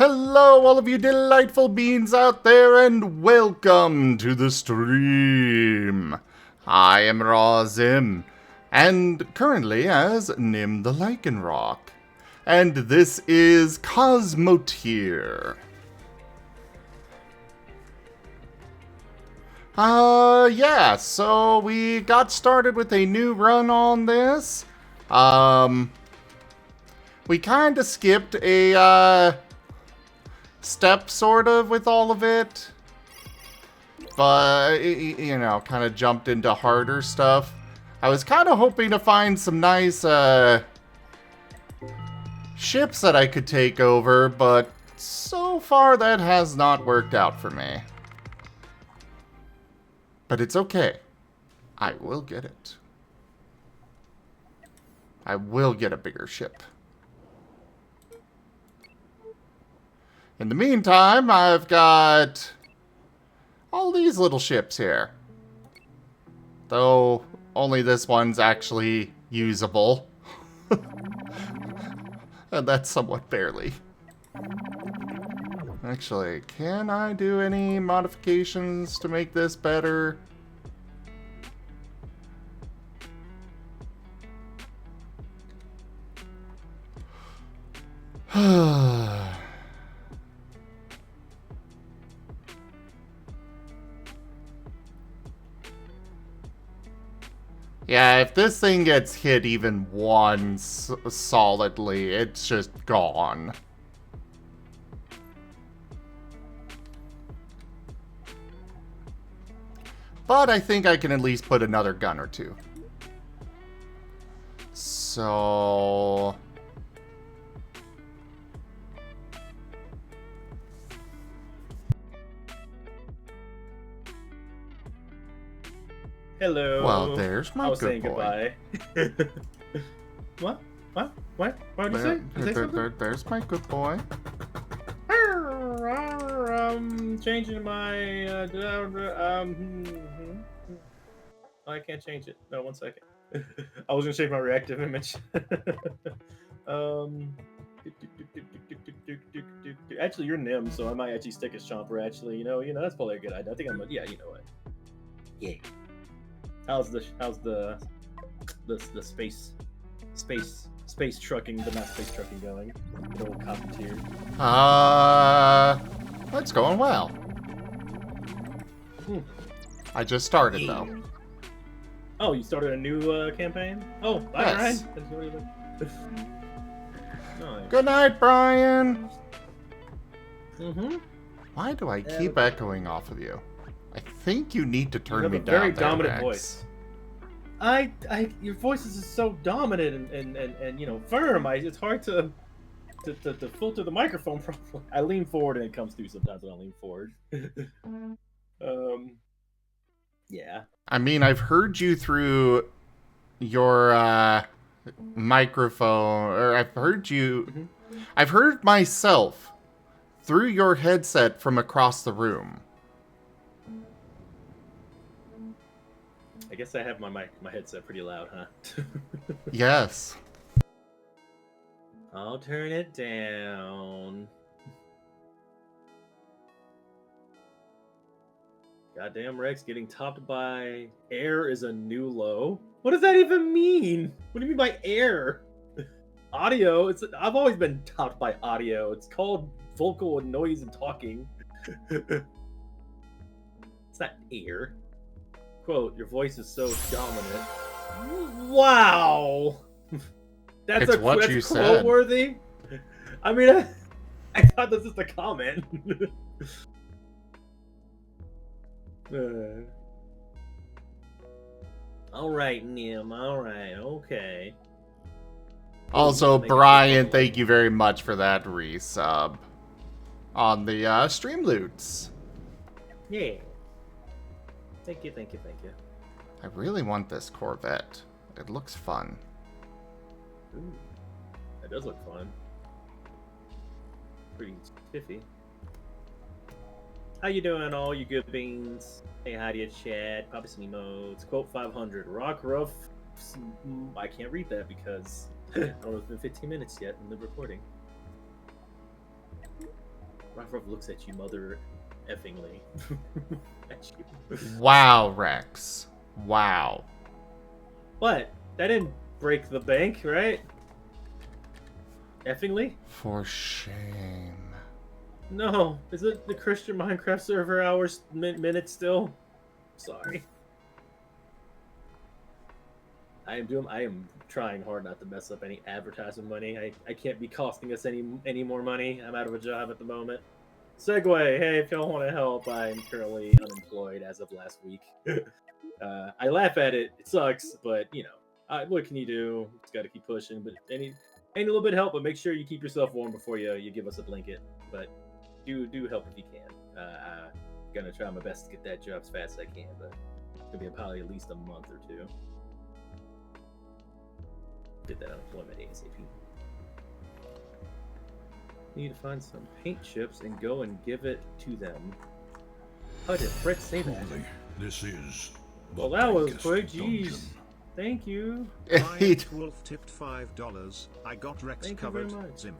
Hello, all of you delightful beings out there, and welcome to the stream. I am Razim, and currently as Nim the Lycanroc. And this is Cosmoteer. Yeah, so we got started with a new run on this. We kind of skipped a, step, sort of, with all of it. But, you know, kind of jumped into harder stuff. I was kind of hoping to find some nice, ships that I could take over, but so far that has not worked out for me. But it's okay. I will get it. I will get a bigger ship. In the meantime, I've got all these little ships here. Though, only this one's actually usable. And that's somewhat barely. Actually, can I do any modifications to make this better? Yeah, if this thing gets hit even once solidly, it's just gone. But I think I can at least put another gun or two. So... Hello. Well, there's my I was good saying boy. Goodbye. What? What? What? What did you say? Did you say something? There's my good boy. Changing my I can't change it. No, 1 second. I was gonna change my reactive image. Actually, you're Nim, so I might actually stick as Chomper. Actually, you know, that's probably a good idea. I think I'm. Yeah, you know what? Yeah. How's the space trucking, but not space trucking going? The old Cosmoteer. It's going well. I just started though. Oh, you started a new campaign? Oh, bye, Yes. Brian. Nice. Good night, Brian. Mm-hmm. Why do I keep echoing off of you? I think you need to turn You have me a down. very there, dominant Max. voice. Your voice is just so dominant and you know, firm. It's hard to filter the microphone properly. I lean forward and it comes through sometimes when I lean forward. Yeah. I mean, I've heard you through your microphone, or I've heard you. Mm-hmm. I've heard myself through your headset from across the room. I guess I have my headset pretty loud, huh? Yes. I'll turn it down. Goddamn Rex getting topped by air is a new low. What does that even mean? What do you mean by air? Audio, I've always been topped by audio. It's called vocal and noise and talking. It's not air. Quote, your voice is so dominant. Wow! It's what you quote said. worthy? I mean, I thought this was a comment. Alright, Nim, alright, okay. Also, Brian, thank you very much for that resub on the Streamloots. Yeah. Thank you. I really want this Corvette. It looks fun. Ooh, that does look fun. Pretty spiffy. How you doing, all you good beans? Hey, hi to you, chat. Probably some emotes. Quote 500. Rock rough. I can't read that because I don't know if it's been 15 minutes yet in the recording. Rough looks at you, mother effingly. At you. Wow, Rex. Wow. What? That didn't break the bank, right? Effingly? For shame. No. Is it the Christian Minecraft server hours minutes still? Sorry. I am trying hard not to mess up any advertising money. I can't be costing us any more money. I'm out of a job at the moment. Segue. Hey, if y'all want to help, I'm currently unemployed as of last week. I laugh at it. It sucks, but you know, what can you do? Just got to keep pushing. But any little bit of help, but make sure you keep yourself warm before you give us a blanket. But do help if you can. I'm gonna try my best to get that job as fast as I can, but it's gonna be probably at least a month or two. Get that unemployment ASAP. Need to find some paint chips and go and give it to them. How did Fred say that? This is. Well, that was quick. Jeez. Thank you. Wolf tipped $5. I got Rex Thank you covered. very much. Zim.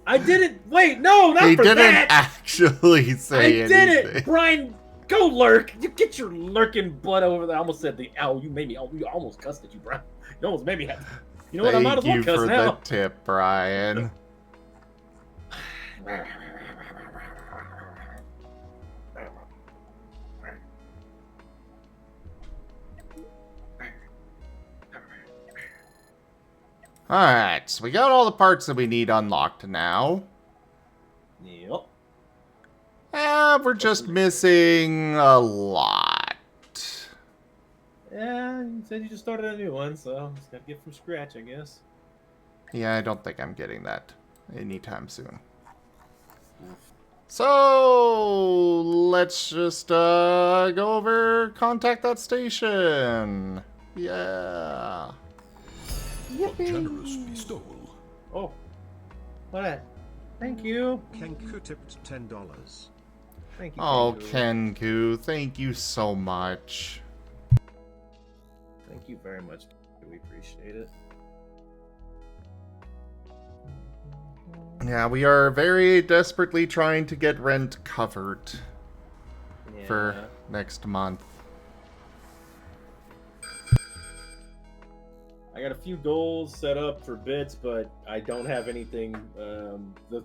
I didn't. Wait, no, not He for didn't that. actually say I did anything. it, Brian. Go lurk. You get your lurking butt over there. I almost said the ow. You made me. You almost cussed at you, Brian. You almost made me have. You know what? I might as well Thank you cuss for now. the tip, Brian. Alright, so we got all the parts that we need unlocked now. Yep. We're just missing a lot. Yeah, you said you just started a new one, so just gotta get from scratch, I guess. Yeah, I don't think I'm getting that anytime soon. So, let's just go over, contact that station. Yeah. A generous bestowal. Oh. What? Thank you. Kenku tipped $10. Thank you. Oh, Kenku. Kenku, thank you so much. Thank you very much. We appreciate it. Yeah, we are very desperately trying to get rent covered for next month. I got a few goals set up for bits, but I don't have anything. The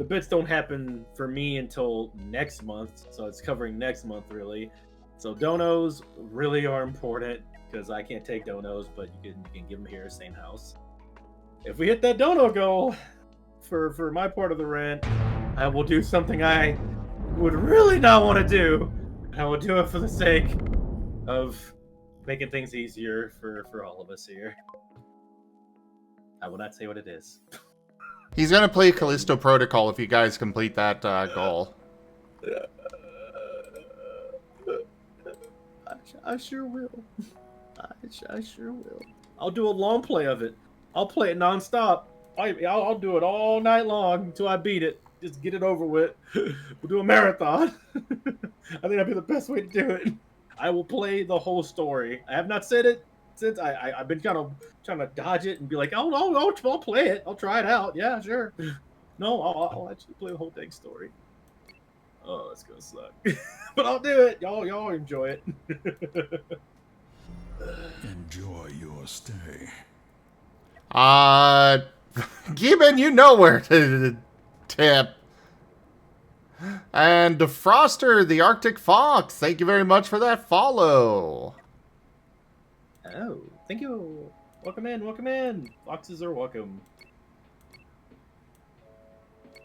bits don't happen for me until next month, so it's covering next month really. So donos really are important because I can't take donos, but you can give them here, same house. If we hit that dono goal for my part of the rent, I will do something I would really not want to do. I will do it for the sake of making things easier for all of us here. I will not say what it is. He's gonna play Callisto Protocol if you guys complete that goal. I sure will. I sure will. I'll do a long play of it. I'll play it nonstop. I'll do it all night long until I beat it. Just get it over with. We'll do a marathon. I think that'd be the best way to do it. I will play the whole story. I have not said it since I've been kind of trying to dodge it and be like, oh no, I'll play it. I'll try it out. Yeah, sure. No, I'll actually play the whole dang story. Oh, that's gonna suck. But I'll do it. Y'all enjoy it. Enjoy your stay. Gibbon, you know where to tip. And Defroster, the Arctic Fox, thank you very much for that follow. Oh, thank you. Welcome in, welcome in. Foxes are welcome.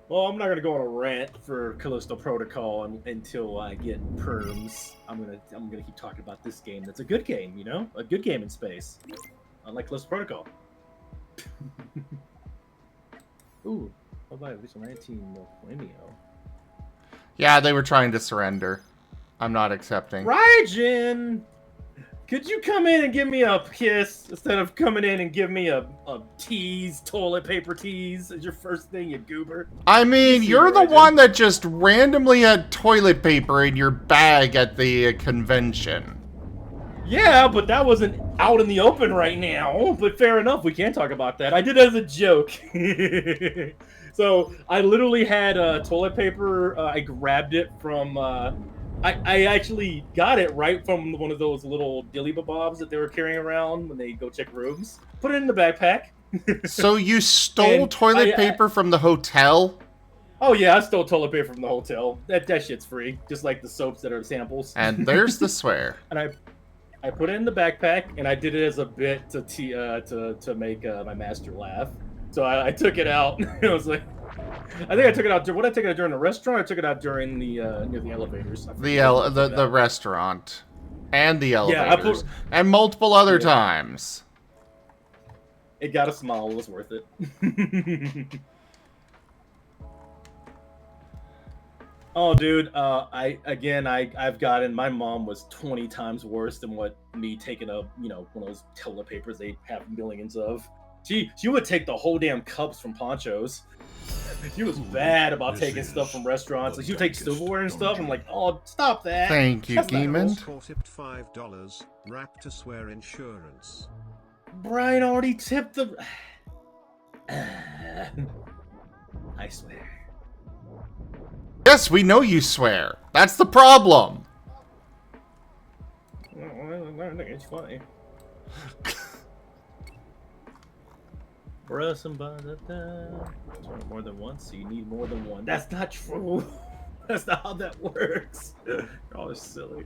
Well, I'm not gonna go on a rant for Callisto Protocol until I get perms. I'm gonna keep talking about this game. That's a good game, you know, a good game in space, unlike Callisto Protocol. Ooh, how about Vigilante no Flamio? Yeah, they were trying to surrender. I'm not accepting. Raijin! Could you come in and give me a kiss instead of coming in and give me a tease, toilet paper tease as your first thing, you goober? I mean, you're the one that just randomly had toilet paper in your bag at the convention. Yeah, but that wasn't out in the open right now. But fair enough, we can talk about that. I did it as a joke. So I literally had toilet paper. I grabbed it from. I actually got it right from one of those little dilly bobs that they were carrying around when they go check rooms. Put it in the backpack. So you stole And toilet paper from the hotel? Oh yeah, I stole toilet paper from the hotel. That shit's free, just like the soaps that are samples. And there's the swear. And I put it in the backpack, and I did it as a bit to make my master laugh. So I took it out. It was like, I think I took it out. What did I take it out during the restaurant? I took it out during the near the elevators. The restaurant and the Yeah, elevators and multiple other times. It got a smile. It was worth it. Oh, dude, I've gotten, my mom was 20 times worse than what me taking up, one of those toilet papers they have millions of. She would take the whole damn cups from Ponchos. She was bad about taking stuff from restaurants. Like, she would take silverware and stuff. I'm like, oh, stop that. Thank you, Demon. Tipped $5. Wrap to swear insurance. Brian already tipped the... I swear. Yes, we know you swear. That's the problem. I think it's funny. Bruh, somebody more than once, so you need more than one. That's not true. That's not how that works. You're always silly.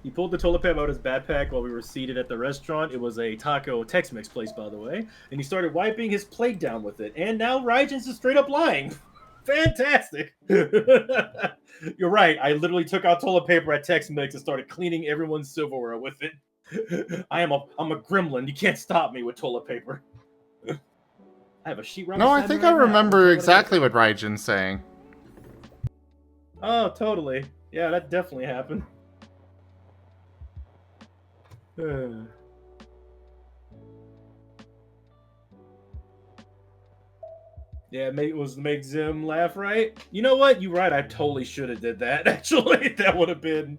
He pulled the toilet paper out of his backpack while we were seated at the restaurant. It was a taco Tex-Mex place, by the way. And he started wiping his plate down with it. And now Raijin's just straight up lying. Fantastic. You're right. I literally took out toilet paper at Tex-Mex and started cleaning everyone's silverware with it. I'm a gremlin. You can't stop me with toilet paper. I have a sheetrock. No, I think I remember exactly what Raijin's saying. Oh, totally. Yeah, that definitely happened. Yeah, it was to make Zim laugh, right? You know what? You're right. I totally should have did that. Actually, that would have been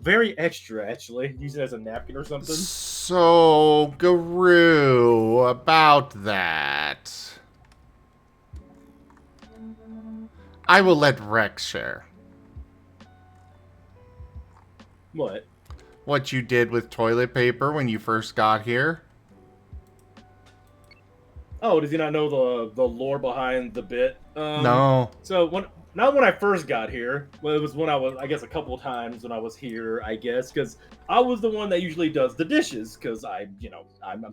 very extra. Actually, use it as a napkin or something. So, Guru, about that, I will let Rex share. What? What you did with toilet paper when you first got here? Oh, does he not know the lore behind the bit? No. So not when I first got here. Well, it was when I was, I guess, a couple of times when I was here. I guess because I was the one that usually does the dishes because I'm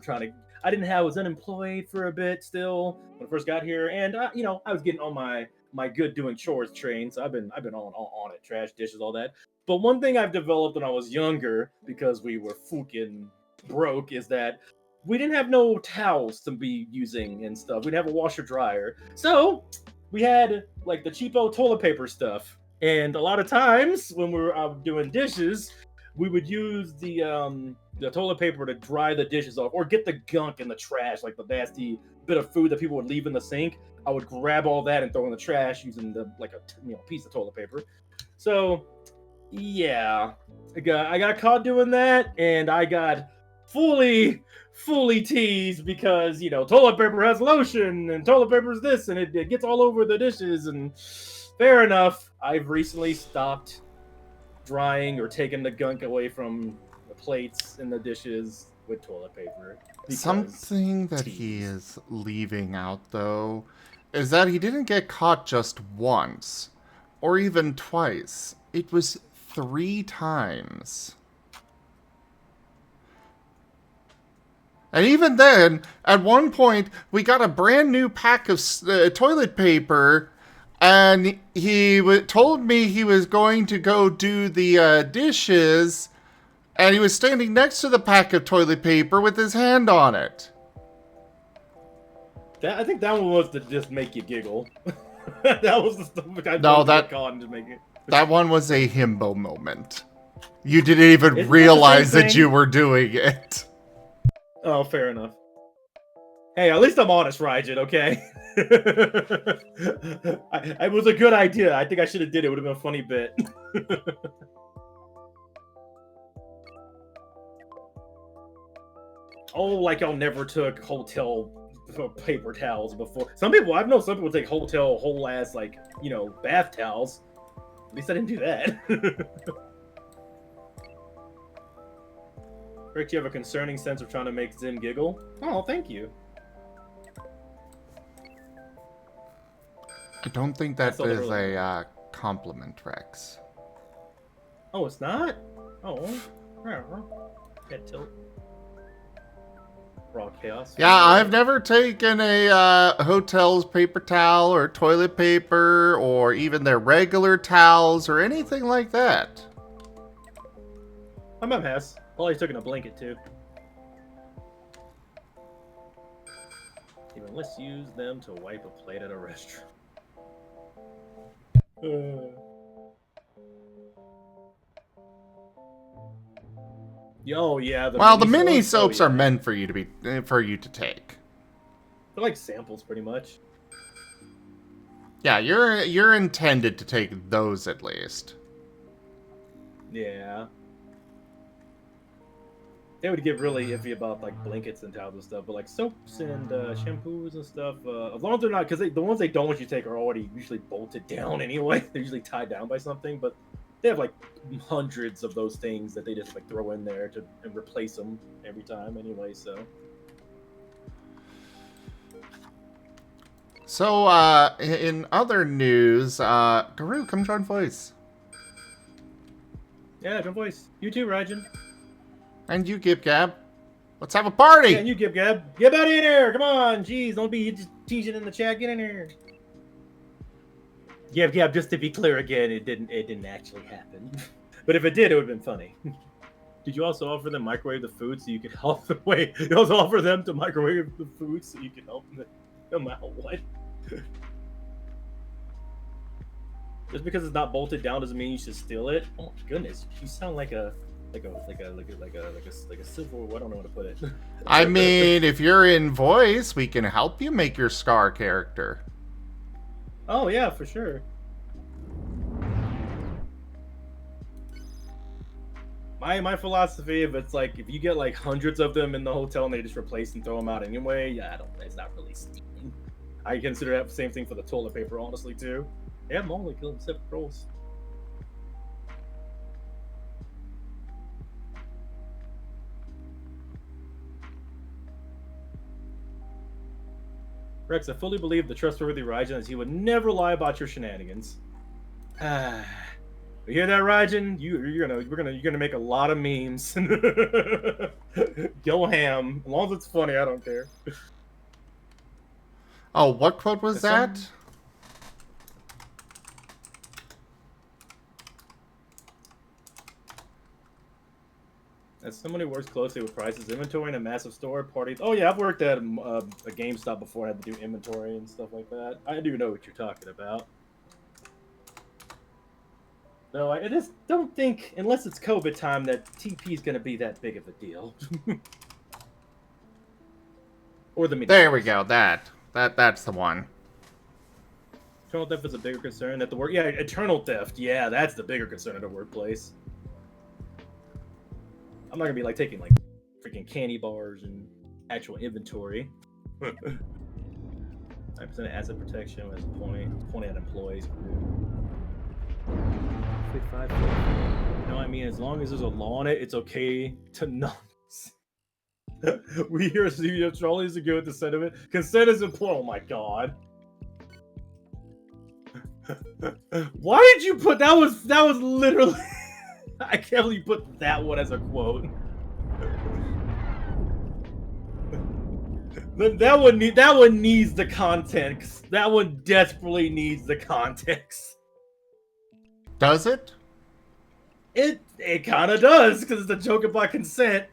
trying to. I was unemployed for a bit still when I first got here, and I was getting on my good doing chores train. So I've been on it, trash, dishes, all that. But one thing I've developed when I was younger, because we were fucking broke, is that we didn't have no towels to be using and stuff. We didn't have a washer dryer. So we had like the cheapo toilet paper stuff. And a lot of times when we were out doing dishes, we would use the toilet paper to dry the dishes off or get the gunk in the trash, like the nasty bit of food that people would leave in the sink. I would grab all that and throw in the trash using a piece of toilet paper. So yeah, I got caught doing that, and I got fully teased because toilet paper has lotion and toilet paper is this, and it gets all over the dishes. And fair enough, I've recently stopped drying or taking the gunk away from the plates and the dishes with toilet paper. Something that he is leaving out, though, is that he didn't get caught just once or even twice. It was 3 times. And even then, at one point, we got a brand new pack of toilet paper, and he told me he was going to go do the dishes, and he was standing next to the pack of toilet paper with his hand on it. I think that one was to just make you giggle. That was the stuff I caught to make it. That one was a himbo moment. You didn't even realize that you were doing it. Oh, fair enough. Hey, at least I'm honest, Raijin, okay? It was a good idea. I think I should have did it. It would have been a funny bit. Oh, like y'all never took hotel paper towels before. I've known some people take hotel whole ass, like, you know, bath towels. At least I didn't do that. Rick, you have a concerning sense of trying to make Zim giggle. Oh, thank you. I don't think that is a compliment, Rex. Oh, it's not? Oh. Head tilt. Raw chaos. Yeah, I've never taken a hotel's paper towel or toilet paper or even their regular towels or anything like that. My mom has. Probably took in a blanket too. Even let's use them to wipe a plate at a restaurant. Yo, yeah. The mini soaps are meant for you to take. They're like samples, pretty much. Yeah, you're intended to take those at least. Yeah. They would get really iffy about like blankets and towels and stuff, but like soaps and shampoos and stuff, as long as they're not, because the ones they don't want you to take are already usually bolted down anyway. They're usually tied down by something, but they have like hundreds of those things that they just like throw in there and replace them every time anyway. So, in other news, Guru, come join voice. Yeah, good voice. You too, Rajan. And you, Gib Gab. Let's have a party! Yeah, and you, Gib Gab. Get out in here! Come on! Jeez, don't be just teasing in the chat. Get in here. Gib Gab, just to be clear again, it didn't actually happen. But if it did, it would have been funny. Did you also offer them microwave the food so you could help them? Wait, you also offer them to microwave the food so you could help them no matter what? Just because it's not bolted down doesn't mean you should steal it. Oh my goodness, you sound like a civil. I don't know how to put it. I mean, if you're in voice, we can help you make your Scar character. Oh yeah, for sure. My philosophy, if it's like if you get like hundreds of them in the hotel and they just replace and throw them out anyway, yeah, it's not really stealing. I consider that the same thing for the toilet paper, honestly, too. Yeah, I'm only killing 7 rolls. Rex, I fully believe the trustworthy Raijin as he would never lie about your shenanigans. You hear that, Raijin? You're gonna make a lot of memes. Go ham. As long as it's funny, I don't care. Oh, what quote was that? As someone who works closely with prices, inventory in a massive store, parties. Oh yeah, I've worked at a GameStop before. I had to do inventory and stuff like that. I do know what you're talking about. No, I just don't think, unless it's COVID time, that TP is going to be that big of a deal. Or the mini. There we go. That's the one. Eternal theft is a bigger concern at the work. Yeah, eternal theft. Yeah, that's the bigger concern at the workplace. I'm not gonna be like taking like freaking candy bars and actual inventory. 9% asset protection as a point at employees. No, I mean, as long as there's a law on it, it's okay to not. We hear Charlie is good with the sentiment. Consent is important. Oh my god. Why did you put that? Was literally. I can't believe you put that one as a quote. That one needs the context. That one desperately needs the context. Does it? It kind of does, because it's a joke about consent.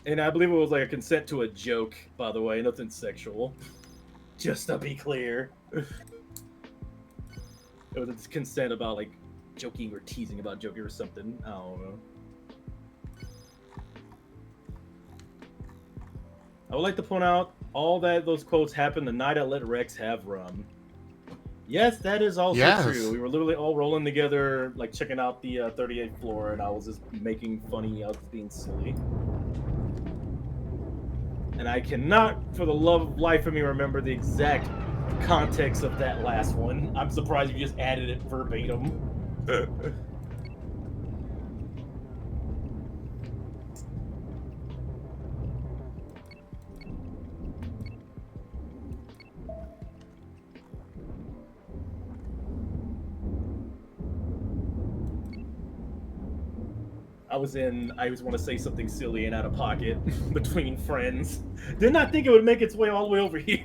And I believe it was like a consent to a joke, by the way, nothing sexual. Just to be clear. It was a consent about like joking or teasing about joking or something. I don't know. I would like to point out all that those quotes happened the night I let Rex have rum. Yes, that is also true. We were literally all rolling together, like checking out the 38th floor, and I was just making funny, I was being silly. And I cannot, for the love of life of me, remember the exact context of that last one. I'm surprised you just added it verbatim. I was want to say something silly and out of pocket between friends. Did not think it would make its way all the way over here.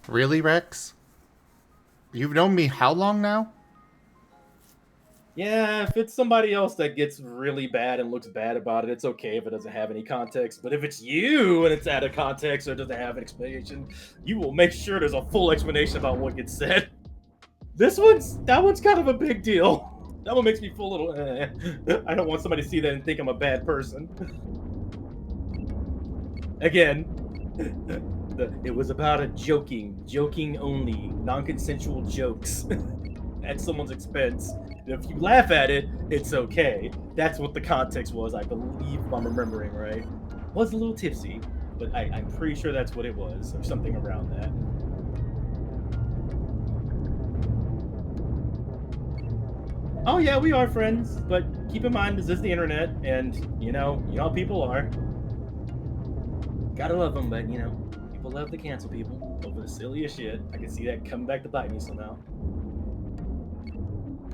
Really, Rex? You've known me how long now? Yeah, if it's somebody else that gets really bad and looks bad about it, it's okay if it doesn't have any context. But if it's you and it's out of context or doesn't have an explanation, you will make sure there's a full explanation about what gets said. That one's kind of a big deal. That one makes me feel a little. I don't want somebody to see that and think I'm a bad person. Again, it was about a joking only, non-consensual jokes at someone's expense. If you laugh at it, it's okay. That's what the context was, I believe, if I'm remembering right. Was a little tipsy, but I'm pretty sure that's what it was, or something around that. Oh yeah, we are friends, but keep in mind, this is the internet, and you know how people are. Gotta love them, but people love to cancel people over the silliest shit. I can see that coming back to bite me somehow.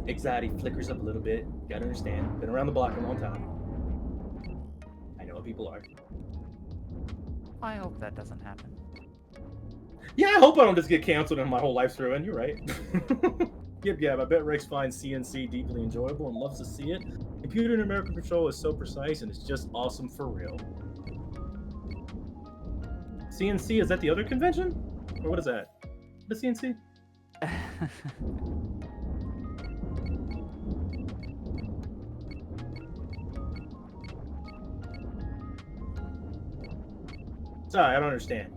Anxiety flickers up a little bit. Gotta understand. Been around the block a long time. I know what people are. I hope that doesn't happen. Yeah, I hope I don't just get canceled and my whole life's ruined. You're right. Yep. I bet Rex finds CNC deeply enjoyable and loves to see it. Computer numerical control is so precise and it's just awesome for real. CNC, is that the other convention? Or what is that? The CNC? Sorry, I don't understand.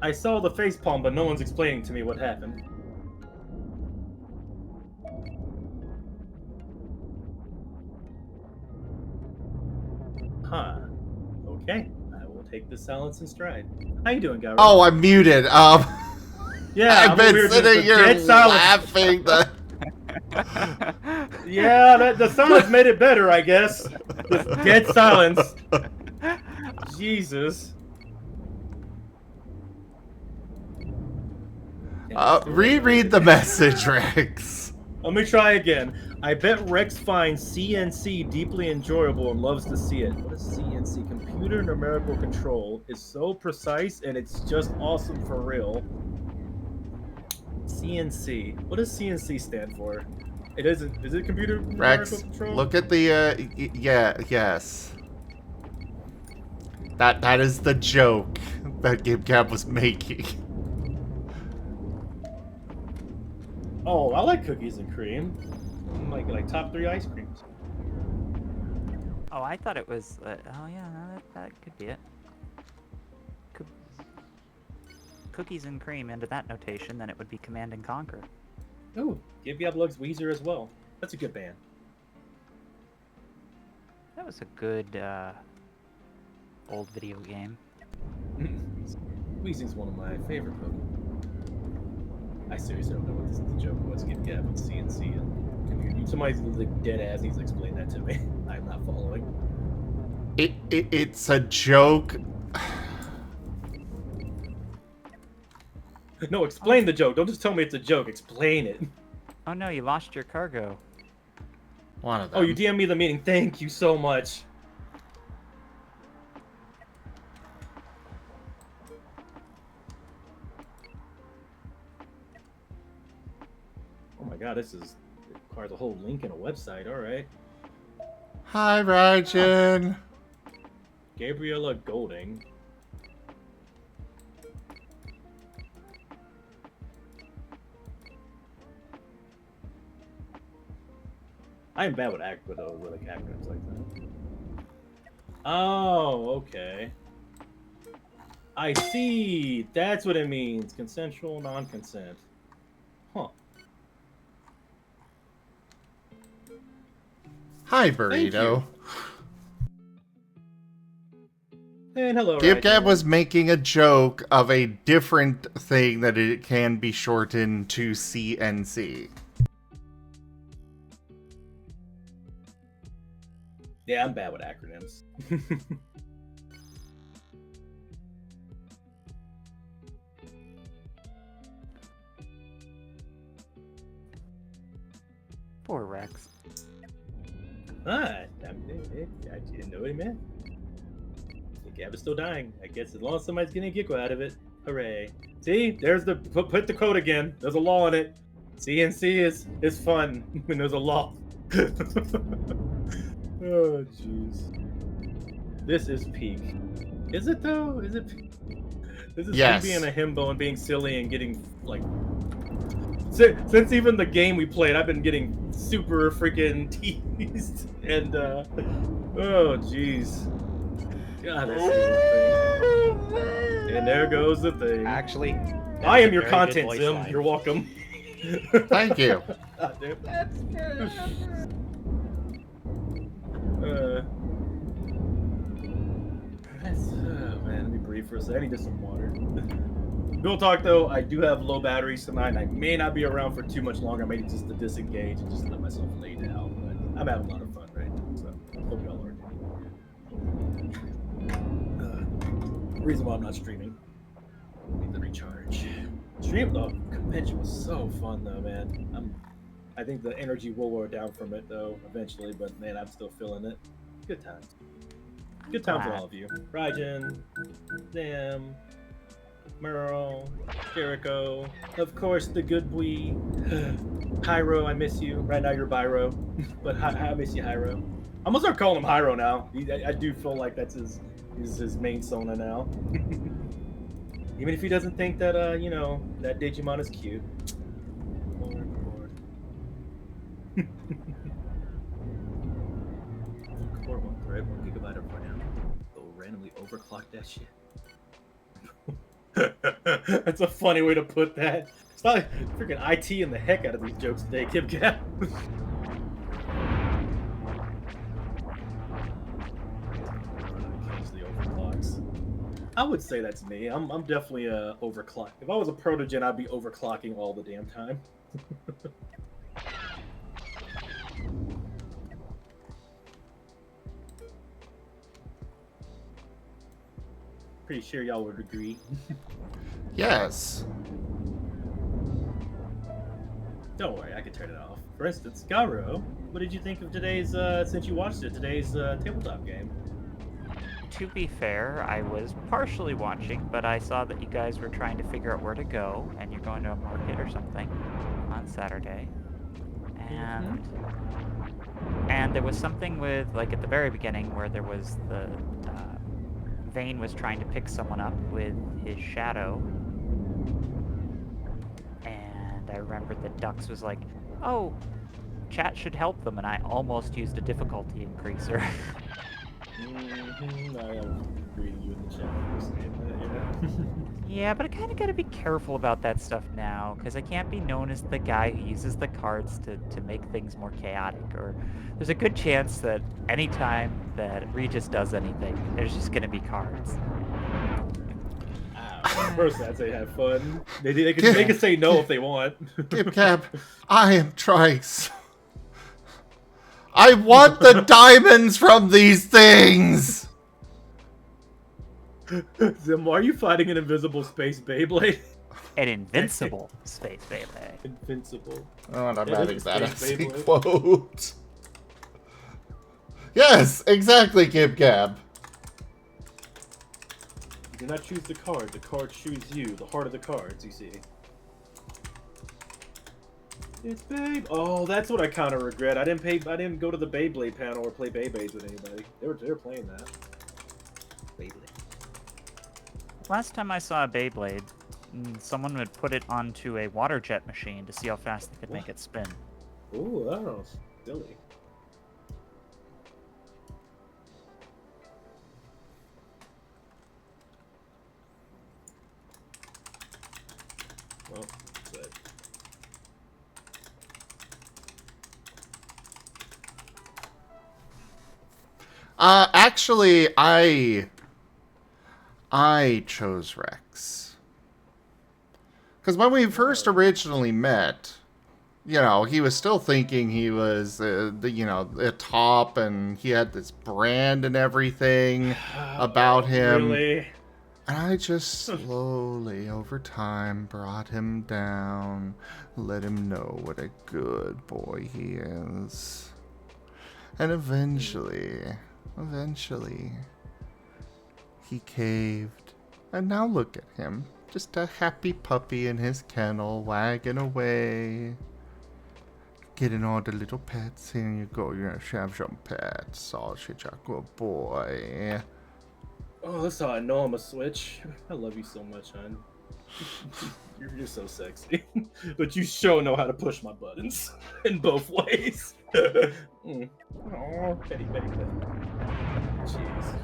I saw the facepalm, but no one's explaining to me what happened. Huh. Okay. I will take this silence in stride. How you doing, guy? Oh, I'm muted. Yeah, I've been sitting here laughing. Yeah, the silence made it better, I guess. This dead silence. Jesus. Reread the message, Rex. Let me try again. I bet Rex finds CNC deeply enjoyable and loves to see it. What is CNC? Computer numerical control is so precise and it's just awesome for real. CNC. What does CNC stand for? It isn't. Is it computer numerical Rex, control? look at the yes. That is the joke that GameCap was making. Oh, I like cookies and cream. Like top 3 ice creams. Oh, I thought it was. Oh yeah, no, that could be it. Cookies and cream into that notation, then it would be Command and Conquer. Ooh, Give Me Up Lugs Weezer as well. That's a good band. That was a good old video game. Weezing's one of my favorite Pokemon. I seriously don't know what the joke was. Give Me Up with CNC and community. Somebody's like dead ass needs to explain that to me. I'm not following. It's a joke. No, explain the joke. Don't just tell me it's a joke. Explain it. Oh no, you lost your cargo. One of them. Oh, you DM me the meeting. Thank you so much. Oh my god, this requires a whole link and a website. All right. Hi, Rajan. Gabriella Golding. I am bad with like acronyms like that. Oh, okay. I see. That's what it means. Consensual non-consent. Huh. Hi, Thank Burrito. And hello, Gib Gab Rajan. was making a joke of a different thing that it can be shortened to CNC. Yeah, I'm bad with acronyms. Poor Rex. I didn't know what he meant. The Gab is still dying. I guess as long as somebody's getting a giggle out of it, hooray! See, there's the put the quote again. There's a law in it. CNC is fun when there's a law. Oh jeez. This is peak. Is it though? Is it? This is Yes. me being a himbo and being silly and getting like. Since even the game we played, I've been getting super freaking teased and oh jeez. God, that's the thing. And there goes the thing. Actually, I am a your very good content, voice Zim. line. You're welcome. Thank you. God damn. That's Oh man, let me breathe for a second. I need some water. Real talk though, I do have low batteries tonight, and I may not be around for too much longer. I may just to disengage and just let myself lay down. But I'm having a lot of fun right now, so hope y'all are. Reason why I'm not streaming. Need to recharge. Stream the convention was so fun though, man. I think the energy will wear down from it though eventually, but man, I'm still feeling it. Good times. Good time for all of you. Rajan, Sam, Merle, Jericho, of course the good boy, Hyro. I miss you. Right now you're Byro, but I miss you, Hyro. I'm gonna start calling him Hyro now. I do feel like that's his main persona now. Even if he doesn't think that you know, that Digimon is cute. Lord. 1 thread, 1 gigabyte of RAM. Go randomly overclock that shit. That's a funny way to put that. It's not like freaking IT in the heck out of these jokes today, Kip Cap. The overclocks. I would say that's me. I'm definitely a overclock. If I was a protogen, I'd be overclocking all the damn time. Pretty sure y'all would agree. Yes. Don't worry, I can turn it off. For instance, Garo, what did you think of today's, since you watched it, today's tabletop game? To be fair, I was partially watching, but I saw that you guys were trying to figure out where to go, and you're going to a market or something on Saturday. And there was something with, like, at the very beginning where there was the Vane was trying to pick someone up with his shadow, and I remembered that Dux was like, oh, chat should help them, and I almost used a difficulty increaser. I am reading you in the chat for saying that, yeah. Yeah, but I kind of got to be careful about that stuff now, because I can't be known as the guy who uses the cards to make things more chaotic, or there's a good chance that anytime that Regis does anything, there's just going to be cards. First, I'd say have fun. They can say no if they want. Gib Gab, I am Trice. I want the diamonds from these things! Zim, why are you fighting an invisible space Beyblade? An invincible space Beyblade. Invincible. Oh, and I'm It adding is that space as a Beyblade. quote. Yes, exactly, Gib Gab. You do not choose the card chooses you. The heart of the cards, you see. It's Babe. Oh, that's what I kind of regret. I didn't go to the Beyblade panel or play Beyblades with anybody. They were playing that. Beyblade. Last time I saw a Beyblade, someone would put it onto a water jet machine to see how fast they could make it spin. Ooh, I don't know. Silly. Well, but... Actually, I chose Rex. Because when we first originally met, you know, he was still thinking he was, the top, and he had this brand and everything about him. Really? And I just slowly, over time, brought him down, let him know what a good boy he is. And eventually, he caved. And now look at him. Just a happy puppy in his kennel, wagging away. Getting all the little pets. Here you go, you're gonna have some pets. Oh, shit, you're a good boy. Oh, that's how I know I'm a switch. I love you so much, hon. You're so sexy. But you sure know how to push my buttons. In both ways. Oh, petty. Jeez.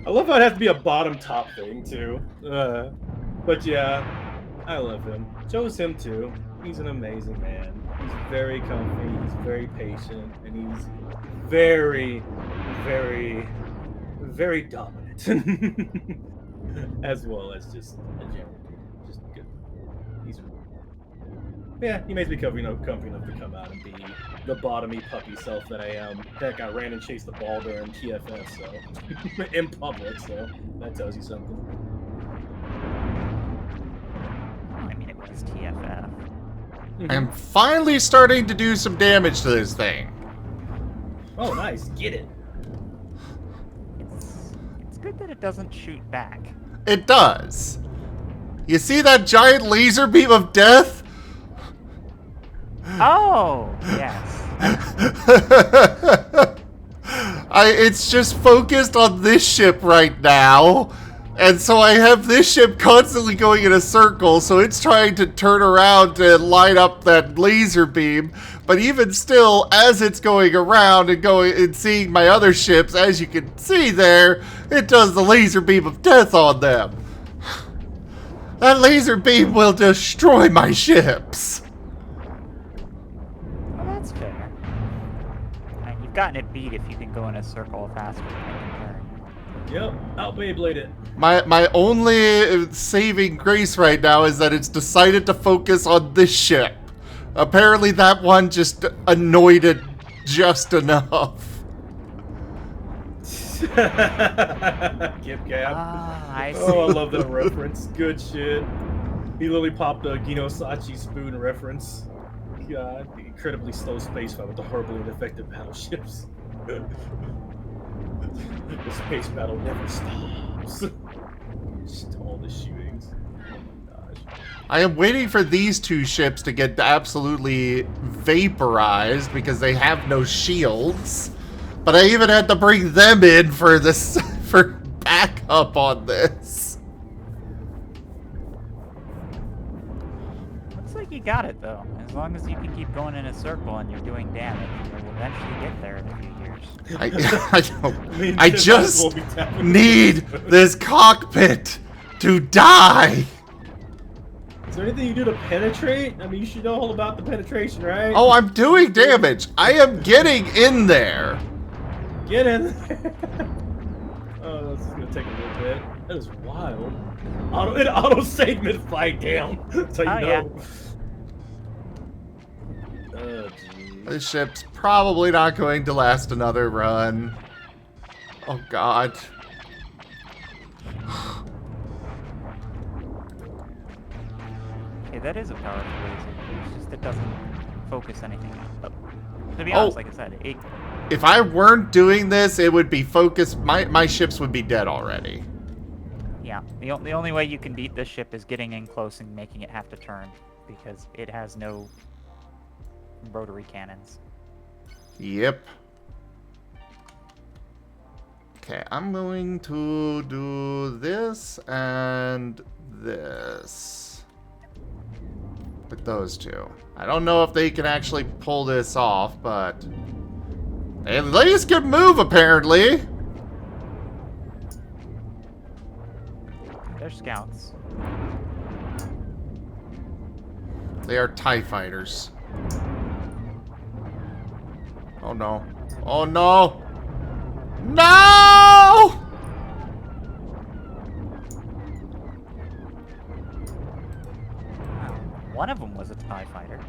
I love how it has to be a bottom-top thing, too. But yeah, I love him. Chose him, too. He's an amazing man. He's very comfy, he's very patient, and he's very, very, very dominant. As well as just a general dude. Just good. He's... Yeah, he makes me comfy enough to come out and be the bottomy puppy self that I am. Heck, I ran and chased the ball during TFF, so... in public, so that tells you something. I mean, it was TFF. I'm finally starting to do some damage to this thing. Oh, nice. Get it. It's good that it doesn't shoot back. It does. You see that giant laser beam of death? Oh, yes. It's just focused on this ship right now. And so I have this ship constantly going in a circle, so it's trying to turn around to light up that laser beam. But even still, as it's going around and seeing my other ships, as you can see there, it does the laser beam of death on them. That laser beam will destroy my ships. Well, that's fair. You've gotten it beat if you can go in a circle faster than I can turn. Yep, out Beyblade it. My only saving grace right now is that it's decided to focus on this ship. Apparently that one just annoyed it just enough. Gip Gap. I see. Oh, I love that reference. Good shit. He literally popped a Ginosachi spoon reference. God, the incredibly slow space fight with the horribly ineffective battleships. The space battle never stops. Just all the shootings. Oh my gosh. I am waiting for these two ships to get absolutely vaporized because they have no shields. But I even had to bring them in for this for backup on this. Looks like you got it though. As long as you can keep going in a circle and you're doing damage, you'll eventually get there in a few years. I just need this cockpit to die. Is there anything you do to penetrate? I mean, you should know all about the penetration, right? Oh, I'm doing damage. I am getting in there. Get in there. Oh, this is gonna take a little bit. That is wild. It auto-saved mid-fight down. So you know. Yeah. Oh, geez. This ship's probably not going to last another run. Oh, God. Okay, that is a powerful laser. It's just it doesn't focus anything. But to be honest, like I said, If I weren't doing this, it would be focused. My ships would be dead already. yeah, the only way you can beat this ship is getting in close and making it have to turn, because it has no rotary cannons. Yep. Okay, I'm going to do this and this. With those two. I don't know if they can actually pull this off, but they at least can move, apparently. They're scouts. They are TIE fighters. Oh no. Oh no! No! One of them was a TIE fighter.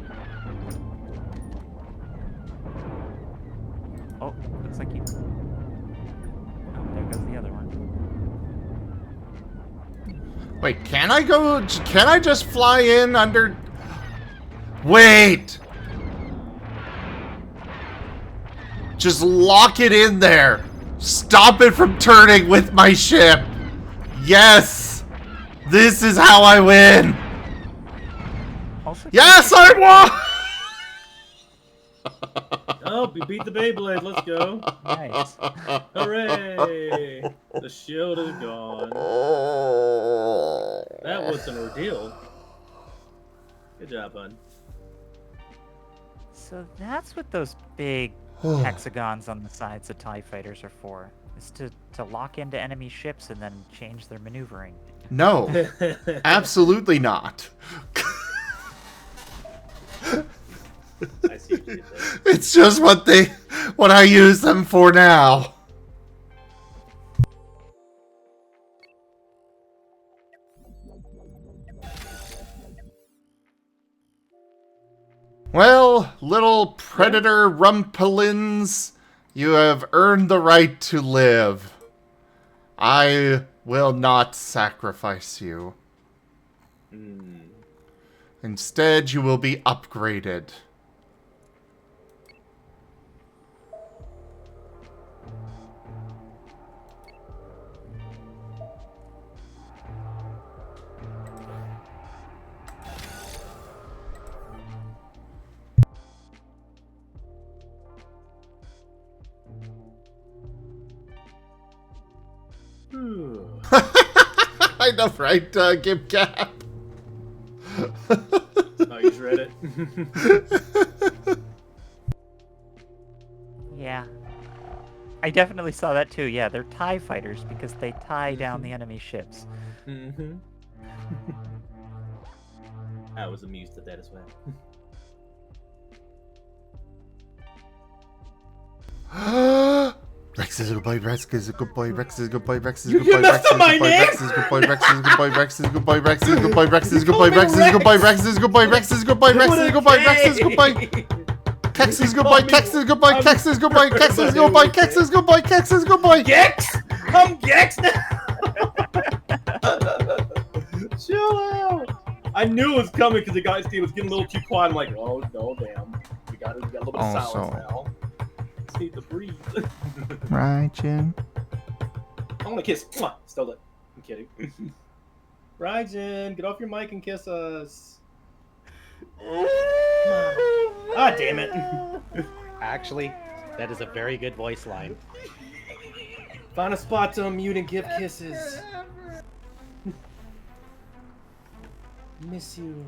Oh, looks like you... Oh, there goes the other one. Wait, can I go? Can I just fly in under? Wait! Just lock it in there. Stop it from turning with my ship. Yes! This is how I win! Also, Yes, I won! Oh, we beat the Beyblade. Let's go. nice. Hooray! The shield is gone. That was an ordeal. Good job, bud. So that's what those big hexagons on the sides of TIE fighters are for. Is to lock into enemy ships and then change their maneuvering. No, absolutely not. I see what you did there. It's just what I use them for now. Well, little predator rumpelins, you have earned the right to live. I will not sacrifice you. Instead, you will be upgraded. I know, right, Gib Cap? Oh, you just read it. Yeah. I definitely saw that too. Yeah, they're TIE fighters because they tie down the enemy ships. Mm-hmm. I was amused at that as well. Rex is a good boy, Rex is a good boy, Rex is a good boy, Rex is a You good boy, messed Rex is up a my good boy, Rex is a good boy, Rex is a good boy, Rex is a good boy, Rex is a good boy, Rex is a good boy, Rex is a good boy, Rex is a good boy, Rex is a good boy, Rex is a good boy, Rex is a good boy. Kex is a good boy, Kex is a good boy, Kex is a good boy, Kex is a good boy, Kex is a good boy, Kex is a good boy. Gex! I'm Gex now! Chill out! I knew it was coming because it was getting a little too quiet. I'm like, oh, no, damn. We got a little bit of silence now. Just need to breathe. Right, Jin. I want to kiss. Mwah! Stole it. I'm kidding. Raijin, get off your mic and kiss us. Ah, damn it. Actually, that is a very good voice line. Find a spot to unmute and give kisses. Miss you.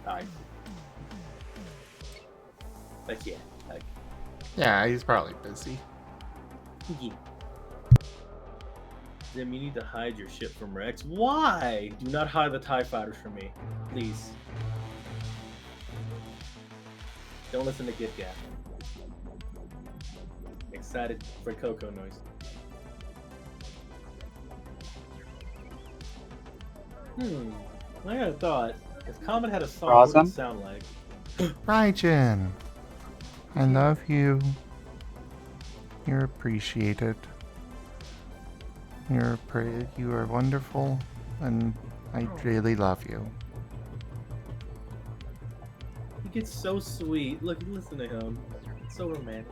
Alright. Like, yeah. Like, Yeah, he's probably busy. yeah. Zim, you need to hide your ship from Rex. Why? Do not hide the TIE fighters from me. Please. Don't listen to Git Gap. Excited for Coco noise. I got a thought. If Comet had a song, what would it sound like? Raijin, I love you. You're appreciated. You are wonderful, and I really love you. He gets so sweet. Look, listen to him. It's so romantic.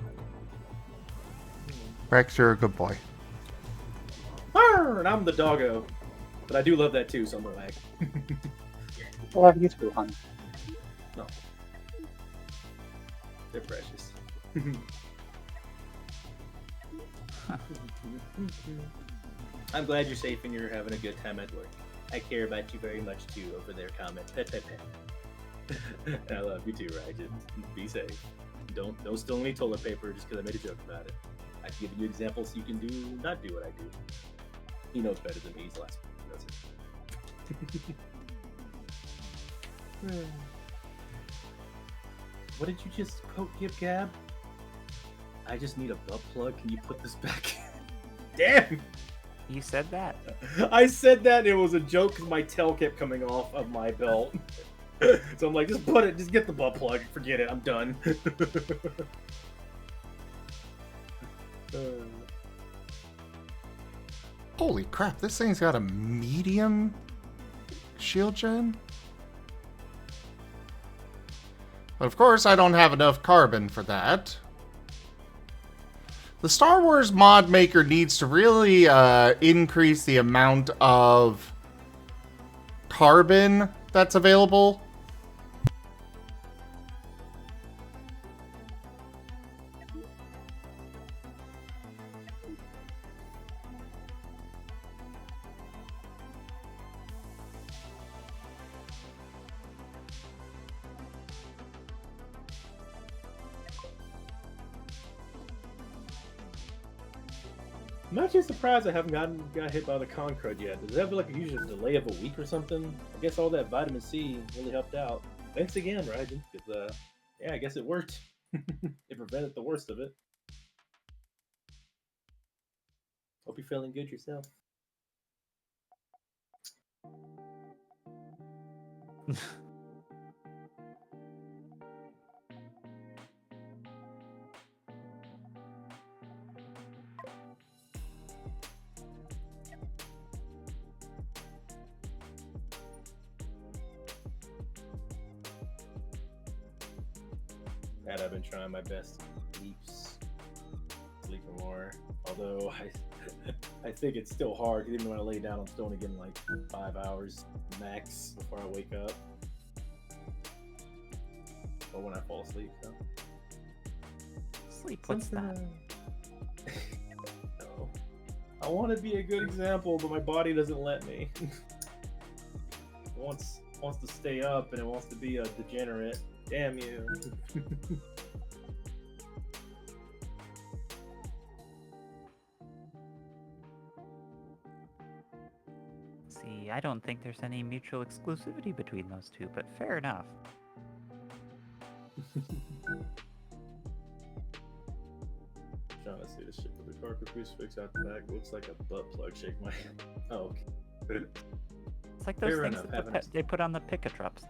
Rex, you're a good boy. Arr! And I'm the doggo. But I do love that too, so I'm gonna wag. I love you too, hon. No. They're precious. I'm glad you're safe and you're having a good time at work. I care about you very much too over there, comment. Pet, pet, pet. And I love you too, right? Just be safe. Don't steal any toilet paper just because I made a joke about it. I've given you examples you can do, not do what I do. He knows better than me. He's the last one. That's it. What did you just quote, Gib Gab? I just need a butt plug. Can you put this back in? Damn! You said that. I said that, and it was a joke because my tail kept coming off of my belt. So I'm like, just put it, just get the butt plug. Forget it, I'm done. Holy crap, this thing's got a medium shield gen? But of course, I don't have enough carbon for that. The Star Wars mod maker needs to really increase the amount of carbon that's available. I'm actually surprised I haven't got hit by the con crud yet. Does it have like a usual delay of a week or something? I guess all that vitamin C really helped out. Thanks again, Raiden, because yeah, I guess it worked. It prevented the worst of it. Hope you're feeling good yourself. And I've been trying my best to sleep more. Although I think it's still hard. Even when I lay down, I'm still only getting like 5 hours max before I wake up. Or when I fall asleep. So. Sleep, what's that? No. I want to be a good example, but my body doesn't let me. It wants to stay up and it wants to be a degenerate. Damn you. See, I don't think there's any mutual exclusivity between those two, but fair enough. Trying to see this shit with the carpet crucifix out the back. Looks like a butt plug. Shake my hand. Oh, okay. It's like those Fair things enough, that they put on the pickups.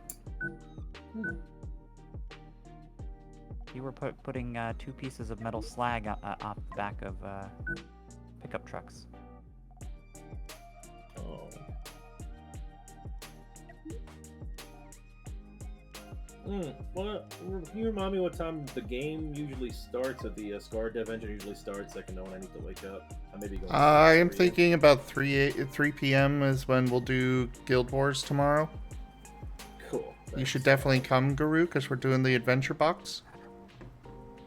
You were putting 2 pieces of metal slag off the back of pickup trucks. Oh. Well, can you remind me what time the game usually starts, or the Scar Dev engine usually starts? I can know when I need to wake up. I may be going. I am thinking about 3 p.m. is when we'll do Guild Wars tomorrow. Cool. You should definitely come, Guru, because we're doing the adventure box.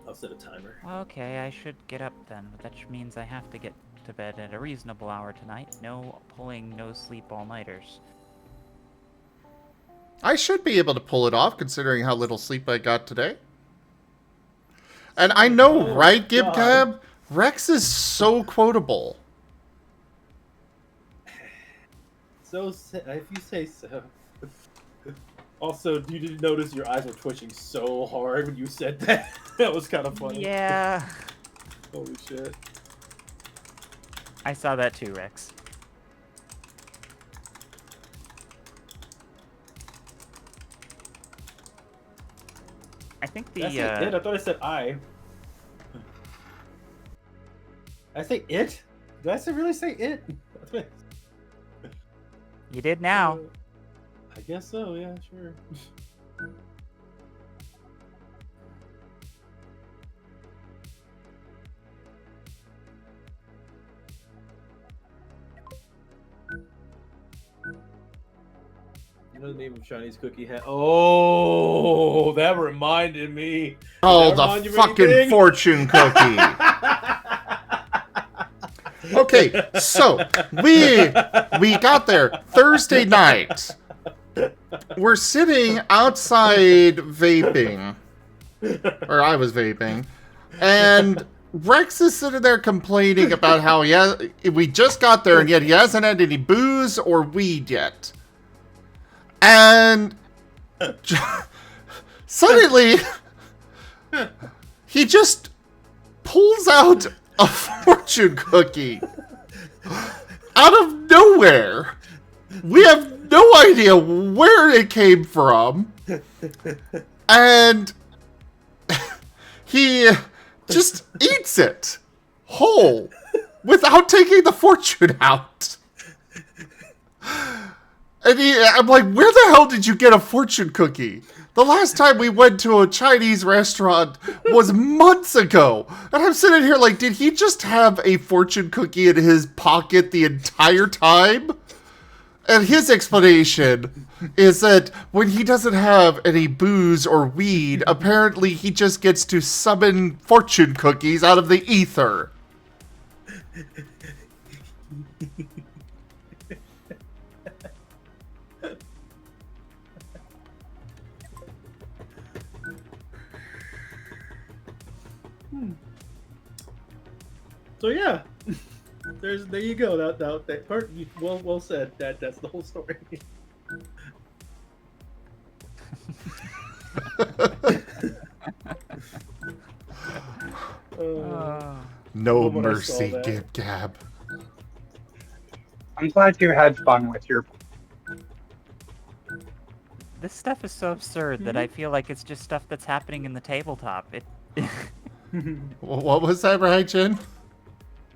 I'll set a timer. Okay, I should get up then, but that means I have to get to bed at a reasonable hour tonight. No pulling, no sleep all-nighters. I should be able to pull it off, considering how little sleep I got today. And I know, right, Gib Gab? Rex is so quotable. So, if you say so. Also, you didn't notice your eyes were twitching so hard when you said that? That was kind of funny. Yeah. Holy shit. I saw that too, Rex. I think the Did I say it? I thought I said I. Did I say it? Did I really say it? You did now. I guess so, yeah, sure. What is the name of Chinese cookie hat? Oh, that reminded me. Oh, Does that remind the you of fucking anything? fortune cookie. Okay, so we got there Thursday night. We're sitting outside vaping, or I was vaping, and Rex is sitting there complaining about how we just got there and yet he hasn't had any booze or weed yet. And suddenly, he just pulls out a fortune cookie out of nowhere. We have no idea where it came from. And he just eats it whole without taking the fortune out. And I'm like, where the hell did you get a fortune cookie? The last time we went to a Chinese restaurant was months ago. And I'm sitting here like, did he just have a fortune cookie in his pocket the entire time? And his explanation is that when he doesn't have any booze or weed, apparently he just gets to summon fortune cookies out of the ether. So yeah, there you go. That part, well said. That's the whole story. No when I saw mercy, that. Gib Gab. I'm glad you had fun with your. This stuff is so absurd that I feel like it's just stuff that's happening in the tabletop. What was that, Ryan?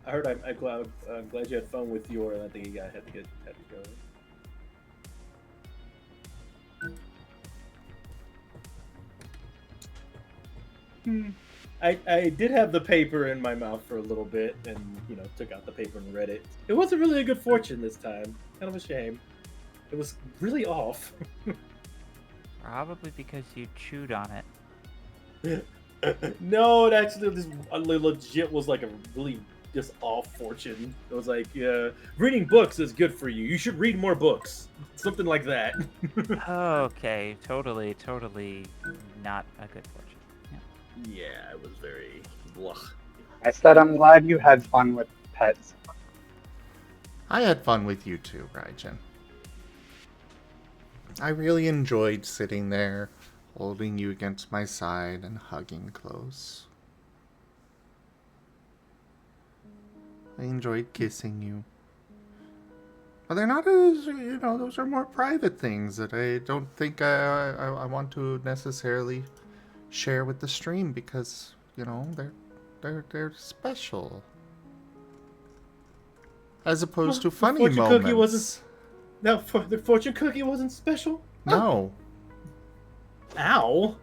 I heard. I'm glad you had fun with your. And I think you had to go. I did have the paper in my mouth for a little bit, and took out the paper and read it. It wasn't really a good fortune this time. Kind of a shame. It was really off. Probably because you chewed on it. No, it actually just legit was like a really just off fortune. It was like, reading books is good for you. You should read more books. Something like that. Okay, totally not a good fortune. Yeah, it was very. Blah. I said I'm glad you had fun with pets. I had fun with you too, Raijin. I really enjoyed sitting there, holding you against my side and hugging close. I enjoyed kissing you. But they're not as, those are more private things that I don't think I want to necessarily share with the stream because, they're special. As opposed to funny fortune moments. cookie wasn't. No, the fortune cookie wasn't special. No. Ow.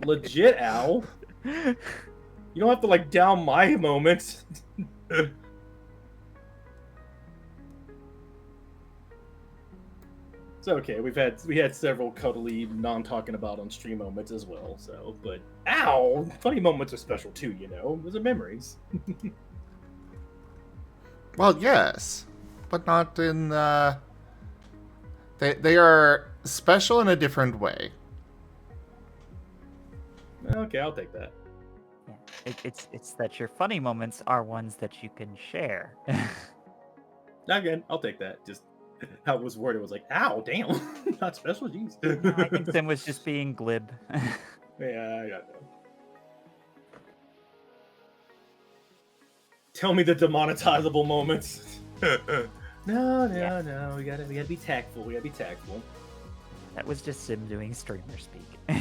Legit ow. You don't have to down my moments. It's okay. We had several cuddly non-talking about on stream moments as well. So, but ow, funny moments are special too. Those are memories. Well, yes, but not in. They are special in a different way. Okay, I'll take that. Yeah. It's that your funny moments are ones that you can share. Again, I'll take that. Just how it was worded was like, ow, damn, not special, jeez. I think Sim was just being glib. Yeah, I got that. Tell me the demonetizable moments. No. We gotta be tactful. We gotta be tactful. That was just Sim doing streamer speak.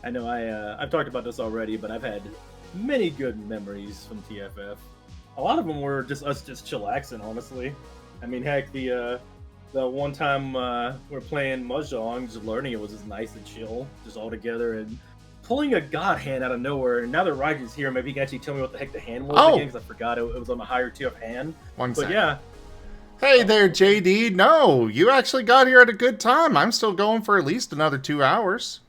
I know I've talked about this already, but I've had many good memories from TFF. A lot of them were just us just chillaxing, honestly. I mean, heck, the one time we're playing Mahjong, just learning it was just nice and chill, just all together and pulling a god hand out of nowhere, and now that Raijin's here, maybe he can actually tell me what the heck the hand was Oh. again, because I forgot it was on a higher tier of hand. One But second. yeah, Hey there, JD. No, you actually got here at a good time. I'm still going for at least another 2 hours.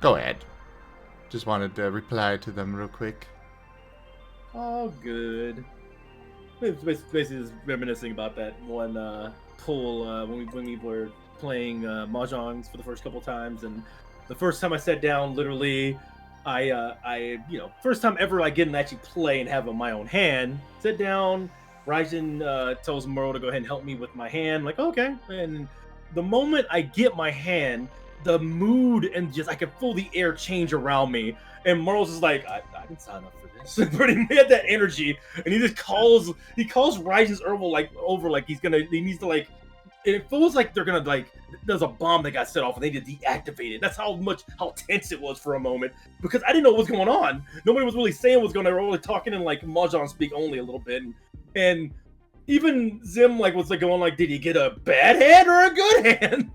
Go ahead. Just wanted to reply to them real quick. all good. It's basically just reminiscing about that one pull when we were playing mahjongs for the first couple times, and the first time I sat down, literally, I first time ever I get to actually play and have my own hand. Sit down, Raijin tells Moro to go ahead and help me with my hand. Like, okay, and the moment I get my hand, the mood and just I can feel the air change around me. And Moro's just like, I didn't sign up for this. But he had that energy, and he just calls Raijin's Herbal like over, like he needs to like. It feels like they're gonna like there's a bomb that got set off and they need to deactivate it. That's how tense it was for a moment, because I didn't know what was going on. Nobody was really saying what's going on. They were only talking in like mahjong speak only a little bit, and even Zim like was like going like, did he get a bad hand or a good hand?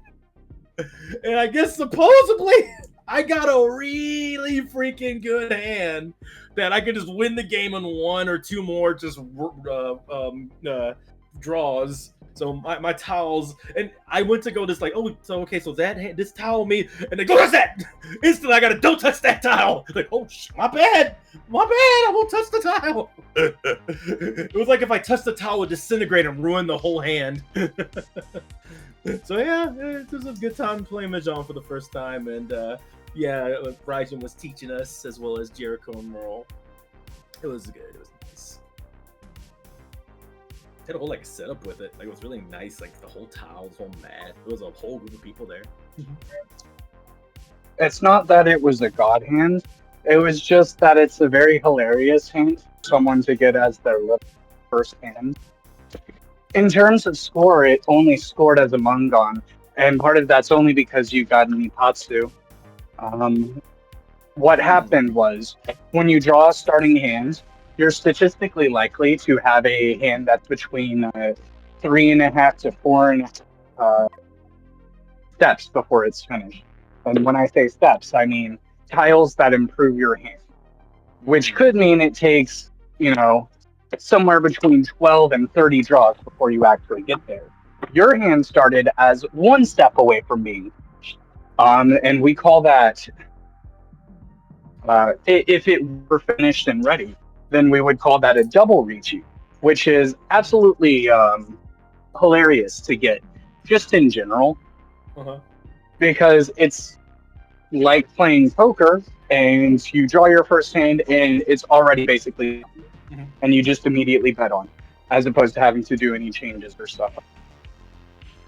And I guess supposedly I got a really freaking good hand that I could just win the game in 1 or 2 more just draws. So my towels, and I went to go just like, oh, so okay, so that hand, this towel me, and they go, what's that? Instantly, I gotta don't touch that towel. Like, oh shit, my bad, I won't touch the towel. It was like if I touched the towel, it would disintegrate and ruin the whole hand. So yeah, it was a good time playing Mahjong for the first time, and yeah, Raijin was teaching us as well as Jericho and Merle. It was good. It was nice. Had a whole like setup with it. Like it was really nice. Like the whole towel, the whole mat. There was a whole group of people there. It's not that it was a god hand. It was just that it's a very hilarious hand for someone to get as their first hand. In terms of score, it only scored as a Mungon, and part of that's only because you got an Ipatsu. What happened was, when you draw a starting hand, you're statistically likely to have a hand that's between 3.5 to 4.5 steps before it's finished. And when I say steps, I mean tiles that improve your hand, which could mean it takes, somewhere between 12 and 30 draws before you actually get there. Your hand started as 1 step away from being finished. And we call that, if it were finished and ready, then we would call that a double Riichi, which is absolutely hilarious to get, just in general, because it's like playing poker, and you draw your first hand, and it's already basically, and you just immediately bet on, as opposed to having to do any changes or stuff.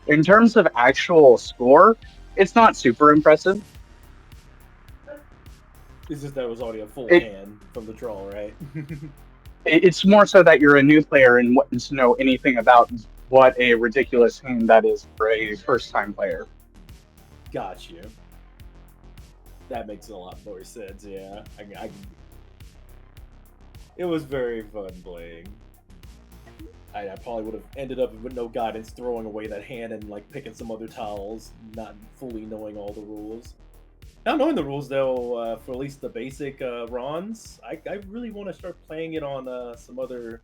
In terms of actual score, it's not super impressive. It's just that it was already a full hand from the draw, right? It's more so that you're a new player and wouldn't to know anything about what a ridiculous hand that is for a first-time player. Got you. That makes a lot more sense, yeah. It was very fun playing. I probably would have ended up with no guidance throwing away that hand and like picking some other tiles, not fully knowing all the rules. Now knowing the rules though, for at least the basic Rons, I really want to start playing it on some other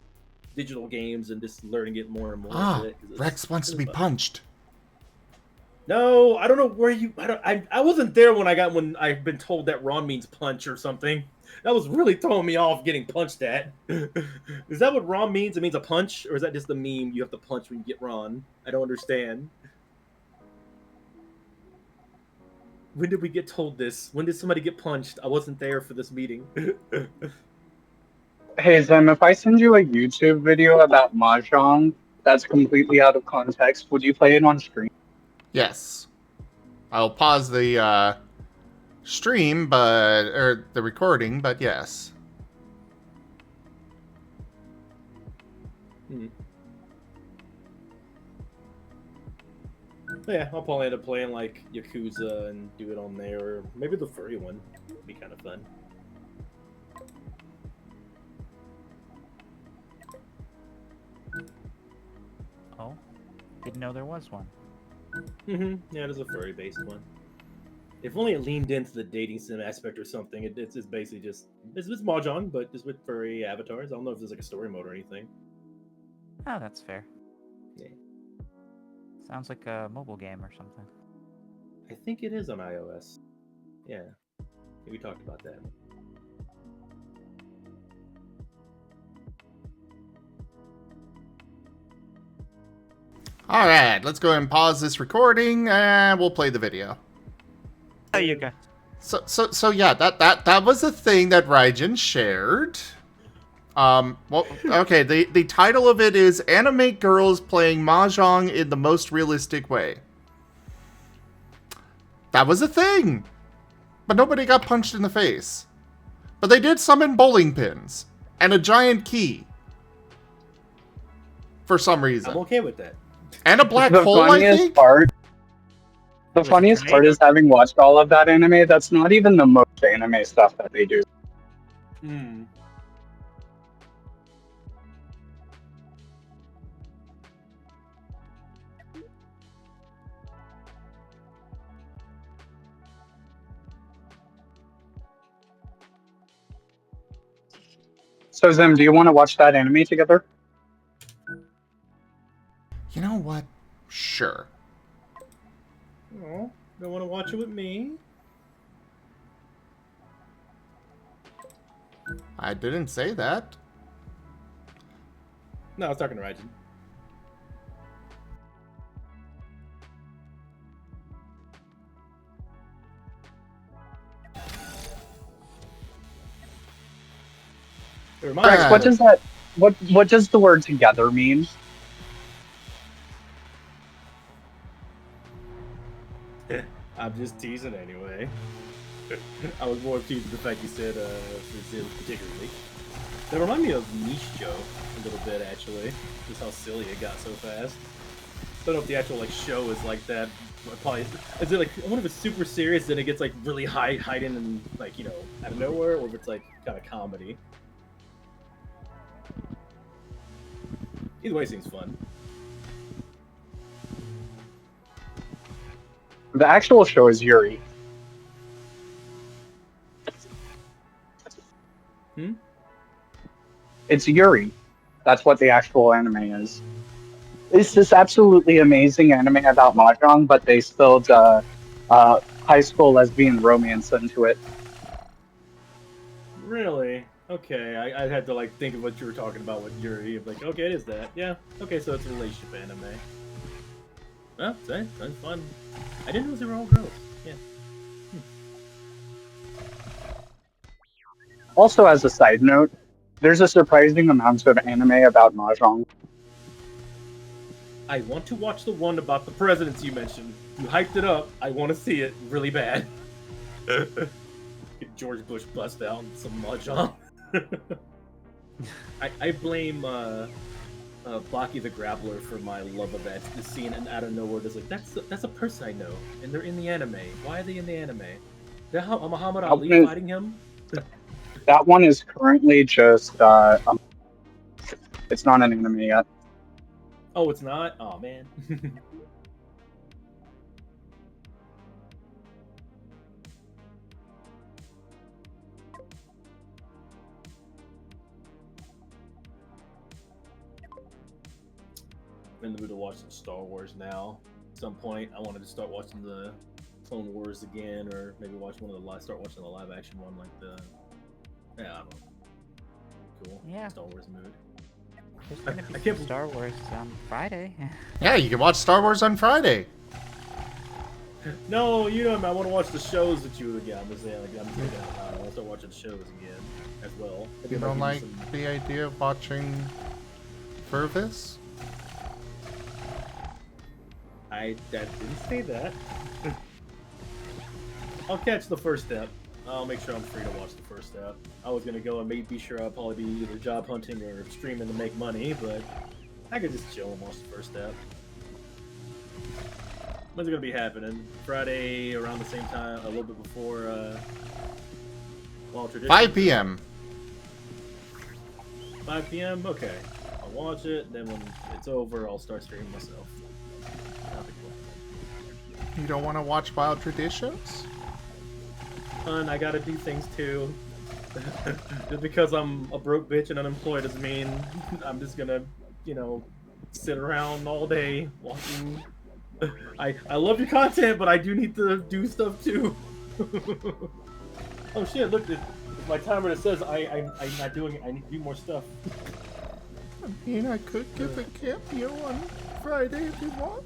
digital games and just learning it more and more. Rex wants to be punched. No, I don't know where you. I wasn't there when I've been told that Ron means punch or something. That was really throwing me off getting punched at. Is that what Ron means? It means a punch, or is that just the meme you have to punch when you get Ron? I don't understand. When did we get told this? When did somebody get punched? I wasn't there for this meeting. Hey Zem, if I send you a YouTube video about Mahjong that's completely out of context, would you play it on stream? Yes. I'll pause the stream, or the recording, but yes. Yeah, I'll probably end up playing like Yakuza and do it on there, or maybe the Furry one would be kind of fun. Oh, Didn't know there was one. Yeah, it is a furry based one. If only it leaned into the dating sim aspect or something. It's basically just it's mahjong, but just with furry avatars. I don't know if there's like a story mode or anything. Oh, that's fair. Yeah. Sounds like a mobile game or something. I think it is on iOS. Yeah, we talked about that. All right, let's go ahead and pause this recording, and we'll play the video. There you go. So yeah, that was a thing that Raijin shared. Well, okay, the title of it is Anime Girls Playing Mahjong in the Most Realistic Way. That was a thing. But nobody got punched in the face. But they did summon bowling pins and a giant key. For some reason. I'm okay with that. And a black The hole, I funniest think? part. The Was funniest part tornado. is having watched all of that anime. That's not even the most anime stuff that they do. Hmm. So Zim, do you want to watch that anime together? You know what? Sure. Oh, don't want to watch it with me? I didn't say that. No, I was talking to Raijin. It reminds Rex, me what of- does that? What does the word together mean? I'm just teasing anyway. I was more teased with the fact you said particularly. That reminded me of Niche a little bit actually. Just how silly it got so fast. I don't know if the actual like show is like that. But probably is it like I wonder if it's super serious then it gets like really hiding and like out of nowhere, or if it's like kind of comedy. Either way, seems fun. The actual show is Yuri. It's Yuri. That's what the actual anime is. It's this absolutely amazing anime about mahjong, but they spilled high school lesbian romance into it. Really? Okay, I had to like think of what you were talking about with Yuri. I'm like, okay, it is that. Yeah. Okay, so it's a relationship anime. Well, that's fun. I didn't know they were all girls. Yeah. Also, as a side note, there's a surprising amount of anime about mahjong. I want to watch the one about the presidents you mentioned. You hyped it up. I want to see it really bad. Get George Bush bust out and some mahjong. I blame Baki the Grappler for my love of that. The scene and out of nowhere, there's like that's a person I know, and they're in the anime. Why are they in the anime? They're Muhammad Ali Okay. fighting him. That one is currently just it's not an anime yet. Oh, it's not. Oh man. I'm in the mood to watch some Star Wars now. At some point, I wanted to start watching the Clone Wars again, or maybe watch one of the start watching the live action one, like the I don't know. Cool. Yeah. Star Wars mood. There's gonna be I can't some Star Wars on Friday. Yeah, you can watch Star Wars on Friday. No, I want to watch the shows that you again. I'm just saying, like, I'm thinking out loud. I want to start watching the shows again as well. Maybe You I don't might like give some- the idea of watching Furvis? I didn't say that. I'll catch the first step. I'll make sure I'm free to watch the first step. I was gonna go and be sure I'll probably be either job hunting or streaming to make money, but I could just chill and watch the first step. When's it gonna be happening? Friday around the same time, a little bit before tradition. 5 p.m. 5 p.m. Okay, I'll watch it. Then when it's over, I'll start streaming myself. You don't want to watch Wild Traditions? Hun, I gotta do things too. Just because I'm a broke bitch and unemployed doesn't mean I'm just gonna, sit around all day watching. I love your content, but I do need to do stuff too. Oh shit! Look, it's my timer that says I'm not doing it. I need to do more stuff. I mean, I could give a cameo on Friday if you want.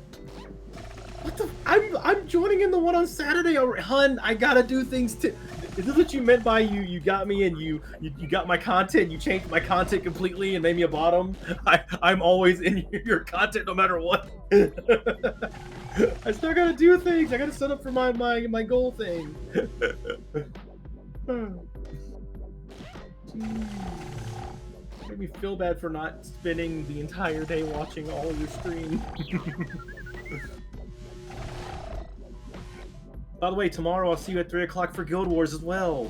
What the? I'm joining in the one on Saturday already. Hun, I gotta do things too. Is this what you meant by you got me and you got my content, you changed my content completely and made me a bottom? I'm always in your content no matter what. I still gotta do things. I gotta set up for my goal thing. Made me feel bad for not spending the entire day watching all of your stream. By the way, tomorrow I'll see you at 3 o'clock for Guild Wars as well.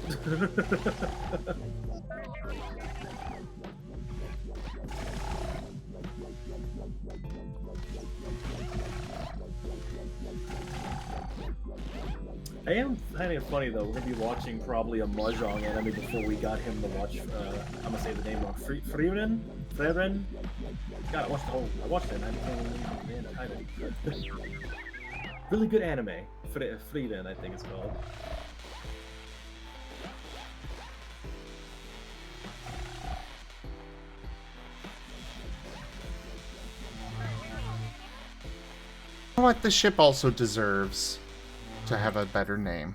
I am finding it funny though. We're gonna be watching probably a mahjong anime before we got him to watch. I'm gonna say the name wrong. Frieren. God, I watched it. And I can't remember the title. Really good anime. Frieren, I think it's called. You know what? The ship also deserves to have a better name.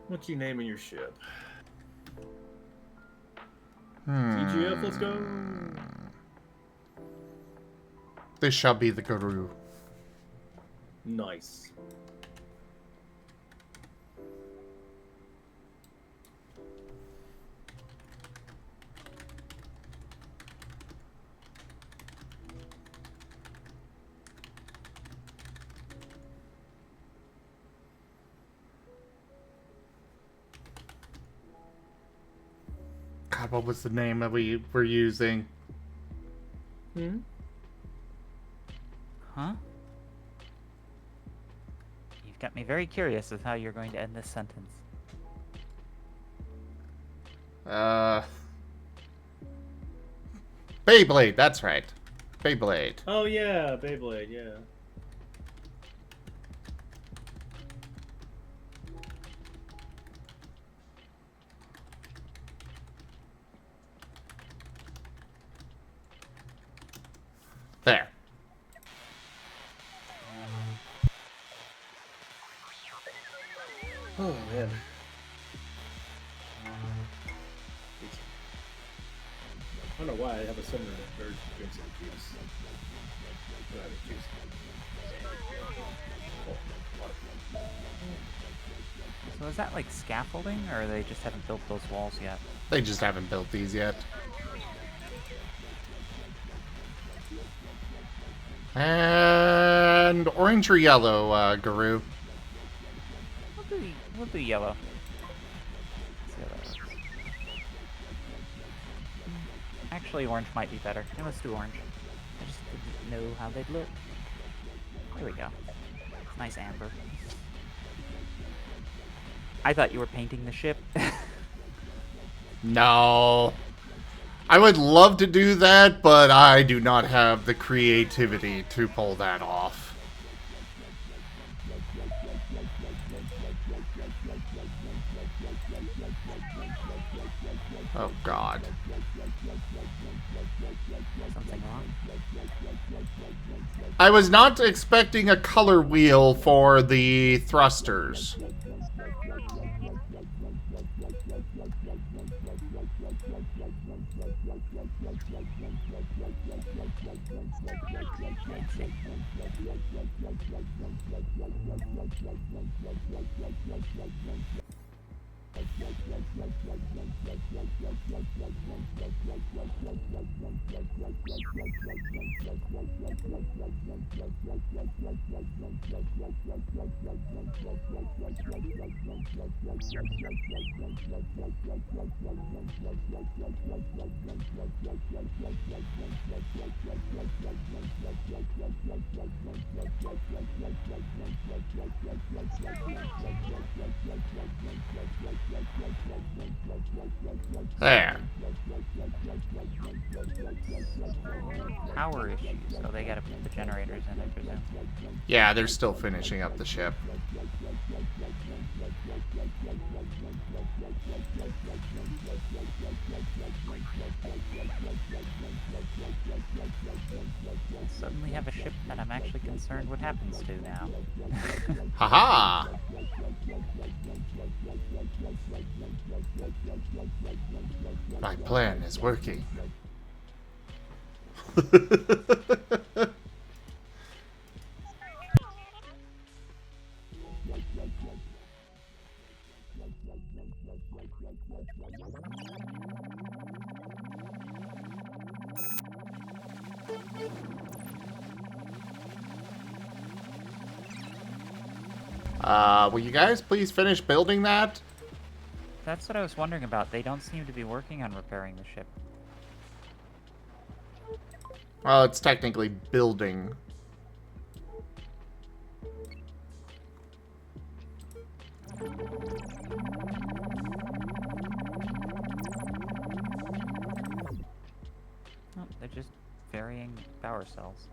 What you naming your ship? TGF, let's go. This shall be the Guru. Nice. God, what was the name that we were using? Hmm? Huh? You've got me very curious of how you're going to end this sentence. Beyblade, that's right. Beyblade. Oh yeah, Beyblade, yeah. There. Oh man. I don't know why I have a similar urge to drink some juice. I don't have any juice. Oh, water. So is that like scaffolding, or they just haven't built those walls yet? They just haven't built these yet. And orange or yellow, Guru? We'll do yellow. Let's see how that works. Actually, orange might be better. Yeah, let's do orange. I just didn't know how they'd look. There we go. Nice amber. I thought you were painting the ship. No. I would love to do that, but I do not have the creativity to pull that off. Oh, God. Something wrong? I was not expecting a color wheel for the thrusters. There. Power issues. So they gotta put the generators in, I presume. Yeah, they're still finishing up the ship. Suddenly have a ship that I'm actually concerned what happens to now. Haha! My plan is working. Will you guys please finish building that? That's what I was wondering about. They don't seem to be working on repairing the ship. Well, it's technically building. Oh, they're just varying power cells.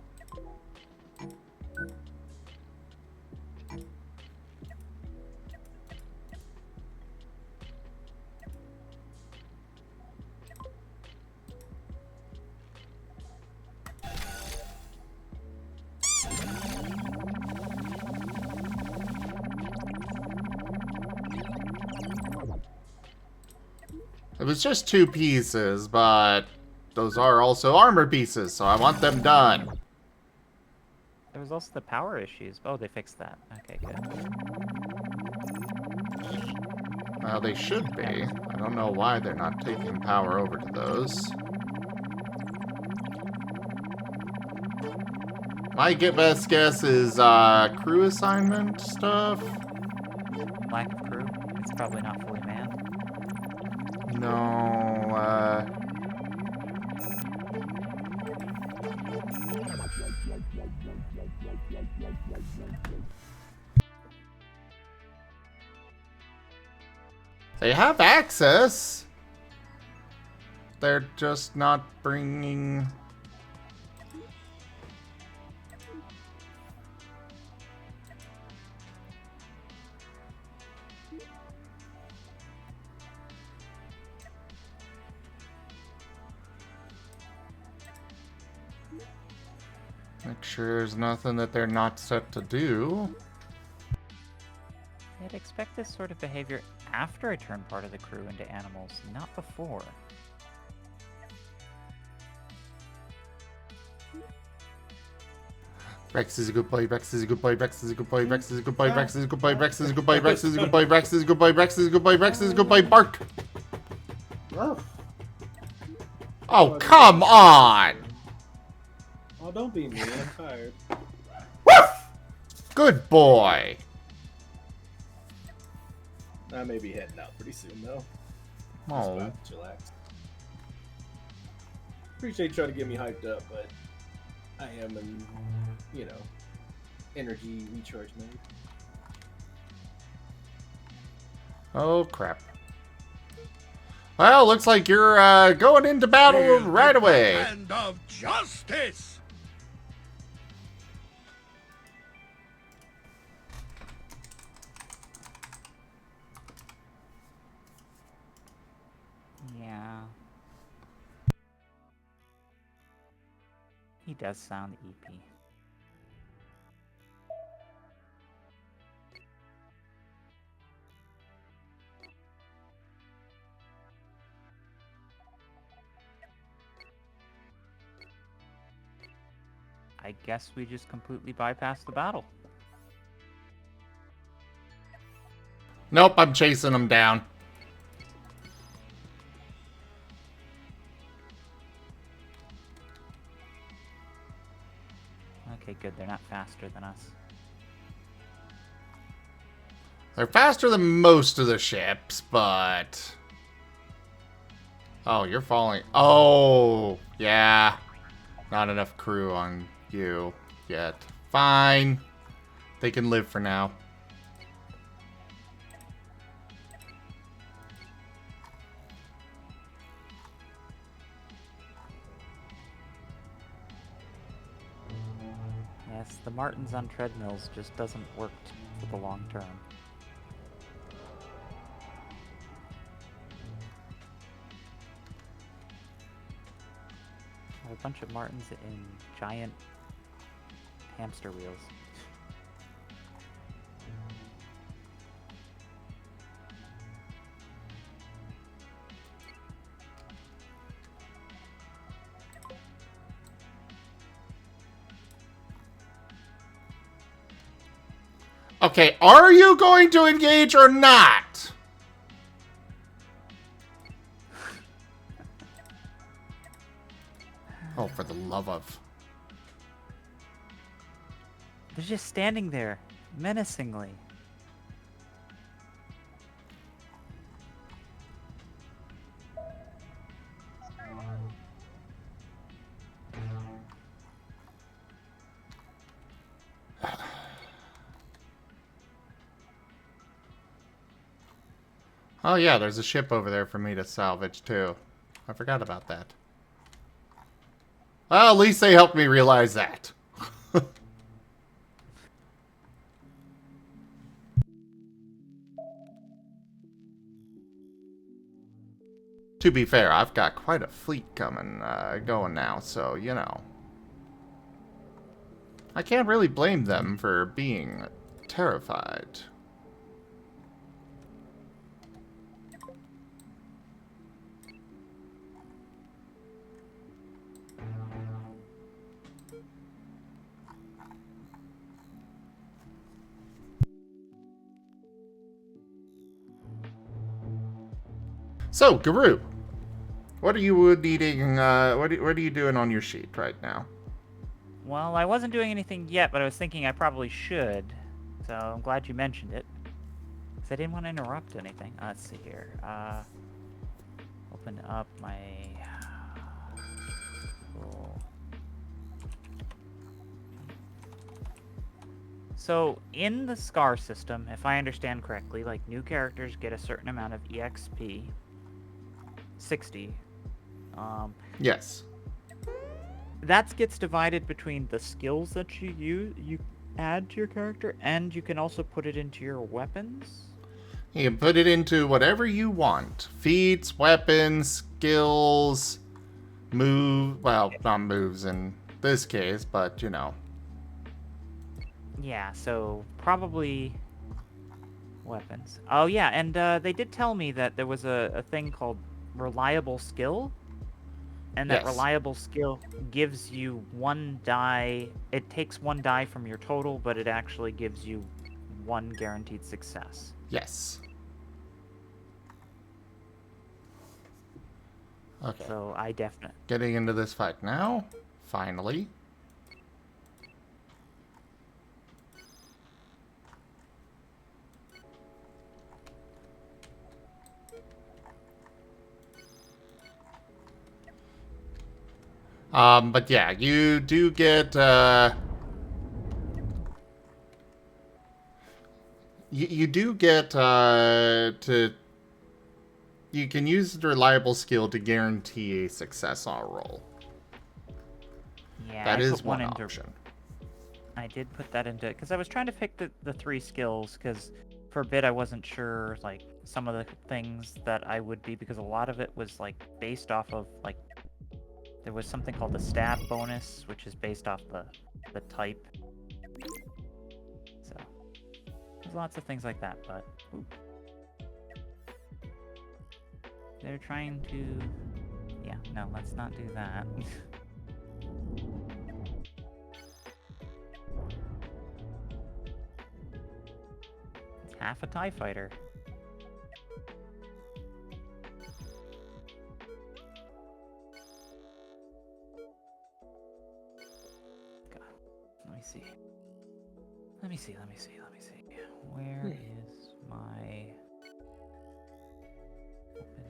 It was just 2 pieces, but those are also armor pieces, so I want them done. There was also the power issues. Oh, they fixed that. Okay, good. Well, they should be. I don't know why they're not taking power over to those. My best guess is crew assignment stuff. Lack of crew. It's probably not fully manned. No, they have access. They're just not bringing... Make sure there's nothing that they're not set to do. I'd expect this sort of behavior after I turn part of the crew into animals, not before. Rex is a good boy, Rex is a good boy, Rex is a good boy, Rex is a good boy, Rex is a good boy, Rex is a good boy, Rex is a good boy, Rex is a good boy, Rex is a good boy, Rex is a good boy, bark! Oh, come on! Oh, don't be mean. I'm tired. Good boy! I may be heading out pretty soon, though. Just Oh. about to chillax. Appreciate you trying to get me hyped up, but I am in, you know, energy recharge mode. Oh, crap. Well, looks like you're going into battle right away. Hand of justice. Yeah. He does sound EP. I guess we just completely bypassed the battle. Nope, I'm chasing him down. Okay, good. They're not faster than us. They're faster than most of the ships, but... Oh, you're falling. Oh, yeah. Not enough crew on you yet. Fine. They can live for now. Yes, the Martens on treadmills just doesn't work for the long term. I have a bunch of Martens in giant hamster wheels. Okay, are you going to engage or not? Oh, for the love of... They're just standing there, menacingly. Oh yeah, there's a ship over there for me to salvage too. I forgot about that. Well, at least they helped me realize that. To be fair, I've got quite a fleet coming, going now, so, you know. I can't really blame them for being terrified. So, Guru, what are you needing, what are you doing on your sheet right now? Well, I wasn't doing anything yet, but I was thinking I probably should. So I'm glad you mentioned it. Because I didn't want to interrupt anything. Let's see here. Open up my... Cool. So, in the SCAR system, if I understand correctly, like, new characters get a certain amount of EXP. 60. Yes. That gets divided between the skills that you add to your character, and you can also put it into your weapons. You can put it into whatever you want. Feats, weapons, skills, move... Well, not moves in this case, but, you know. Yeah, so probably weapons. Oh yeah, and they did tell me that there was a thing called reliable skill. And that Yes. reliable skill gives you 1 die. It takes 1 die from your total, but it actually gives you 1 guaranteed success. Yes. Okay. So I definitely... Getting into this fight now. Finally. But yeah, you do get, you do get, you can use the reliable skill to guarantee a success on a roll. Yeah, That I is put one one into... option. I did put that into... Because I was trying to pick the 3 skills, because for a bit I wasn't sure, like, some of the things that I would be, because a lot of it was, like, based off of, like... There was something called the stab bonus, which is based off the type. So, there's lots of things like that, but... Ooh. They're trying to... Yeah, no, let's not do that. It's half a TIE fighter. God, let me see. Let me see. Where is my open?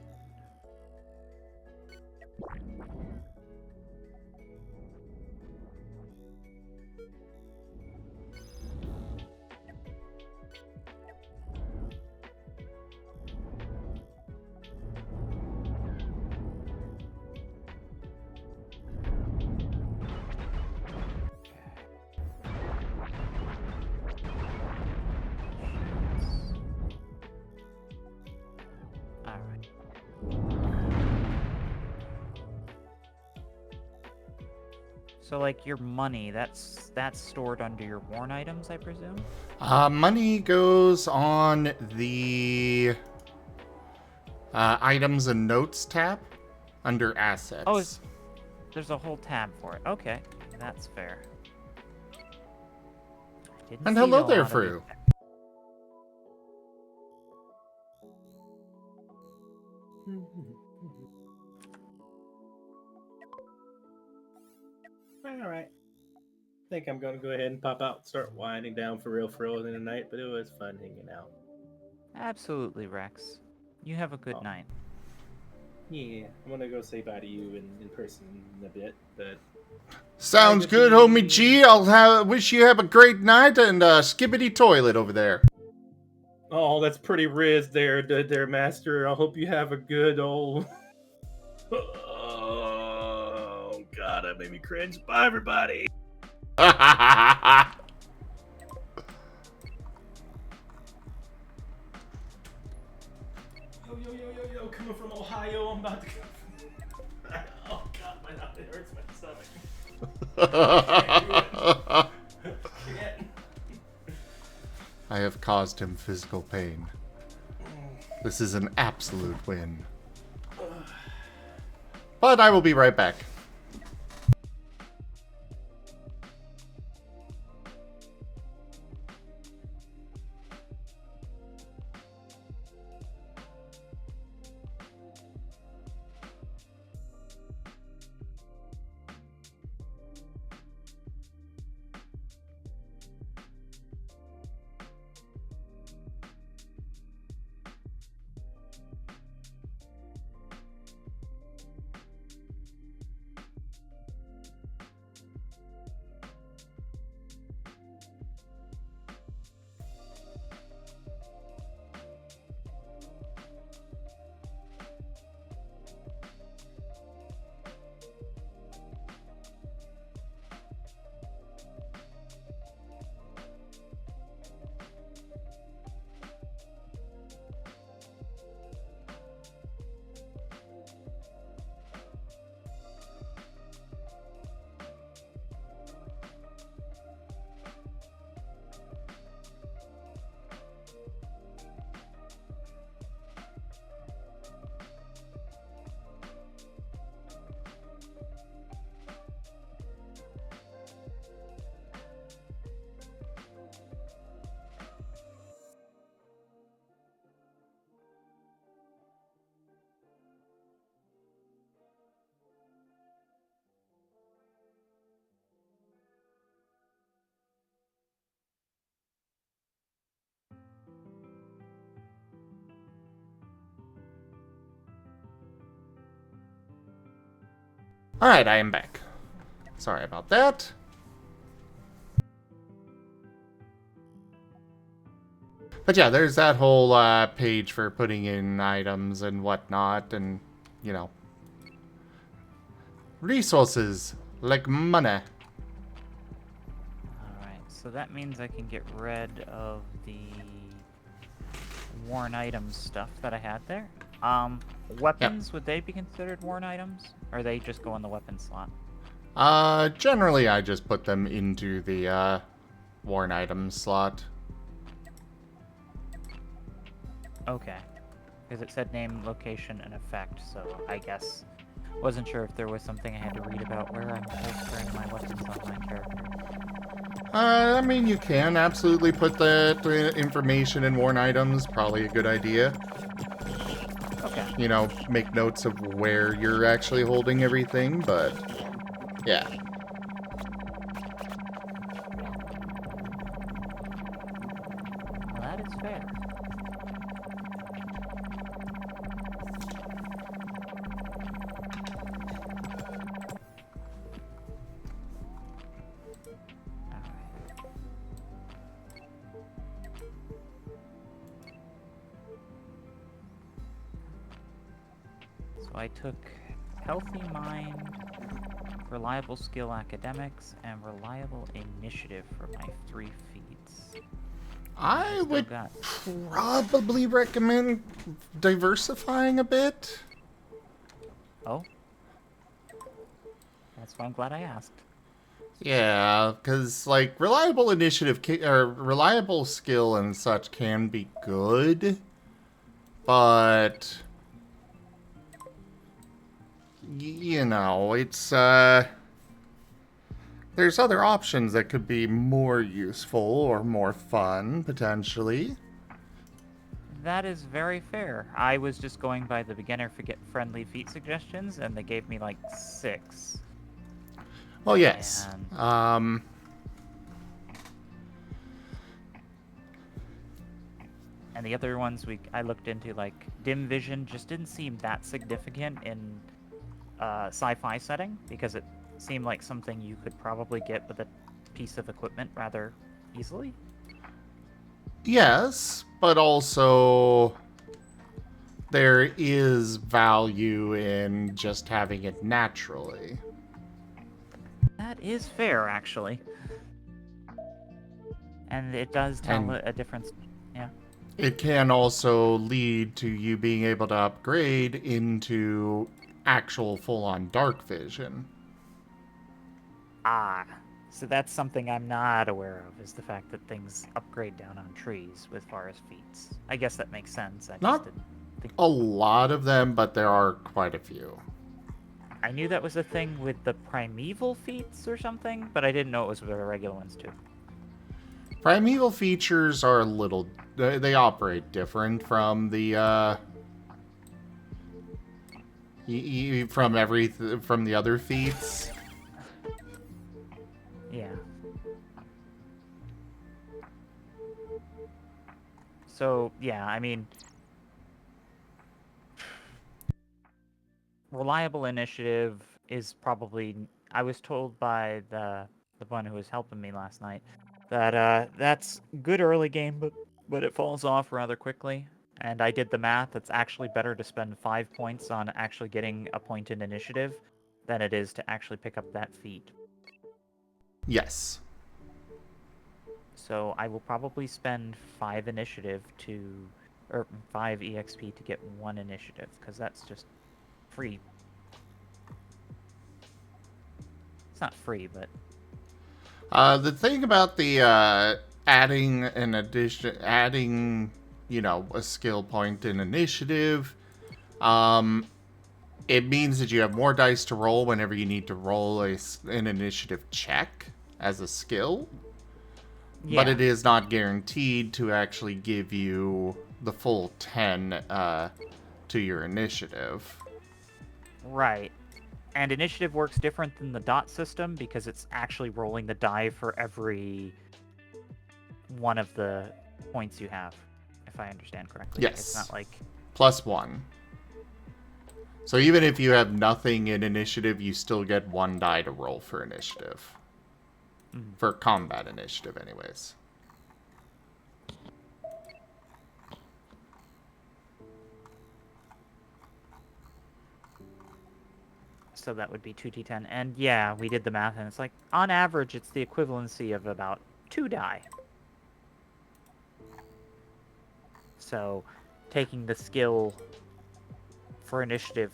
Alright. So, like, your money, that's stored under your worn items, I presume? Money goes on the items and notes tab under assets. Oh, there's a whole tab for it. Okay, that's fair. Didn't And see hello a there, lot of Fru. it. All right. I think I'm gonna go ahead and pop out, and start winding down for real in the night. But it was fun hanging out. Absolutely, Rex. You have a good Oh. night. Yeah, I'm gonna go say bye to you in person in a bit. But Sounds good, homie G. Wish you have a great night and skibbity toilet over there. oh, that's pretty riz there, Master. I hope you have a good old. Oh God, that made me cringe. Bye, everybody. Yo, coming from Ohio, I'm about to go. Oh God, my mouth, it hurts my stomach. Can't. I have caused him physical pain. This is an absolute win. But I will be right back. Alright, I am back. Sorry about that. But yeah, there's that whole page for putting in items and whatnot, and, you know, resources like money. Alright, so that means I can get rid of the worn items stuff that I had there. Weapons, would they be considered worn items? Or they just go in the weapon slot? Generally I just put them into the worn items slot. Okay. Because it said name, location, and effect, so I guess wasn't sure if there was something I had to read about where I'm transferring my weapons on my character. I mean, you can absolutely put that information in worn items. Probably a good idea. Okay. You know, make notes of where you're actually holding everything, but yeah. So I took healthy mind, reliable skill academics, and reliable initiative for my 3 feats. I still would got- probably recommend diversifying a bit. Oh? That's why I'm glad I asked. Yeah, because, like, reliable initiative or reliable skill and such can be good, but you know, it's there's other options that could be more useful or more fun potentially. That is very fair. I was just going by the beginner friendly feat suggestions, and they gave me like 6. Well, yes. And and the other ones I looked into, like dim vision, just didn't seem that significant in sci-fi setting because it seemed like something you could probably get with a piece of equipment rather easily. Yes, but also there is value in just having it naturally. That is fair, actually. And it does tell And a difference. Yeah. it can also lead to you being able to upgrade into actual full-on dark vision. Ah. So that's something I'm not aware of, is the fact that things upgrade down on trees with forest feats. I guess that makes sense. I just Not didn't think... a lot of them, but there are quite a few. I knew that was a thing with the primeval feats or something, but I didn't know it was with the regular ones too. Primeval features are a little... They operate different from the, from the other feats. Yeah. So, yeah, I mean... Reliable initiative is probably... I was told by the one who was helping me last night that that's good early game, but it falls off rather quickly. And I did the math. It's actually better to spend 5 points on actually getting a point in initiative than it is to actually pick up that feat. Yes. So I will probably spend 5 initiative or 5 EXP to get 1 initiative, because that's just free. It's not free, but... The thing about the, adding, you know, a skill point in initiative, it means that you have more dice to roll whenever you need to roll an initiative check as a skill. Yeah. But it is not guaranteed to actually give you the full 10 to your initiative. Right. And initiative works different than the dot system because it's actually rolling the die for every one of the points you have, if I understand correctly. Yes. It's not like... +1. So even if you have nothing in initiative, you still get 1 die to roll for initiative. For combat initiative, anyways. So that would be 2d10. And yeah, we did the math, and it's like, on average, it's the equivalency of about 2 die. So, taking the skill for initiative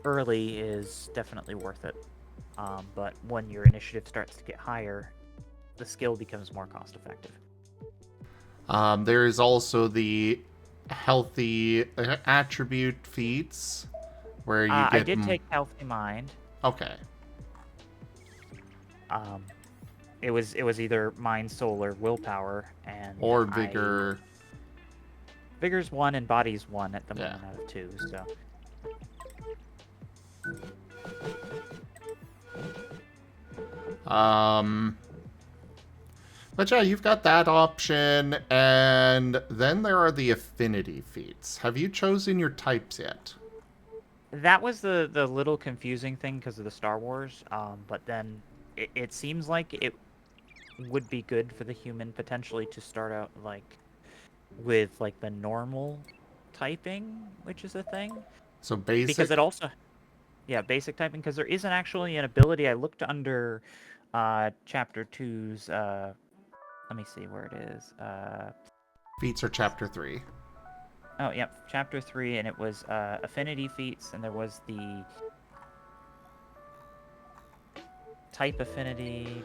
early is definitely worth it. But when your initiative starts to get higher, the skill becomes more cost-effective. There is also the healthy attribute feats, where you get... I did take Healthy Mind. Okay. It was either Mind, Soul, or Willpower, and... Or Vigor. Vigor's 1 and Body's 1 at the moment out of 2, so... But yeah, you've got that option, and then there are the affinity feats. Have you chosen your types yet? That was the little confusing thing because of the Star Wars, but then it seems like it would be good for the human potentially to start out like with like the normal typing, which is a thing. So basic. Because it also, yeah, basic typing. Because there isn't actually an ability. I looked under Chapter 2's. Let me see where it is. Feats are Chapter 3. Oh, yep, Chapter 3, and it was affinity feats, and there was the type affinity,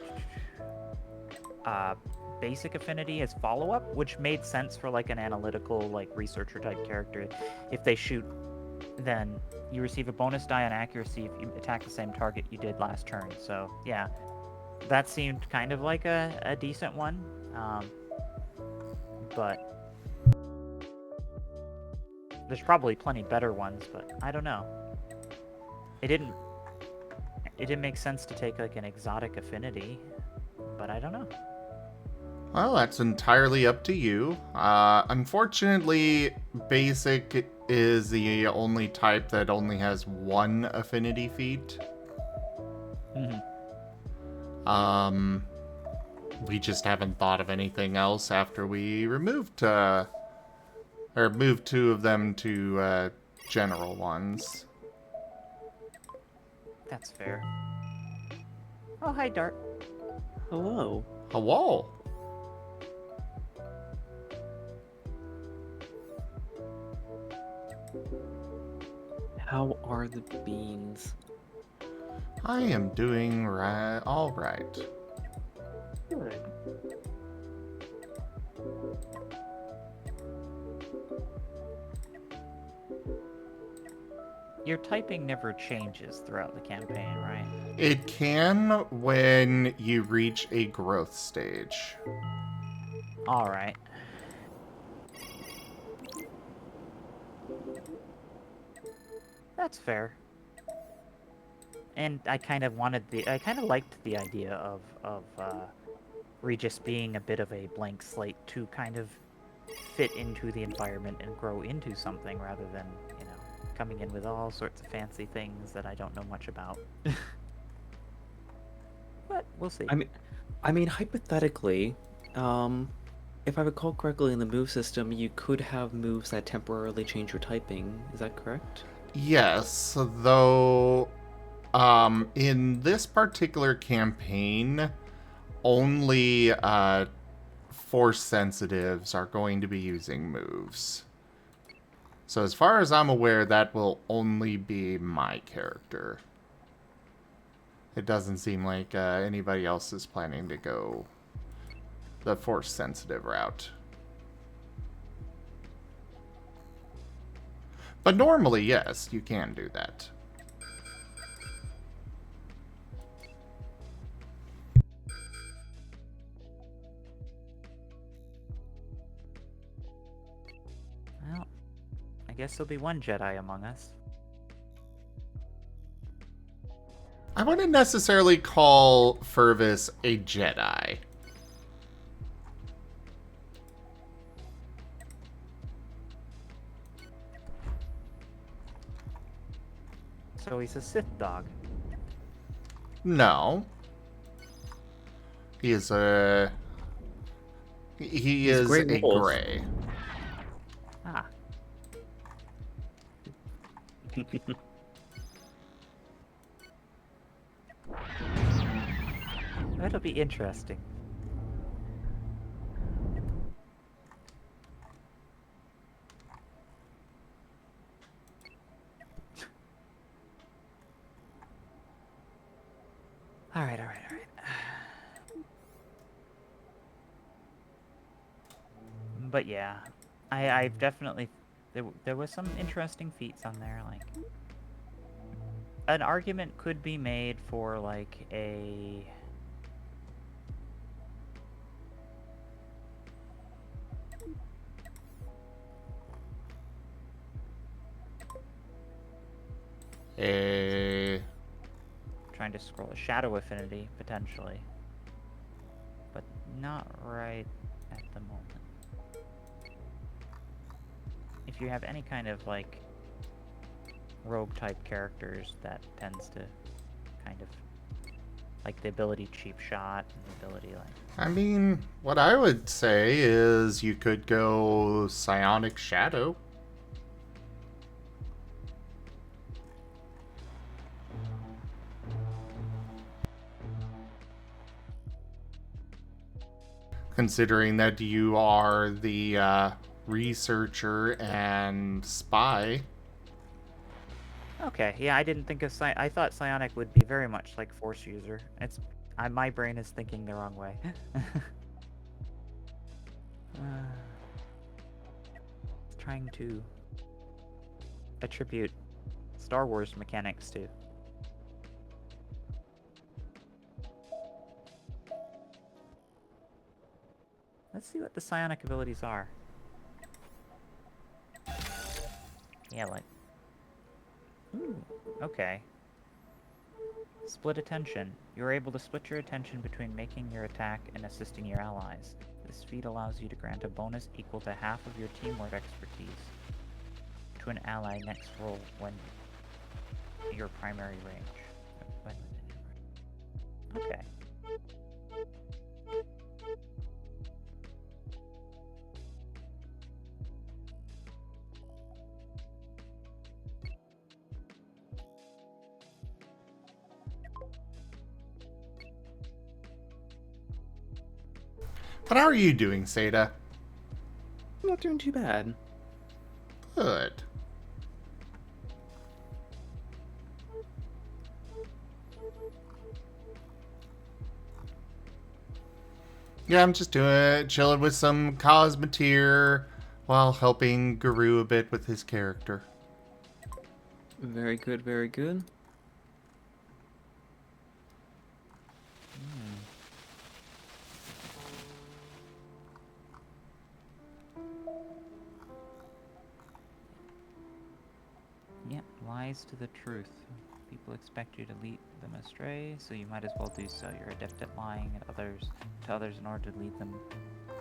basic affinity as follow-up, which made sense for like an analytical, like researcher type character. If they shoot, then you receive a bonus die on accuracy if you attack the same target you did last turn. So yeah, that seemed kind of like a decent one, but there's probably plenty better ones, but I don't know. It didn't make sense to take like an exotic affinity, but I don't know. Well, that's entirely up to you. Unfortunately, basic is the only type that only has one affinity feat. We just haven't thought of anything else after we removed, or moved 2 of them to, general ones. That's fair. Oh, hi, Dart. Hello. Hello. How are the beans? I am doing all right. Good. Your typing never changes throughout the campaign, right? It can when you reach a growth stage. Alright. That's fair. And I kind of liked the idea of Regis being a bit of a blank slate to kind of fit into the environment and grow into something rather than, you know, coming in with all sorts of fancy things that I don't know much about. But we'll see. I mean, hypothetically, if I recall correctly, in the move system, you could have moves that temporarily change your typing. Is that correct? Yes, though, in this particular campaign, only, force sensitives are going to be using moves. So as far as I'm aware, that will only be my character. It doesn't seem like, anybody else is planning to go the force sensitive route. But normally, yes, you can do that. Well, I guess there'll be one Jedi among us. I wouldn't necessarily call Furvis a Jedi. So he's a Sith dog. No. He is a... He is Grey a Wolf. gray. Ah. That'll be interesting. Alright. But yeah, I've definitely... There was some interesting feats on there, like... An argument could be made for, like, a... Trying to scroll a shadow affinity, potentially. But not right at the moment. If you have any kind of, like, rogue-type characters, that tends to kind of... Like, the ability cheap shot, and the ability, like... I mean, what I would say is you could go Psionic Shadow. considering that you are the researcher and spy. Okay, yeah, I didn't think of I thought psionic would be very much like force user. My brain is thinking the wrong way. Trying to attribute Star Wars mechanics to. Let's see what the psionic abilities are. Yeah, like... Ooh, okay. Split attention. You're able to split your attention between making your attack and assisting your allies. This feat allows you to grant a bonus equal to half of your teamwork expertise to an ally next roll when your primary range. Okay. But how are you doing, Seda? I'm not doing too bad. Good. Yeah, I'm just chilling with some Cosmoteer while helping Guru a bit with his character. Very good, very good. Yeah, lies to the truth. People expect you to lead them astray, so you might as well do so. You're adept at lying to others in order to lead them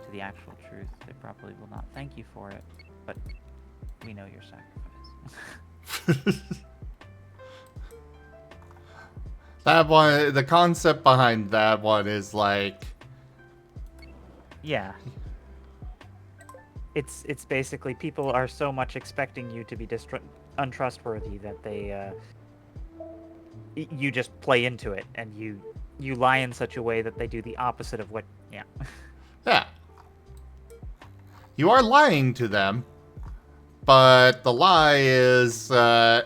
to the actual truth. They probably will not thank you for it, but we know your sacrifice. That one, the concept behind that one is like... Yeah. It's basically people are so much expecting you to be untrustworthy that they you just play into it, and you lie in such a way that they do the opposite of what. Yeah. Yeah. You are lying to them, but the lie is the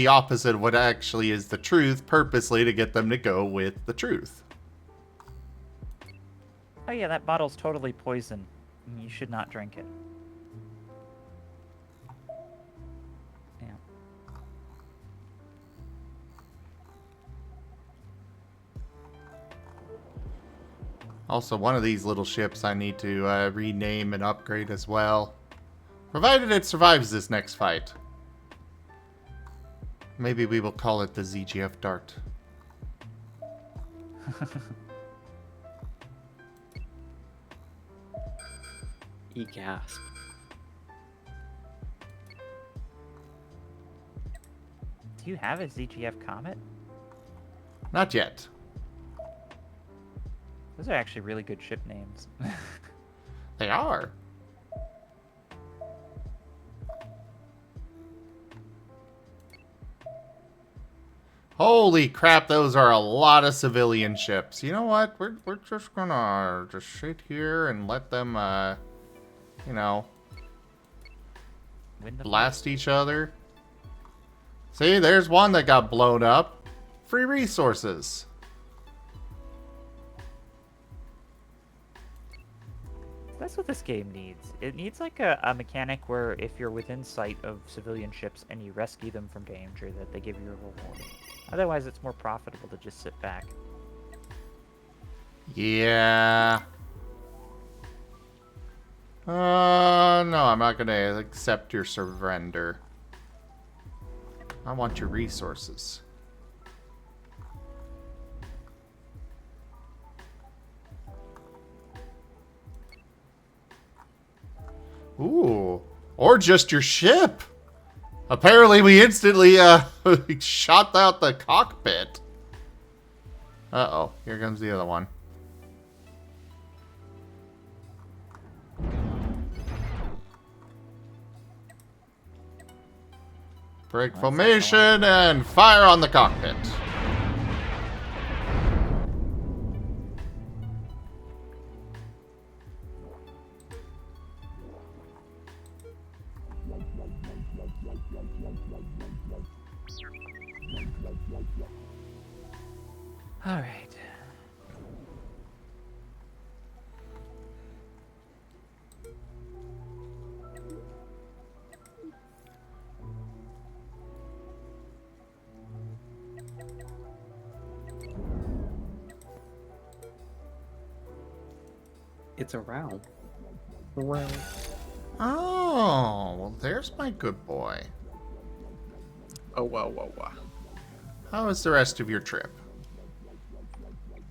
opposite of what actually is the truth, purposely to get them to go with the truth. Oh yeah, that bottle's totally poison. You should not drink it. Yeah. Also, one of these little ships I need to rename and upgrade as well. Provided it survives this next fight. Maybe we will call it the ZGF Dart. Gasp. Do you have a ZGF Comet? Not yet. Those are actually really good ship names. They are. Holy crap, those are a lot of civilian ships. You know what? We're just gonna just sit here and let them, you know, blast each other. See, there's one that got blown up. Free resources. That's what this game needs. It needs like a mechanic where if you're within sight of civilian ships and you rescue them from danger, that they give you a reward. Otherwise, it's more profitable to just sit back. Yeah. No, I'm not gonna accept your surrender. I want your resources. Ooh. Or just your ship. Apparently we instantly shot out the cockpit. Uh-oh. Here comes the other one. Break formation and fire on the cockpit. All right. It's a row. Oh, well, there's my good boy. Oh, wow. How was the rest of your trip?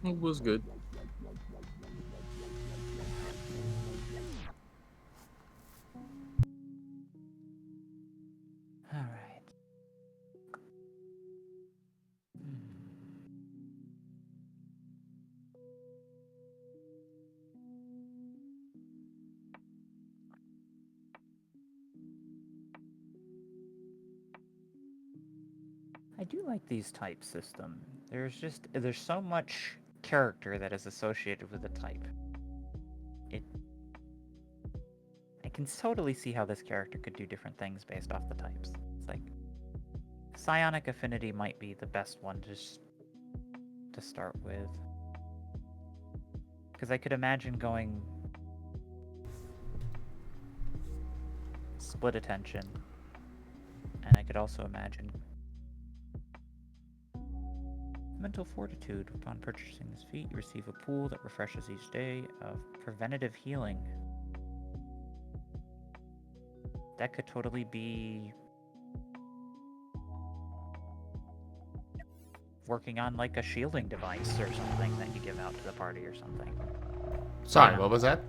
It was good. All right. I do like these type system. There's so much character that is associated with a type. I can totally see how this character could do different things based off the types. It's like psionic affinity might be the best one to start with. Because I could imagine going split attention. And I could also imagine mental fortitude. Upon purchasing this feat, you receive a pool that refreshes each day of preventative healing. That could totally be working on like a shielding device or something that you give out to the party or something. Sorry, Yeah. what was that?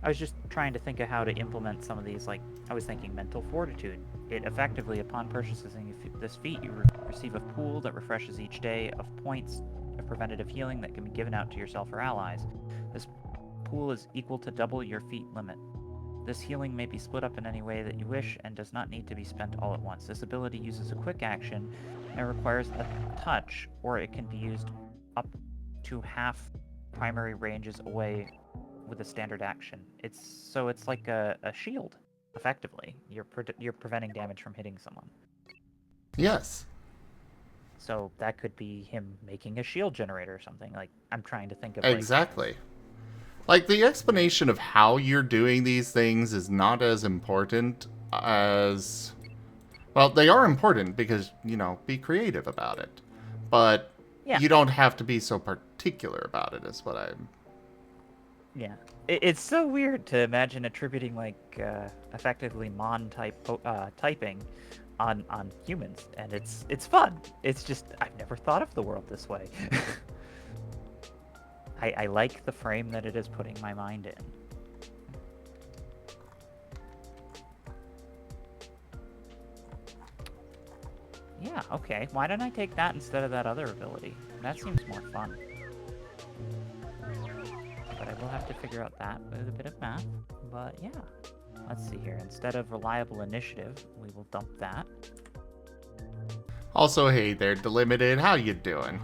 I was just trying to think of how to implement some of these, like, I was thinking mental fortitude. It effectively, upon purchasing this feat, you receive a pool that refreshes each day of points of preventative healing that can be given out to yourself or allies. This pool is equal to double your feat limit. This healing may be split up in any way that you wish and does not need to be spent all at once. This ability uses a quick action and requires a touch, or it can be used up to half primary ranges away with a standard action. It's like a shield, effectively. You're preventing damage from hitting someone. Yes. So that could be him making a shield generator or something. Like, I'm trying to think of Exactly. Like, the explanation of how you're doing these things is not as important as... Well, they are important because, be creative about it. But Yeah. you don't have to be so particular about it, is what I'm... Yeah. It's so weird to imagine attributing, like, effectively Mon-type typing on humans, and it's fun. It's just, I've never thought of the world this way. I like the frame that it is putting my mind in. Yeah, okay. Why don't I take that instead of that other ability? That seems more fun. But I will have to figure out that with a bit of math. But yeah. Let's see here. Instead of reliable initiative, we will dump that. Also, hey there, Delimited. How you doing?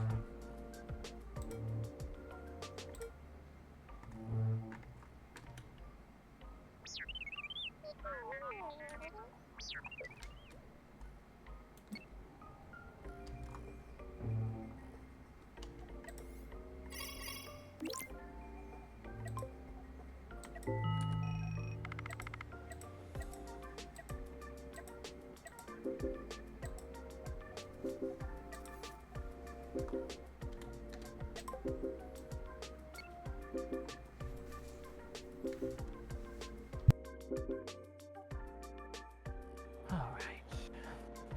Alright. There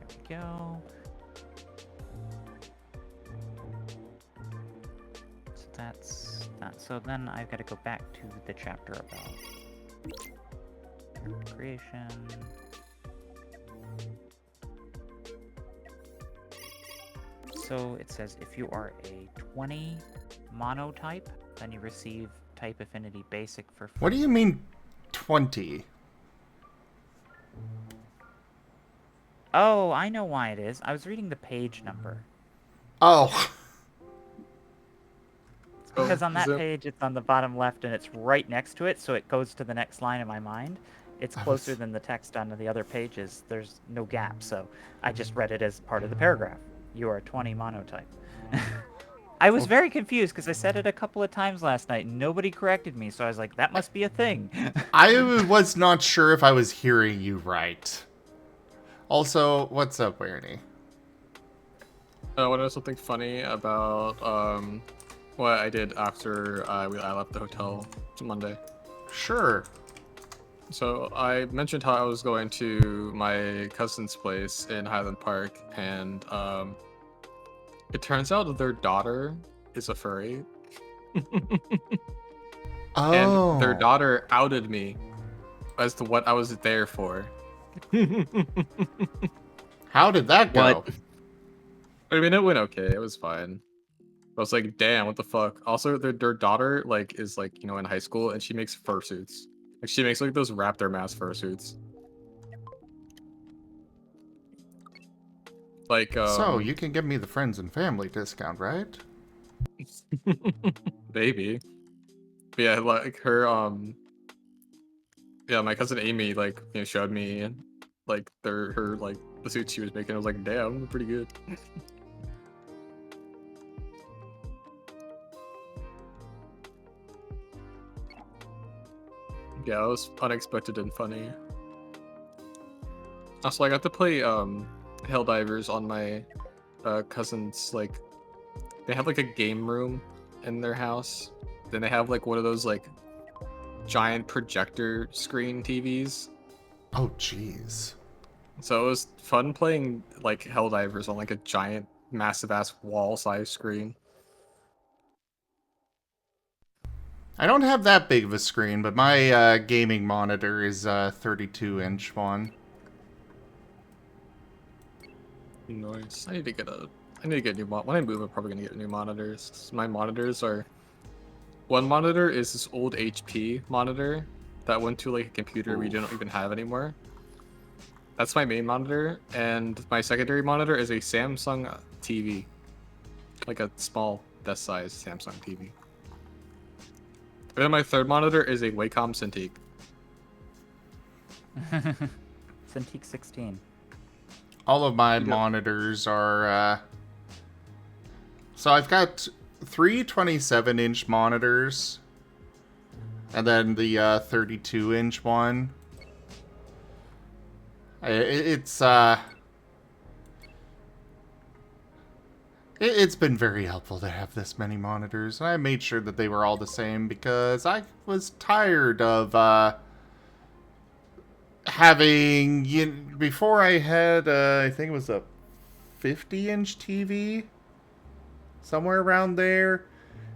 we go. So that's that. So then I've got to go back to the chapter about creation. So it says if you are a 20 monotype, then you receive type affinity basic for... What do you mean 20? Oh, I know why it is. I was reading the page number. Oh. Because on is that page, it's on the bottom left, and it's right next to it, so it goes to the next line in my mind. It's I closer was- than the text on the other pages. There's no gap, so I just read it as part of the paragraph. You are a 20 monotype. I was very confused because I said it a couple of times last night and nobody corrected me, so I was like, that must be a thing. I was not sure if I was hearing you right. Also, what's up, Werny? I want to know something funny about what I did after I left the hotel Monday. Sure. So I mentioned how I was going to my cousin's place in Highland Park, and it turns out that their daughter is a furry, Oh. and their daughter outed me as to what I was there for. How did that go? What? I mean, it went okay. It was fine. I was like, damn, what the fuck? Also, their daughter is in high school, and she makes fursuits. Like she makes like those raptor mask fursuits. Like So, you can give me the friends and family discount, right? maybe. But yeah, like her yeah, my cousin Amy showed me like the suits she was making. I was like, damn, they're pretty good. Yeah, it was unexpected and funny. Also, I got to play Helldivers on my cousin's they have like a game room in their house. Then they have like one of those like giant projector screen TVs. Oh, jeez. So it was fun playing like Helldivers on like a giant massive ass wall size screen. I don't have that big of a screen, but my gaming monitor is a 32-inch one. Nice. I need to get a new when I move I'm probably gonna get new monitors. My monitors are one monitor is this old HP monitor that went to like a computer we don't even have anymore. That's my main monitor, and my secondary monitor is a Samsung TV. Like a small desk size Samsung TV. And then my third monitor is a Wacom Cintiq. Cintiq 16. All of my monitors are, so I've got three 27-inch monitors, and then the 32-inch one. It's been very helpful to have this many monitors, and I made sure that they were all the same because I was tired of having, before I had I think it was a 50-inch TV, somewhere around there,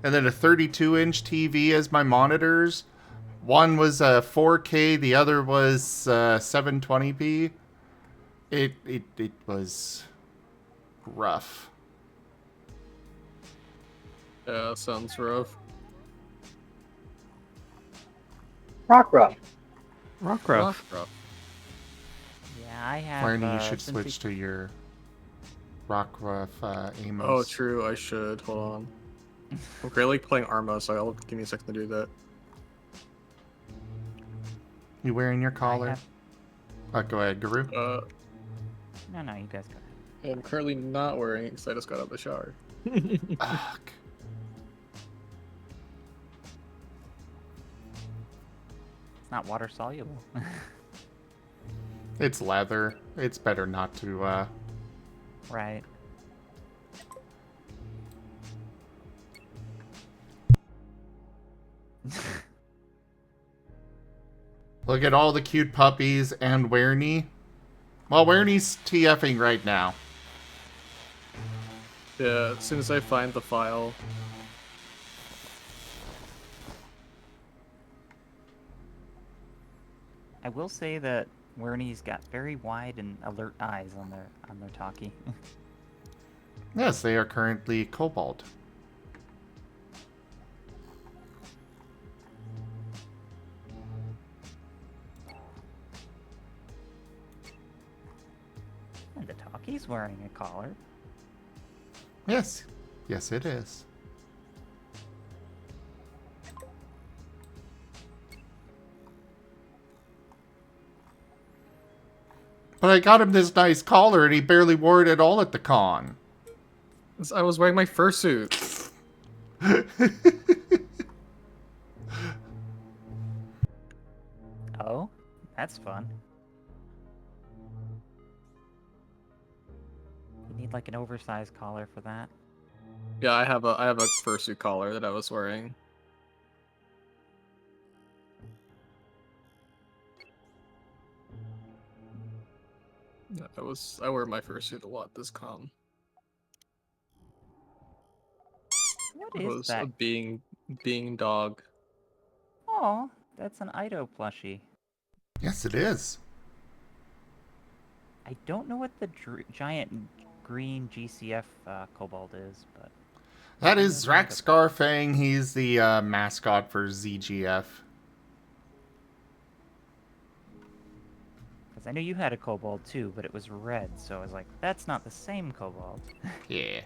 and then a 32-inch TV as my monitors. One was 4K, the other was 720p. It was rough. Yeah, sounds rough. Rockruff. Rockruff. Yeah, I have. Marnie, you should Cintiq- switch to your Rockruff Amos. Oh, true. I should. Hold on. I'm currently playing Arma, so I'll give me a second to do that. You wearing your collar? Go ahead, Guru. No, you guys go ahead. I'm currently not wearing it because I just got out of the shower. Ugh. It's not water soluble. It's leather. It's better not to, Right. Look at all the cute puppies and Werny. Well, Werny's TFing right now. Yeah, as soon as I find the file. I will say that Werny's got very wide and alert eyes on their talkie. Yes, they are currently cobalt. And the talkie's wearing a collar. Yes. Yes, it is. But I got him this nice collar and he barely wore it at all at the con. I was wearing my fursuit. Oh, that's fun. You need like an oversized collar for that. Yeah, I have a fursuit collar that I was wearing. Yeah, I wear my fursuit a lot this con. What I is was that? a being dog. Oh, that's an Ido plushie. Yes, it is. I don't know what the giant green GCF kobold is, but That is Zrak Scarfang. He's the mascot for ZGF. because I knew you had a kobold too, but it was red, so I was like, that's not the same kobold. Yeah.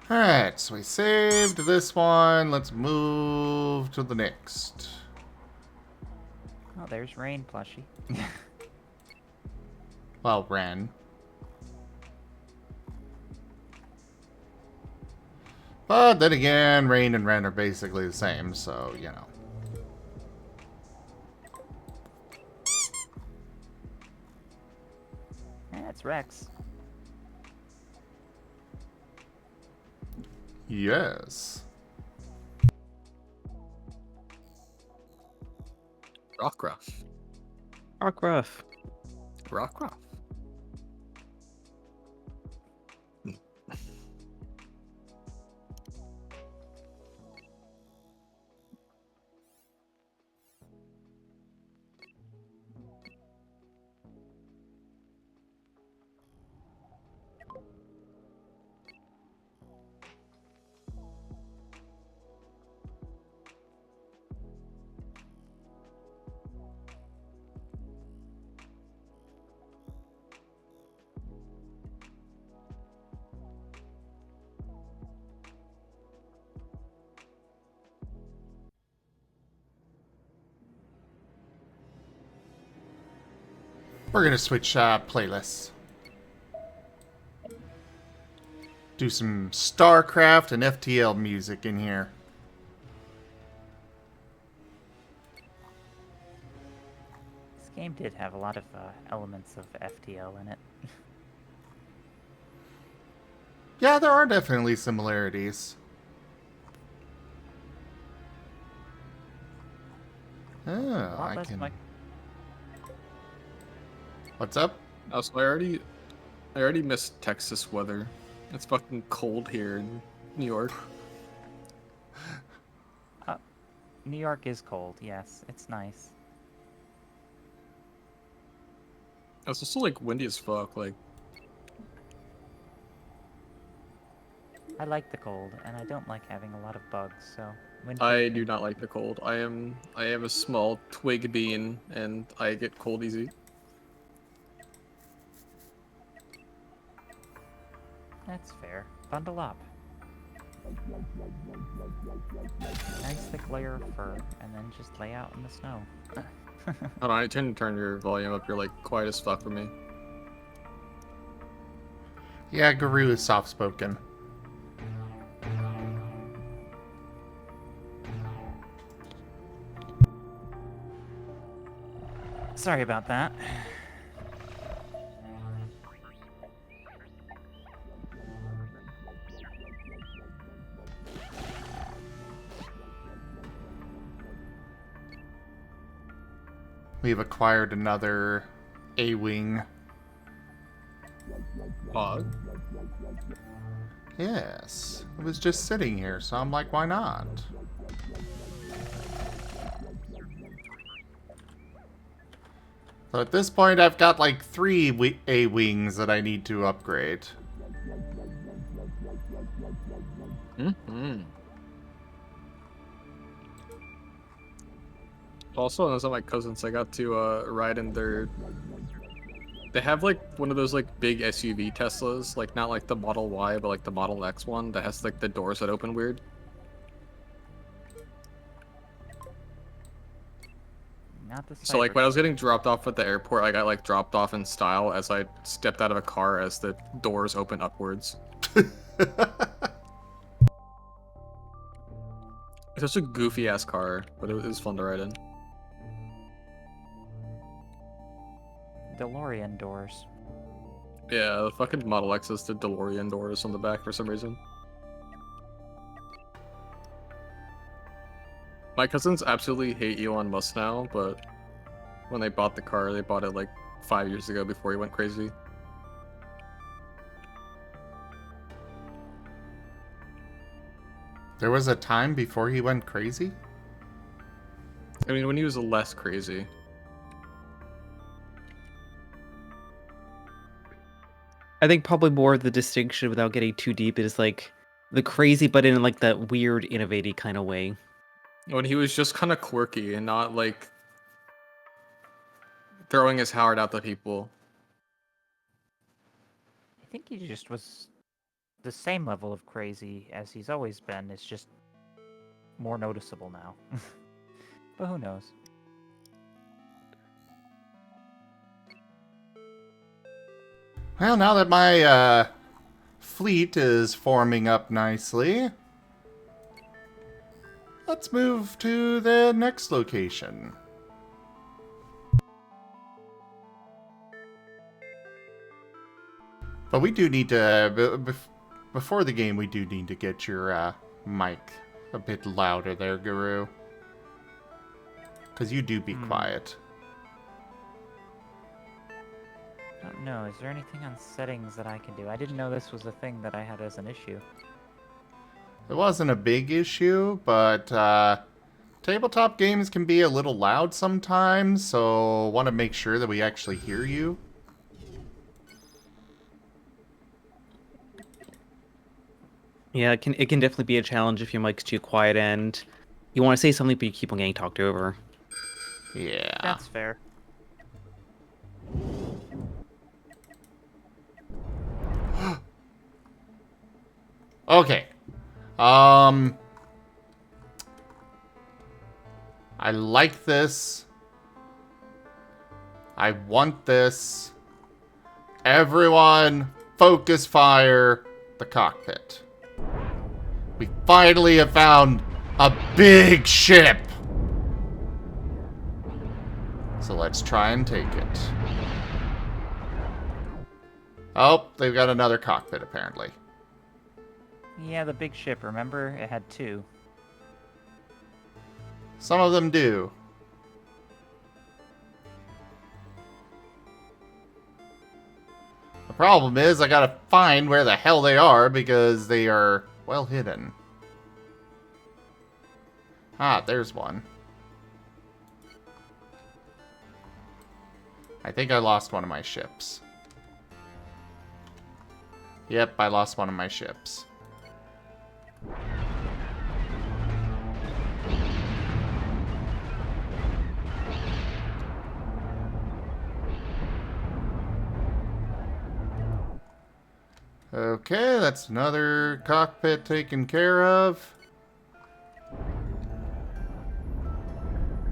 Alright, so we saved this one. Let's move to the next. Oh, there's Rain plushie. Well, Ren. But then again, Rain and Ren are basically the same, so, you know. That's Rex. Yes. Rockruff. Rockruff. Rockruff. We're gonna switch playlists. Do some StarCraft and FTL music in here. This game did have a lot of elements of FTL in it. Yeah, there are definitely similarities. Oh, A lot I less can... like What's up? Oh, so I already missed Texas weather. It's fucking cold here in New York. New York is cold, yes. It's nice. It's also like windy as fuck. Like I like the cold, and I don't like having a lot of bugs, so... I do not like the cold. I am a small twig bean, and I get cold easy. That's fair. Bundle up. Nice thick layer of fur, and then just lay out in the snow. Hold on, I turn your volume up. You're like quiet as fuck for me. Yeah, Guru is soft-spoken. Sorry about that. We've acquired another A-Wing. Odd. Yes. It was just sitting here, so I'm like, why not? So at this point, I've got like 3 A-Wings that I need to upgrade. Mm-hmm. Also, as my cousins, I got to ride in their... They have like one of those like big SUV Teslas, like not like the Model Y, but like the Model X one that has like the doors that open weird. not the So like cyber when I was getting dropped off at the airport, I got like dropped off in style as I stepped out of a car as the doors opened upwards. It's such a goofy ass car, but it was fun to ride in. DeLorean doors. Yeah, the fucking Model X has the DeLorean doors on the back for some reason. My cousins absolutely hate Elon Musk now, but when they bought the car, they bought it like 5 years ago before he went crazy. There was a time before he went crazy? I mean, when he was less crazy. I think probably more of the distinction without getting too deep is like the crazy, but in like that weird, innovative kind of way. When he was just kind of quirky and not like throwing his heart out to people. I think he just was the same level of crazy as he's always been. It's just more noticeable now. But who knows? Well, now that my fleet is forming up nicely, let's move to the next location. But we do need to, before the game, we do need to get your mic a bit louder there, Guru. Because you do be quiet. I don't know. Is there anything on settings that I can do? I didn't know this was a thing that I had as an issue. It wasn't a big issue, but tabletop games can be a little loud sometimes, so want to make sure that we actually hear you. Yeah, it can definitely be a challenge if your mic's too quiet and you want to say something, but you keep on getting talked over. Yeah. That's fair. Okay. I like this. I want this. Everyone, focus fire the cockpit. We finally have found a big ship. So let's try and take it. Oh, they've got another cockpit apparently. Yeah, the big ship, remember? It had two. Some of them do. The problem is I gotta find where the hell they are because they are well hidden. Ah, there's one. I think I lost one of my ships. Yep, I lost one of my ships. Okay, that's another cockpit taken care of.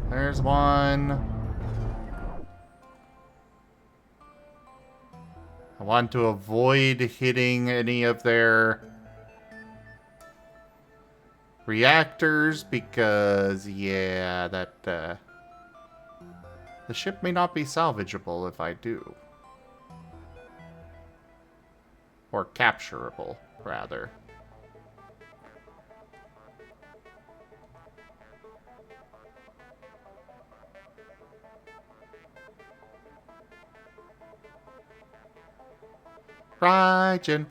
There's one. I want to avoid hitting any of their reactors because, yeah, that, the ship may not be salvageable if I do. Or capturable, rather. Right, Jen.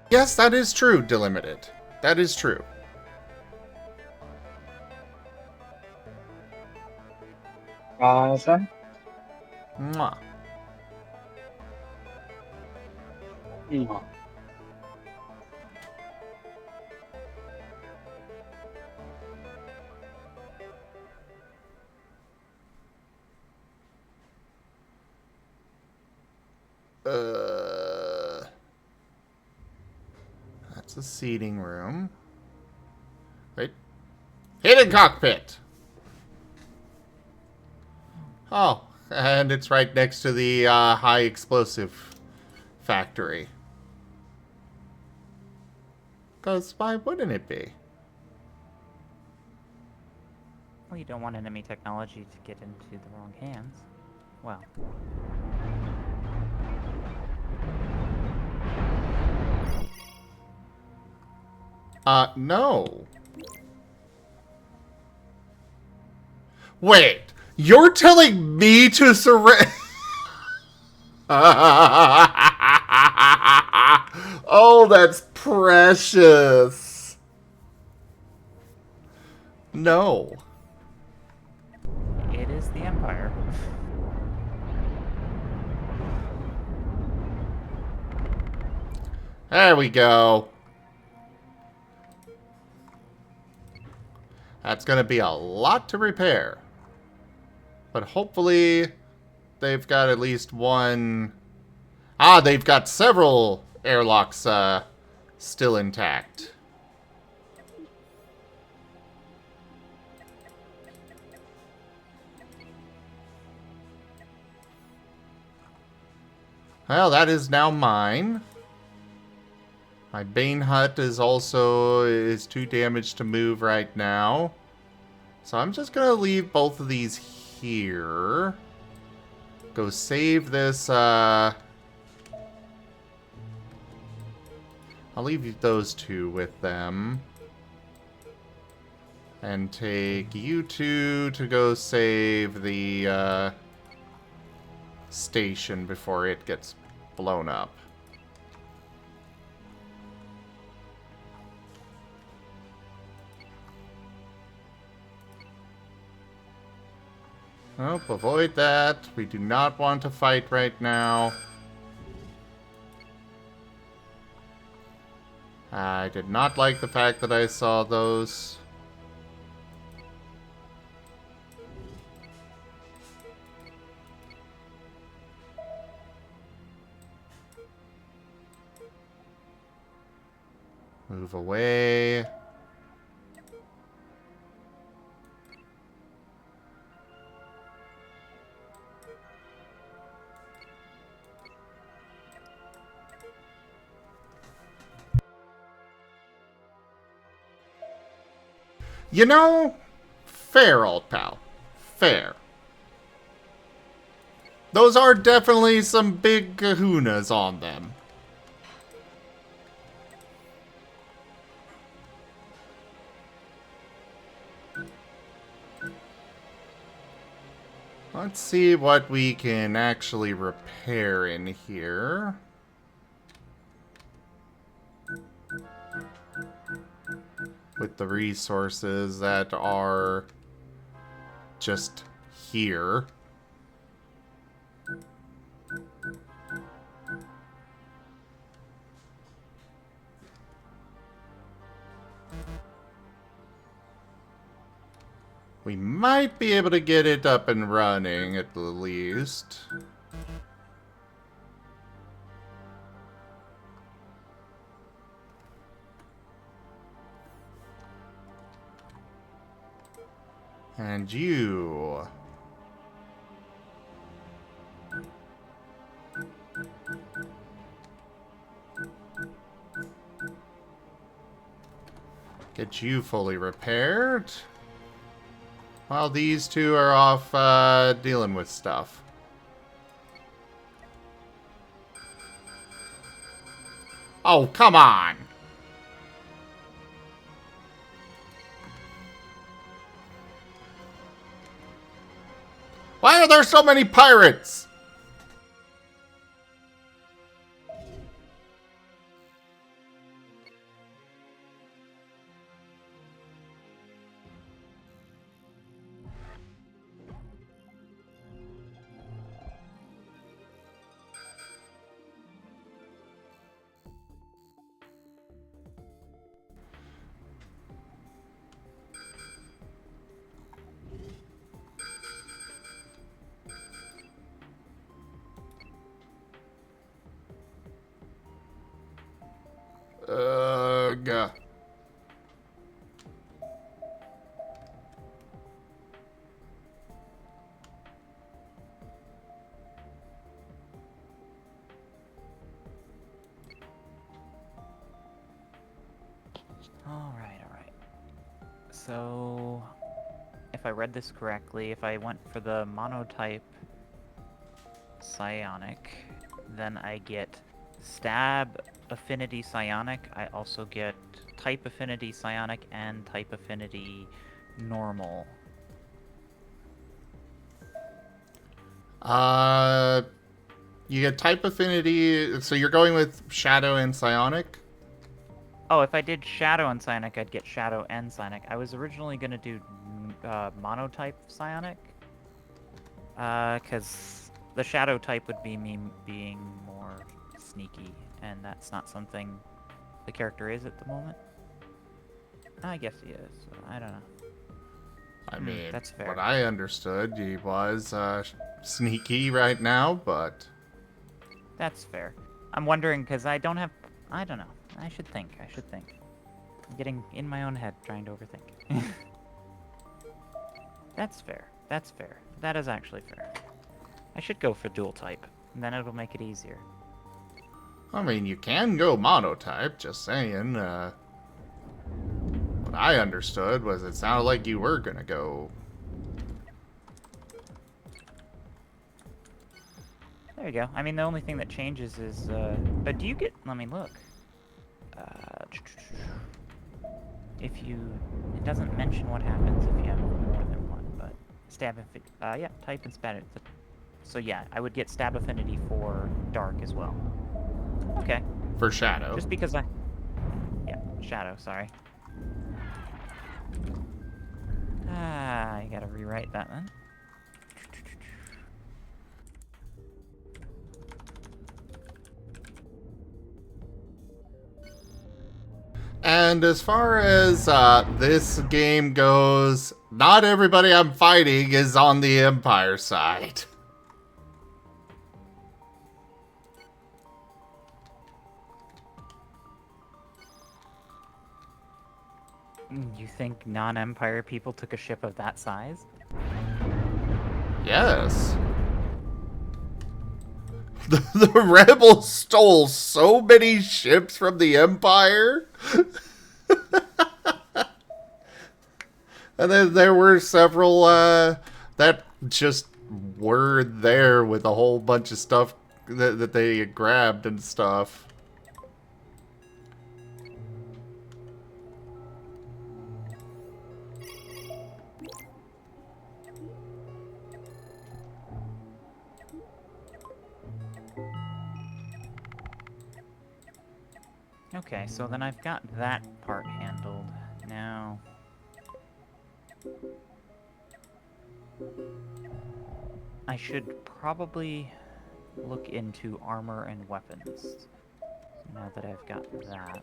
Yes, that is true, Delimited. That is true. Son? Mwah. Mwah. a seating room. Wait. Hidden cockpit! Oh, and it's right next to the high explosive factory. Because why wouldn't it be? Well, you don't want enemy technology to get into the wrong hands. Well. No. Wait, you're telling me to surrender? Oh, that's precious. No. It is the Empire. There we go. That's going to be a lot to repair. But hopefully they've got at least one... Ah, they've got several airlocks still intact. Well, that is now mine. My Bane hut is too damaged to move right now. So I'm just gonna leave both of these here. Go save this, I'll leave those two with them. And take you two to go save the, station before it gets blown up. Nope, avoid that. We do not want to fight right now. I did not like the fact that I saw those. Move away. You know, fair, old pal. Fair. Those are definitely some big kahunas on them. Let's see what we can actually repair in here. With the resources that are just here. We might be able to get it up and running at the least. And you. Get you fully repaired. While these two are off dealing with stuff. Oh, come on! Why are there so many pirates? Omega. Alright, alright. So, if I read this correctly, if I went for the monotype psionic, then I get stab affinity psionic. I also get type affinity psionic and type affinity normal. You get type affinity, so you're going with Shadow and Psionic? Oh, if I did Shadow and Psionic, I'd get Shadow and Psionic. I was originally going to do Monotype Psionic. Because the Shadow type would be me being more sneaky, and that's not something the character is at the moment. I guess he is. So I don't know. I mean, that's fair. what I understood, he was sneaky right now, but... That's fair. I'm wondering, because I don't know. I should think. I'm getting in my own head, trying to overthink. That's fair. That is actually fair. I should go for dual type, and then it'll make it easier. I mean, you can go monotype, just saying. What I understood was it sounded like you were gonna go... There you go. I mean, the only thing that changes is, but do you get, let me look. If you, it doesn't mention what happens if you have more than one, but stab affinity, yeah, type and stab. So yeah, I would get stab affinity for dark as well. Okay. For Shadow. Just because yeah, Shadow, sorry. I gotta rewrite that then. And as far as this game goes, not everybody I'm fighting is on the Empire side. You think non-Empire people took a ship of that size? Yes. The rebels stole so many ships from the Empire. And then there were several that just were there with a whole bunch of stuff that they grabbed and stuff. Okay, so then I've got that part handled. Now... I should probably look into armor and weapons, now that I've got that.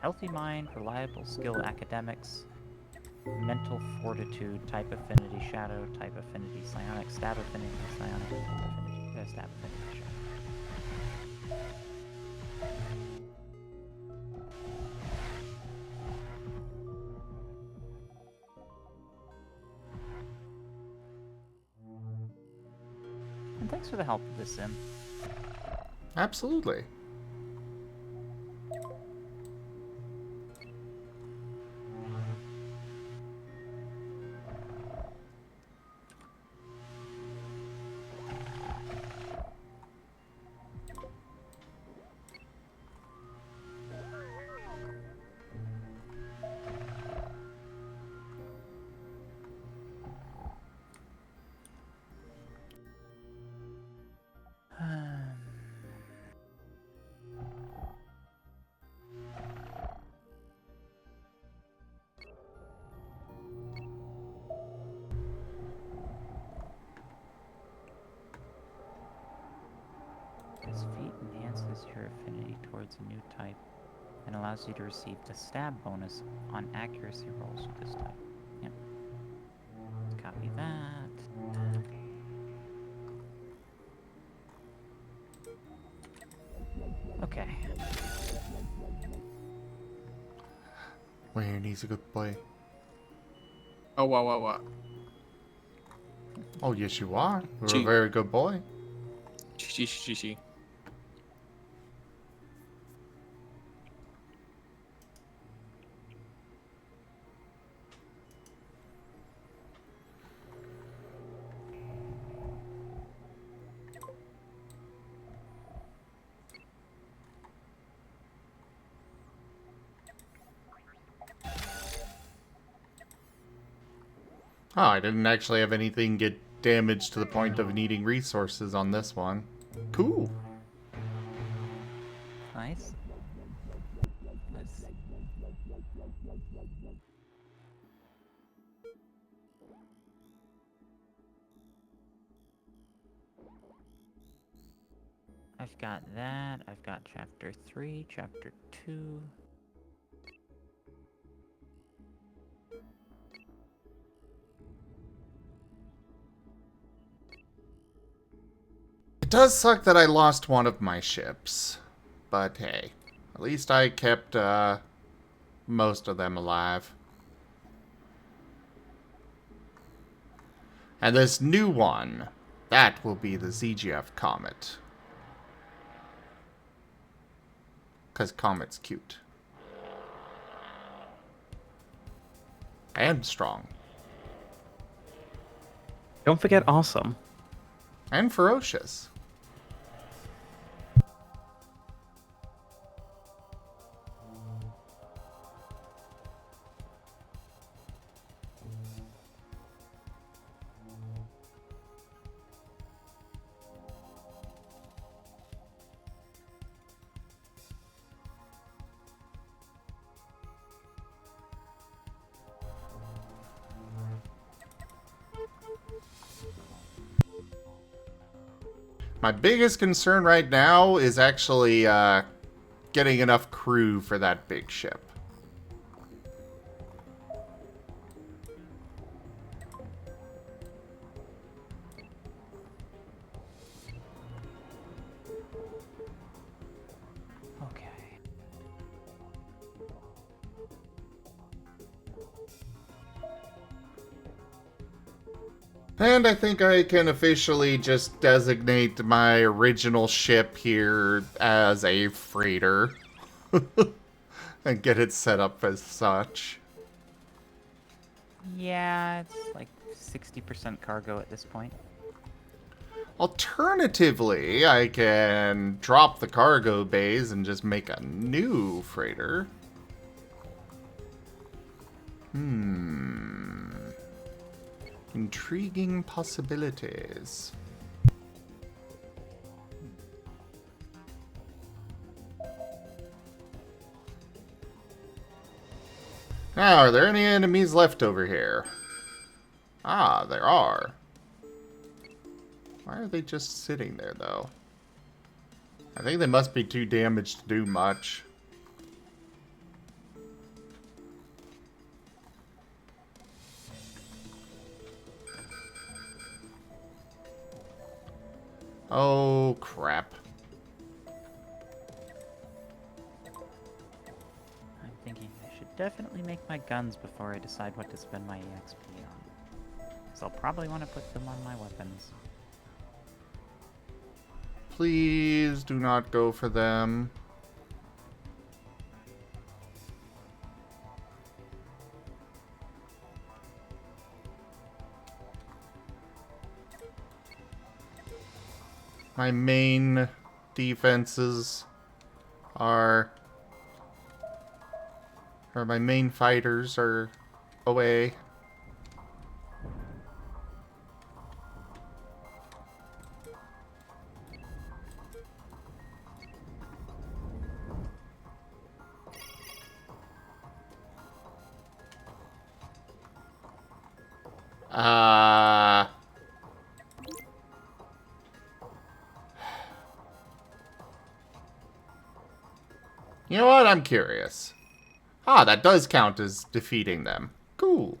Healthy mind, reliable skill, academics, mental fortitude, type affinity, shadow, type affinity, psionic, stab affinity, psionic, type affinity, stab affinity, shadow. And thanks for the help with this sim. Absolutely. This feat enhances your affinity towards a new type and allows you to receive a stab bonus on accuracy rolls with this type. Yep. Let's copy that. Okay. Wayne, he's a good boy. Oh, what? Oh, yes, you are. You're a Gee. very good boy. Chi. Oh, I didn't actually have anything get damaged to the point of needing resources on this one. Cool. Nice. Let's see. I've got that. I've got chapter 3, chapter 2. It does suck that I lost one of my ships. But hey, at least I kept most of them alive. And this new one, that will be the ZGF Comet. Because Comet's cute. And strong. Don't forget awesome. And ferocious. My biggest concern right now is actually getting enough crew for that big ship. Okay. And I think I can officially just designate my original ship here as a freighter. And get it set up as such. Yeah, it's like 60% cargo at this point. Alternatively, I can drop the cargo bays and just make a new freighter. Intriguing possibilities. Now, are there any enemies left over here? Ah, there are. Why are they just sitting there, though? I think they must be too damaged to do much. Oh, crap. I'm thinking I should definitely make my guns before I decide what to spend my EXP on. So I'll probably want to put them on my weapons. Please do not go for them. My main defenses are... or my main fighters are away. You know what? I'm curious. Ah, that does count as defeating them. Cool.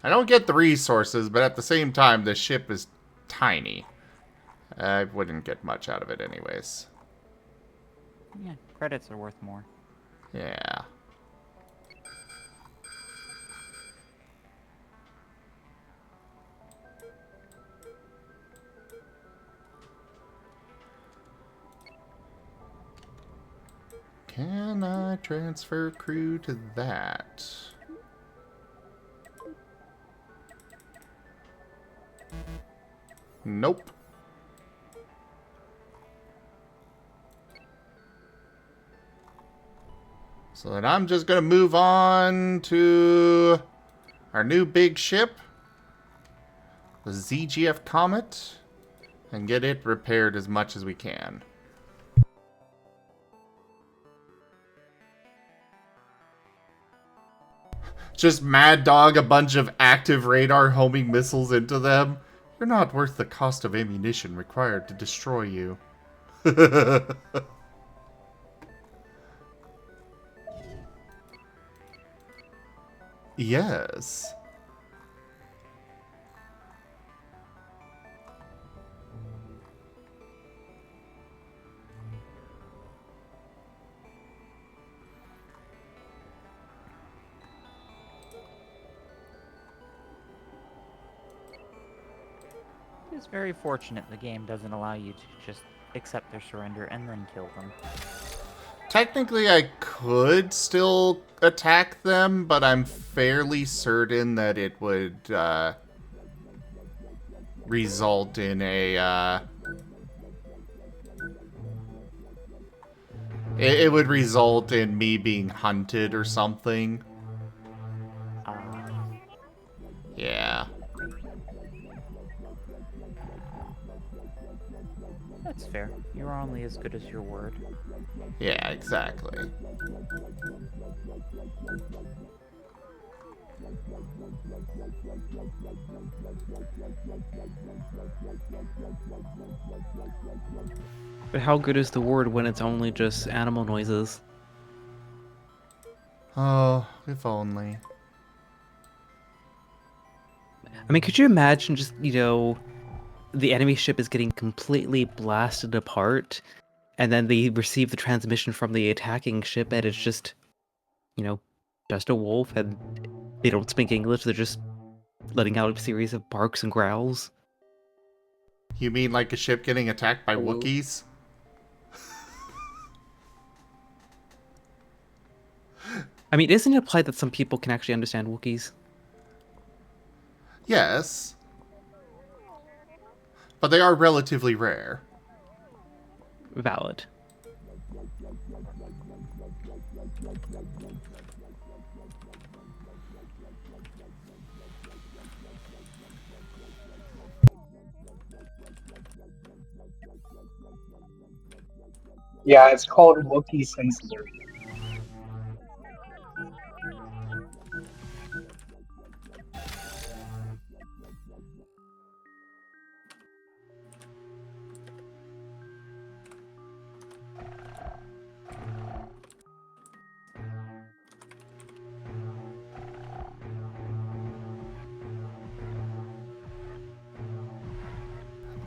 I don't get the resources, but at the same time, the ship is tiny. I wouldn't get much out of it anyways. Yeah, credits are worth more. Yeah. Can I transfer crew to that? Nope. So then I'm just gonna move on to our new big ship, the ZGF Comet, and get it repaired as much as we can. Just Mad Dog a bunch of active radar homing missiles into them. You're not worth the cost of ammunition required to destroy you. Yes. It's very fortunate the game doesn't allow you to just accept their surrender and then kill them. Technically, I could still attack them, but I'm fairly certain that it would result in a... It would result in me being hunted or something. Yeah. That's fair. You're only as good as your word. Yeah, exactly. But how good is the word when it's only just animal noises? Oh, if only. I mean, could you imagine just, the enemy ship is getting completely blasted apart, and then they receive the transmission from the attacking ship, and it's just, just a wolf, and they don't speak English, they're just letting out a series of barks and growls? You mean like a ship getting attacked by Wookiees? I mean, isn't it implied that some people can actually understand Wookiees? Yes. But they are relatively rare. Valid. Yeah, it's called Wookiee sensitive.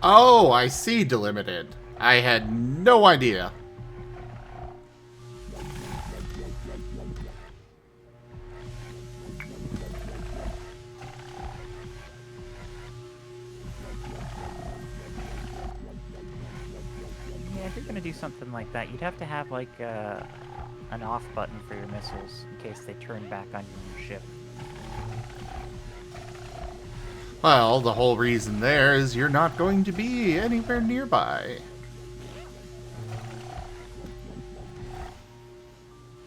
Oh, I see, Delimited. I had no idea. Yeah, if you're gonna do something like that, you'd have to have like an off button for your missiles in case they turn back on your ship. Well, the whole reason there is you're not going to be anywhere nearby.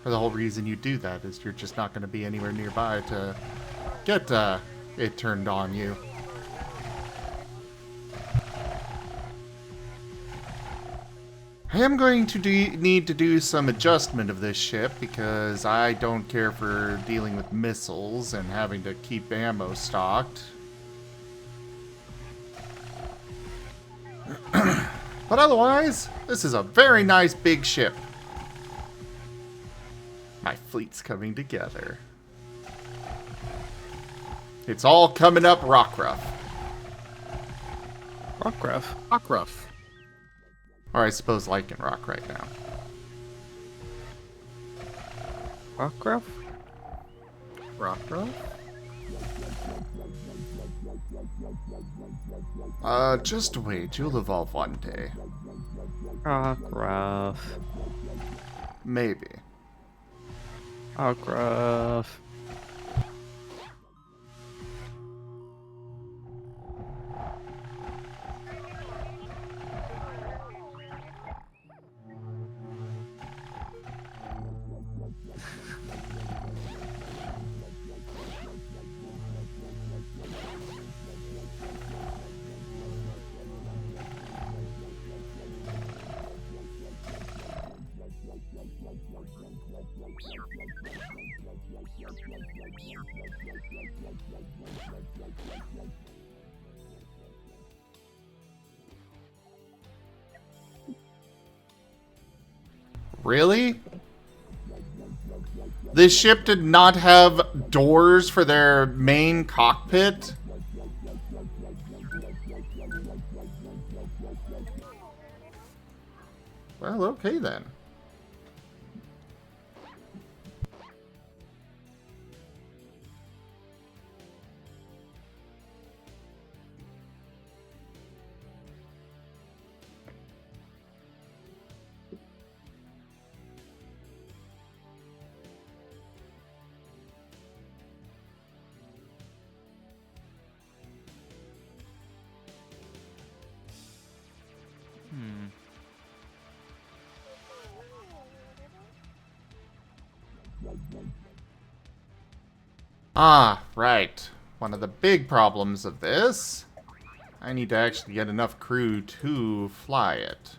Or the whole reason you do that is you're just not going to be anywhere nearby to get it turned on you. I am going to need to do some adjustment of this ship because I don't care for dealing with missiles and having to keep ammo stocked. But otherwise, this is a very nice big ship. My fleet's coming together. It's all coming up Rockruff. Rockruff. Rockruff. Or I suppose Lycan Rock right now. Rockruff? Rockruff? Just wait, you'll evolve one day. Rockruff. Maybe. Rockruff. Really? This ship did not have doors for their main cockpit? Well, okay then. Ah, right. One of the big problems of this, I need to actually get enough crew to fly it.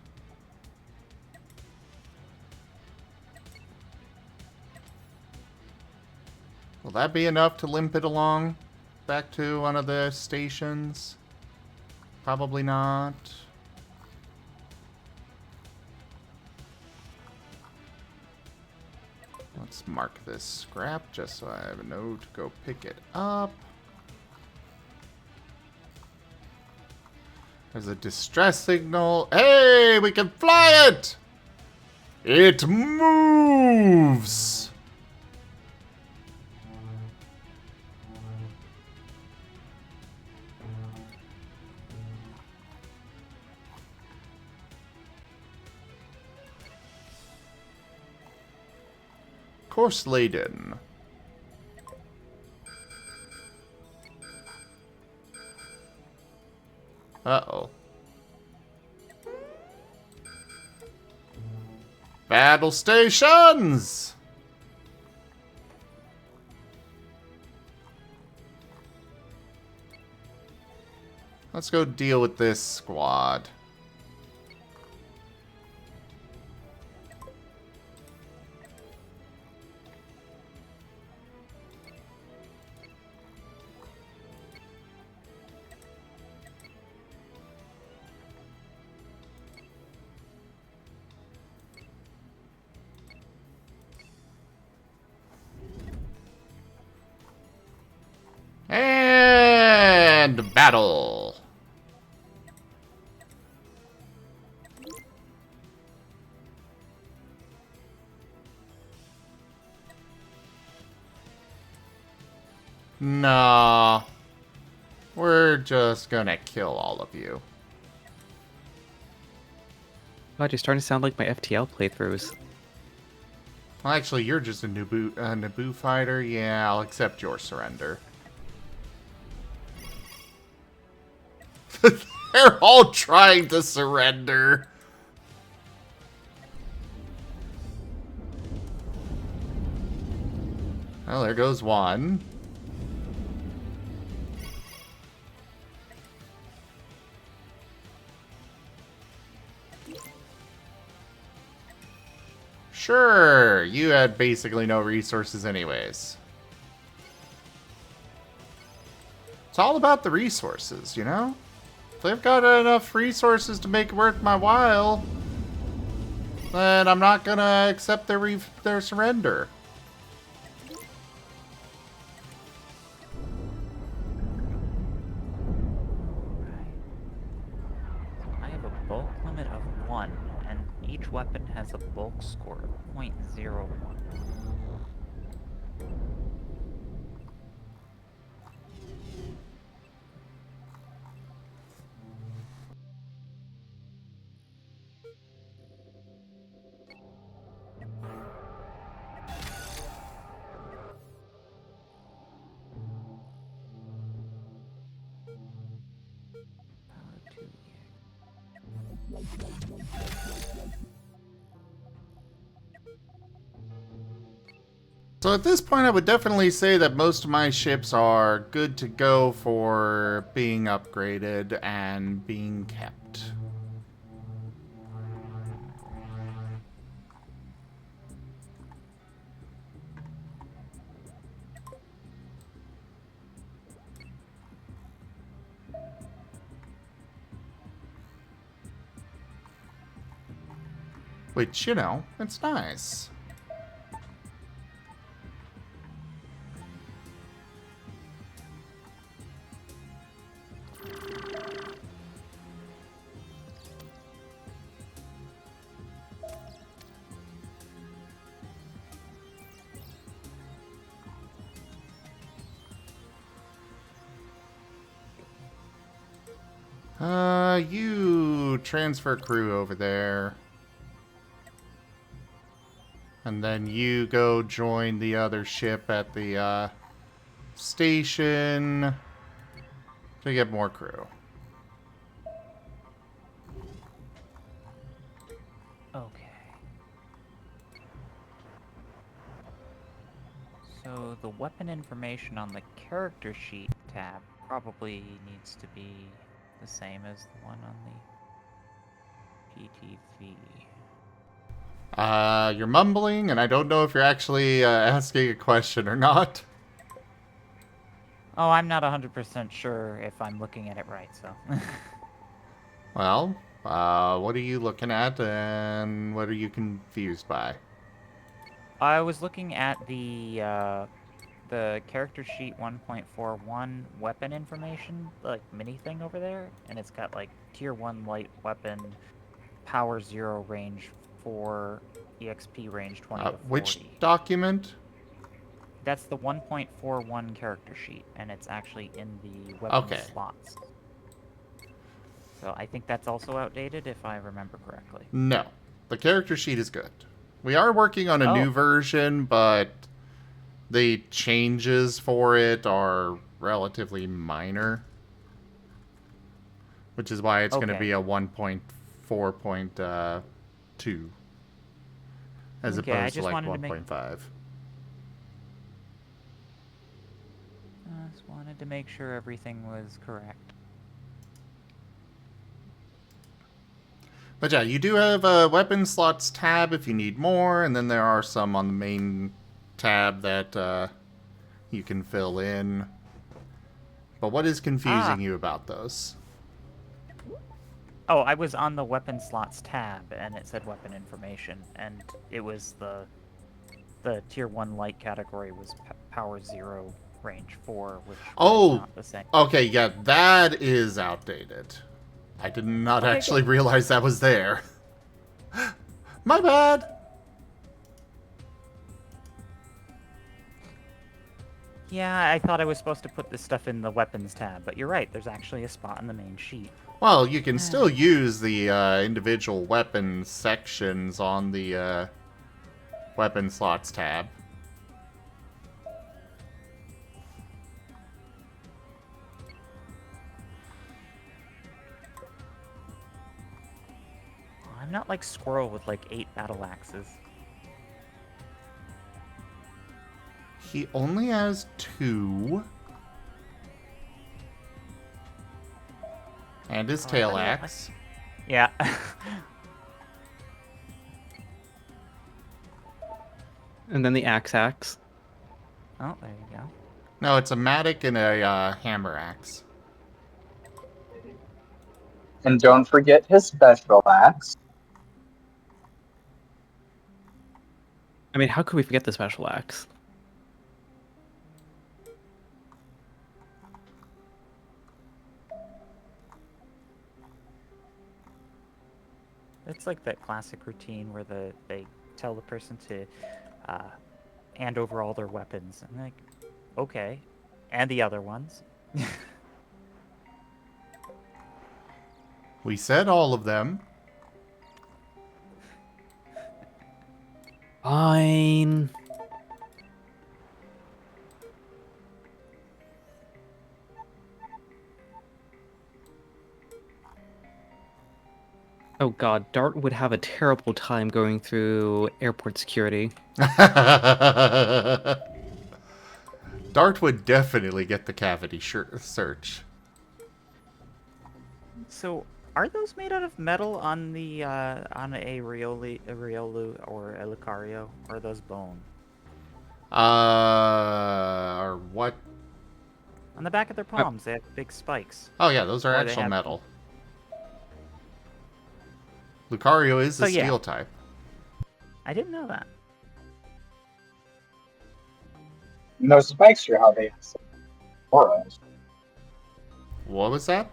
Will that be enough to limp it along back to one of the stations? Probably not. Let's mark this scrap just so I have a note to go pick it up. There's a distress signal. Hey, we can fly it! It moves! Course laden. Uh-oh. Battle stations! Let's go deal with this squad. And battle. Nah. We're just gonna kill all of you. God, you're starting to sound like my FTL playthroughs. Well, actually, you're just a Naboo fighter. Yeah, I'll accept your surrender. They're all trying to surrender. Well, there goes one. Sure, you had basically no resources anyways. It's all about the resources, you know? If they've got enough resources to make it worth my while, then I'm not gonna accept their surrender. I have a bulk limit of 1, and each weapon has a bulk score of 0.01. So at this point, I would definitely say that most of my ships are good to go for being upgraded and being kept. Which, you know, it's nice. You transfer crew over there. And then you go join the other ship at the station to get more crew. Okay. So the weapon information on the character sheet tab probably needs to be the same as the one on the PTV. You're mumbling, and I don't know if you're actually asking a question or not. Oh, I'm not 100% sure if I'm looking at it right, so. Well, what are you looking at, and what are you confused by? I was looking at the character sheet 1.41 weapon information, like mini thing over there, and it's got like tier 1 light weapon, power 0 range 4, EXP range 20 to 40. Which document? That's the 1.41 character sheet, and it's actually in the weapon slots. So I think that's also outdated, if I remember correctly. No. The character sheet is good. We are working on a new version, but the changes for it are relatively minor. Which is why it's going to be a 1.4.2 as opposed to like 1.5. I just wanted to make sure everything was correct. But yeah, you do have a weapon slots tab if you need more, and then there are some on the main tab that you can fill in. But what is confusing you about those? Oh, I was on the weapon slots tab, and it said weapon information, and it was the tier 1 light category was power 0, range 4, which was not the same. Okay, yeah, that is outdated. I did not actually realize that was there. My bad! Yeah, I thought I was supposed to put this stuff in the weapons tab, but you're right, there's actually a spot in the main sheet. Well, you can still use the individual weapon sections on the weapon slots tab. I'm not like Squirrel with like 8 battle axes. He only has 2. And his tail axe. Yeah. And then the axe. Oh, there you go. No, it's a matic and a hammer axe. And don't forget his special axe. I mean, how could we forget the special axe? It's like that classic routine where they tell the person to hand over all their weapons. I'm like, okay. And the other ones. We said all of them. Fine. Oh god, Dart would have a terrible time going through airport security. Dart would definitely get the cavity search. So, are those made out of metal on the on a Riolu or a Lucario, or are those bone? Or what? On the back of their palms, they have big spikes. Oh yeah, those are Or they actual have- metal. Lucario is So, a yeah. steel type. I didn't know that. And those spikes are how they have auras. What was that?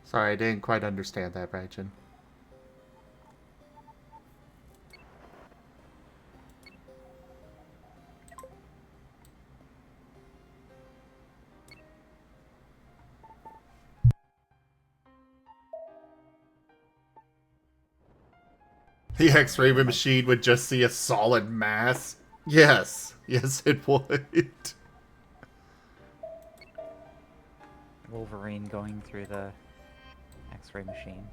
Sorry, I didn't quite understand that, Brighton. The X-ray machine would just see a solid mass. Yes, yes, it would. Wolverine going through the X-ray machine.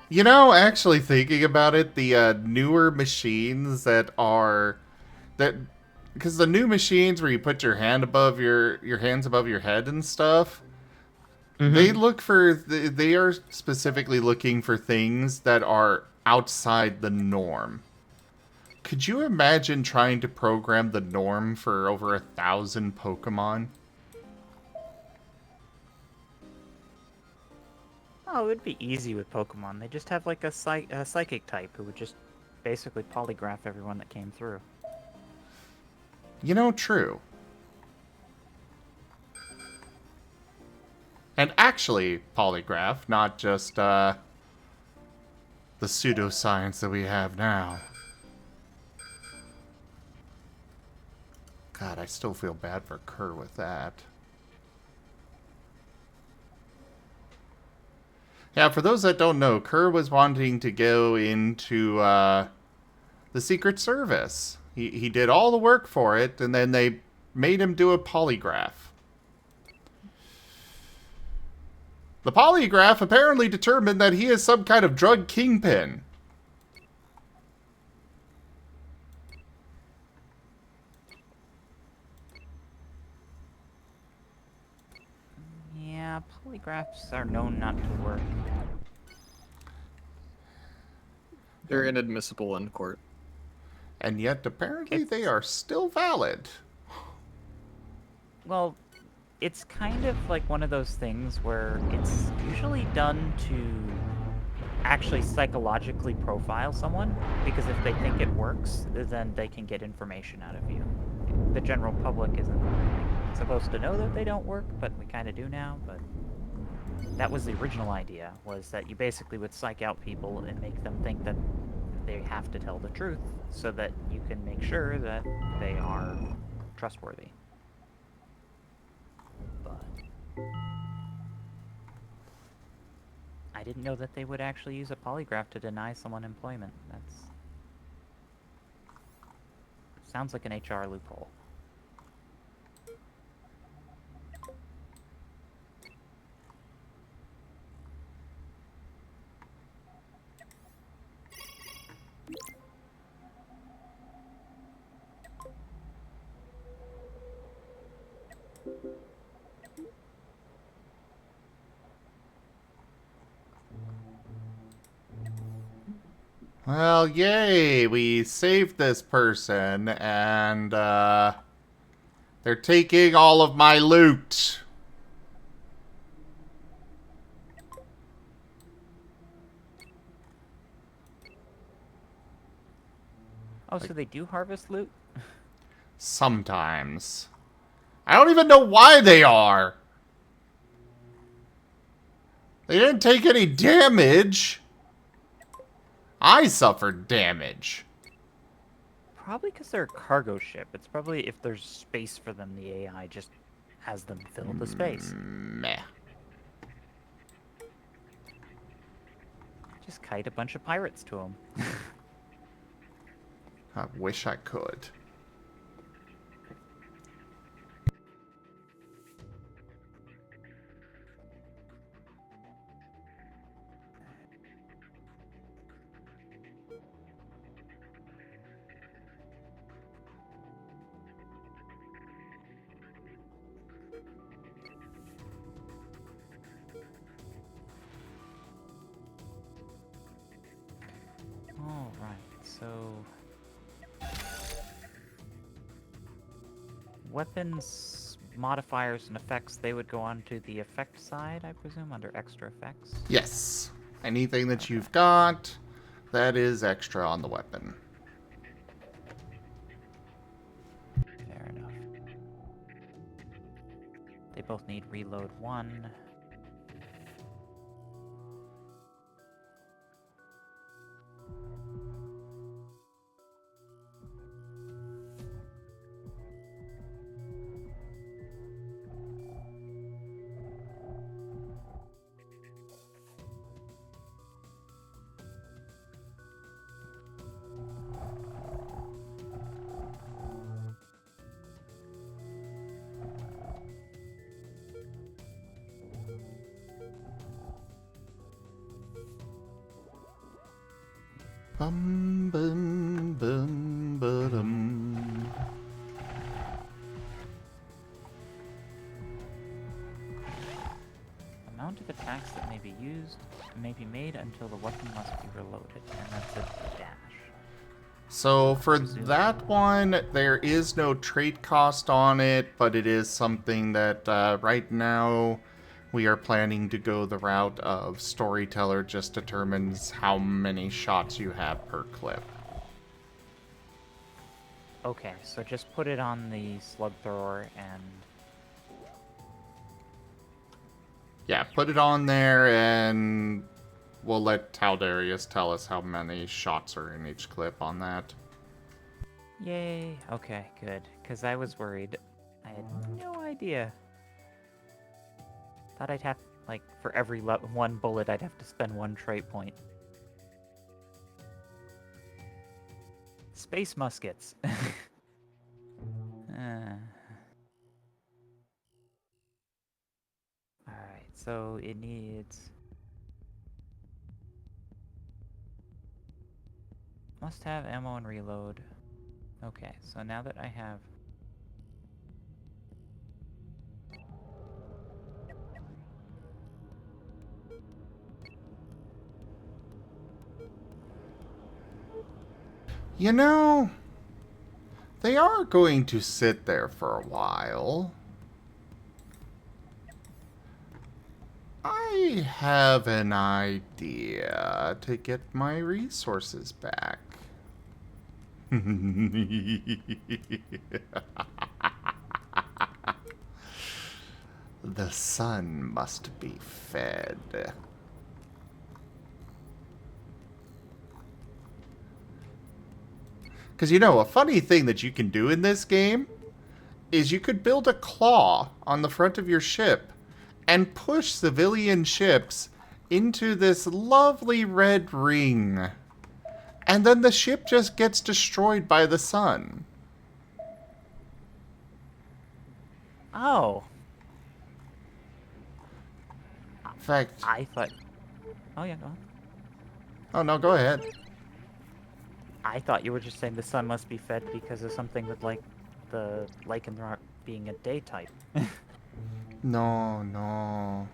You know, actually thinking about it, the newer machines because the new machines where you put your hand above your hands above your head and stuff, they are specifically looking for things that are outside the norm. Could you imagine trying to program the norm for over 1,000 Pokemon? Oh, it would be easy with Pokemon. They just have like a psychic type who would just basically polygraph everyone that came through. You know, true. And actually polygraph, not just the pseudoscience that we have now. God, I still feel bad for Kerr with that. Yeah, for those that don't know, Kerr was wanting to go into the Secret Service. He did all the work for it, and then they made him do a polygraph. The polygraph apparently determined that he is some kind of drug kingpin. Yeah, polygraphs are known not to work. They're inadmissible in court. And yet, apparently, they are still valid. Well, it's kind of like one of those things where it's usually done to actually psychologically profile someone, because if they think it works, then they can get information out of you. The general public isn't supposed to know that they don't work, but we kind of do now. But that was the original idea, was that you basically would psych out people and make them think that they have to tell the truth, so that you can make sure that they are trustworthy. But I didn't know that they would actually use a polygraph to deny someone employment. That's sounds like an HR loophole. Well, yay! We saved this person, and they're taking all of my loot. Oh, so they do harvest loot? Sometimes. I don't even know why they are. They didn't take any damage. I suffered damage. Probably because they're a cargo ship. It's probably if there's space for them, the AI just has them fill the space. Meh. Just kite a bunch of pirates to them. I wish I could. Alright, so... Weapons, modifiers, and effects, they would go on to the effect side, I presume, under extra effects? Yes. Anything that you've got, that is extra on the weapon. Fair enough. They both need reload 1. Bum bum bum ba-dum. Amount of attacks that may be used may be made until the weapon must be reloaded, and that's a dash. So for that one, there is no trait cost on it, but it is something that right now we are planning to go the route of storyteller just determines how many shots you have per clip. Okay, so just put it on the slug thrower and... Yeah, put it on there and we'll let Taldarius tell us how many shots are in each clip on that. Yay! Okay, good. Because I was worried. I had no idea. Thought I'd have, like, for every one bullet, I'd have to spend 1 trait point. Space muskets. Alright, so it needs... Must have ammo and reload. Okay, so now that I have... You know, they are going to sit there for a while. I have an idea to get my resources back. The sun must be fed. Because, you know, a funny thing that you can do in this game is you could build a claw on the front of your ship and push civilian ships into this lovely red ring. And then the ship just gets destroyed by the sun. Oh! In fact... I thought... Oh yeah, go on. Oh no, go ahead. I thought you were just saying the sun must be fed because of something with, like, the Lycanroc being a day type. No, no.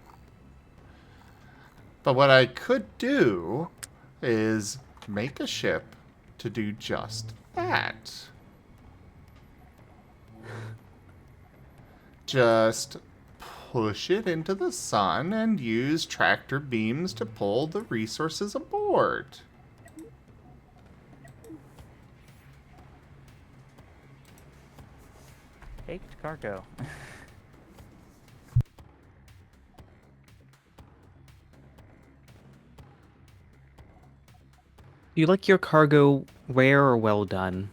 But what I could do is make a ship to do just that. Just push it into the sun and use tractor beams to pull the resources aboard. Baked cargo. You like your cargo rare or well done?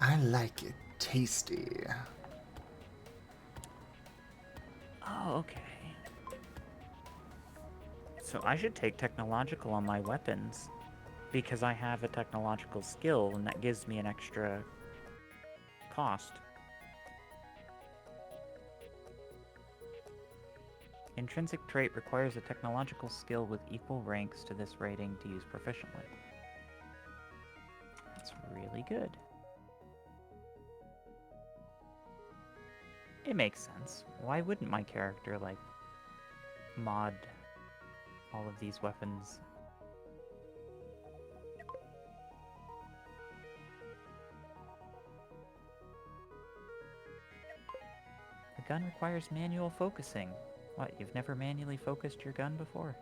I like it tasty. Oh, okay. So I should take technological on my weapons, because I have a technological skill, and that gives me an extra cost. Intrinsic trait requires a technological skill with equal ranks to this rating to use proficiently. That's really good. It makes sense. Why wouldn't my character, like, mod all of these weapons? The gun requires manual focusing. What, you've never manually focused your gun before?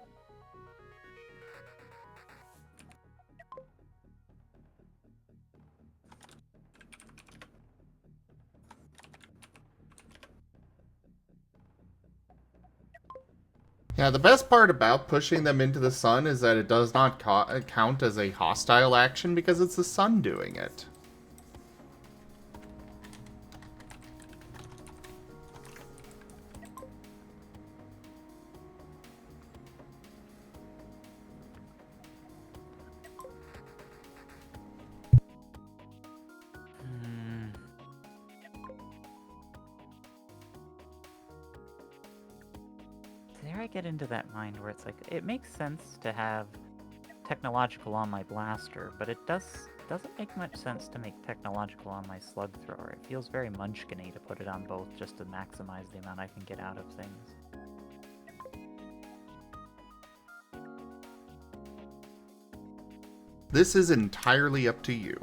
Yeah, the best part about pushing them into the sun is that it does not count as a hostile action because it's the sun doing it. There I get into that mind where it's like, it makes sense to have technological on my blaster, but it doesn't make much sense to make technological on my slug thrower. It feels very munchkin-y to put it on both just to maximize the amount I can get out of things. This is entirely up to you.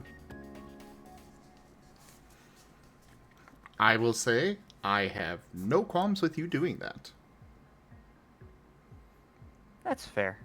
I will say, I have no qualms with you doing that. That's fair.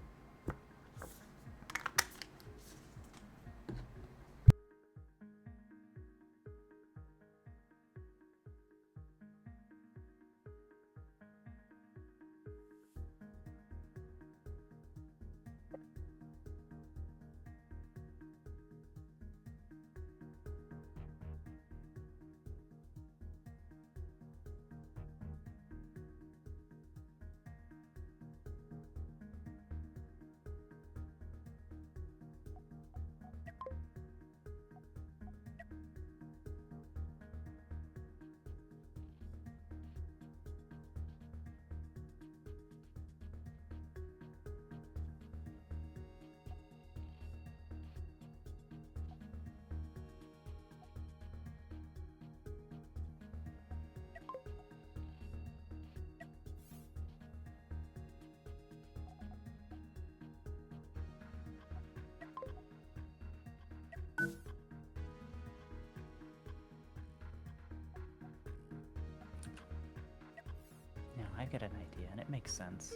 Now I get an idea, and it makes sense.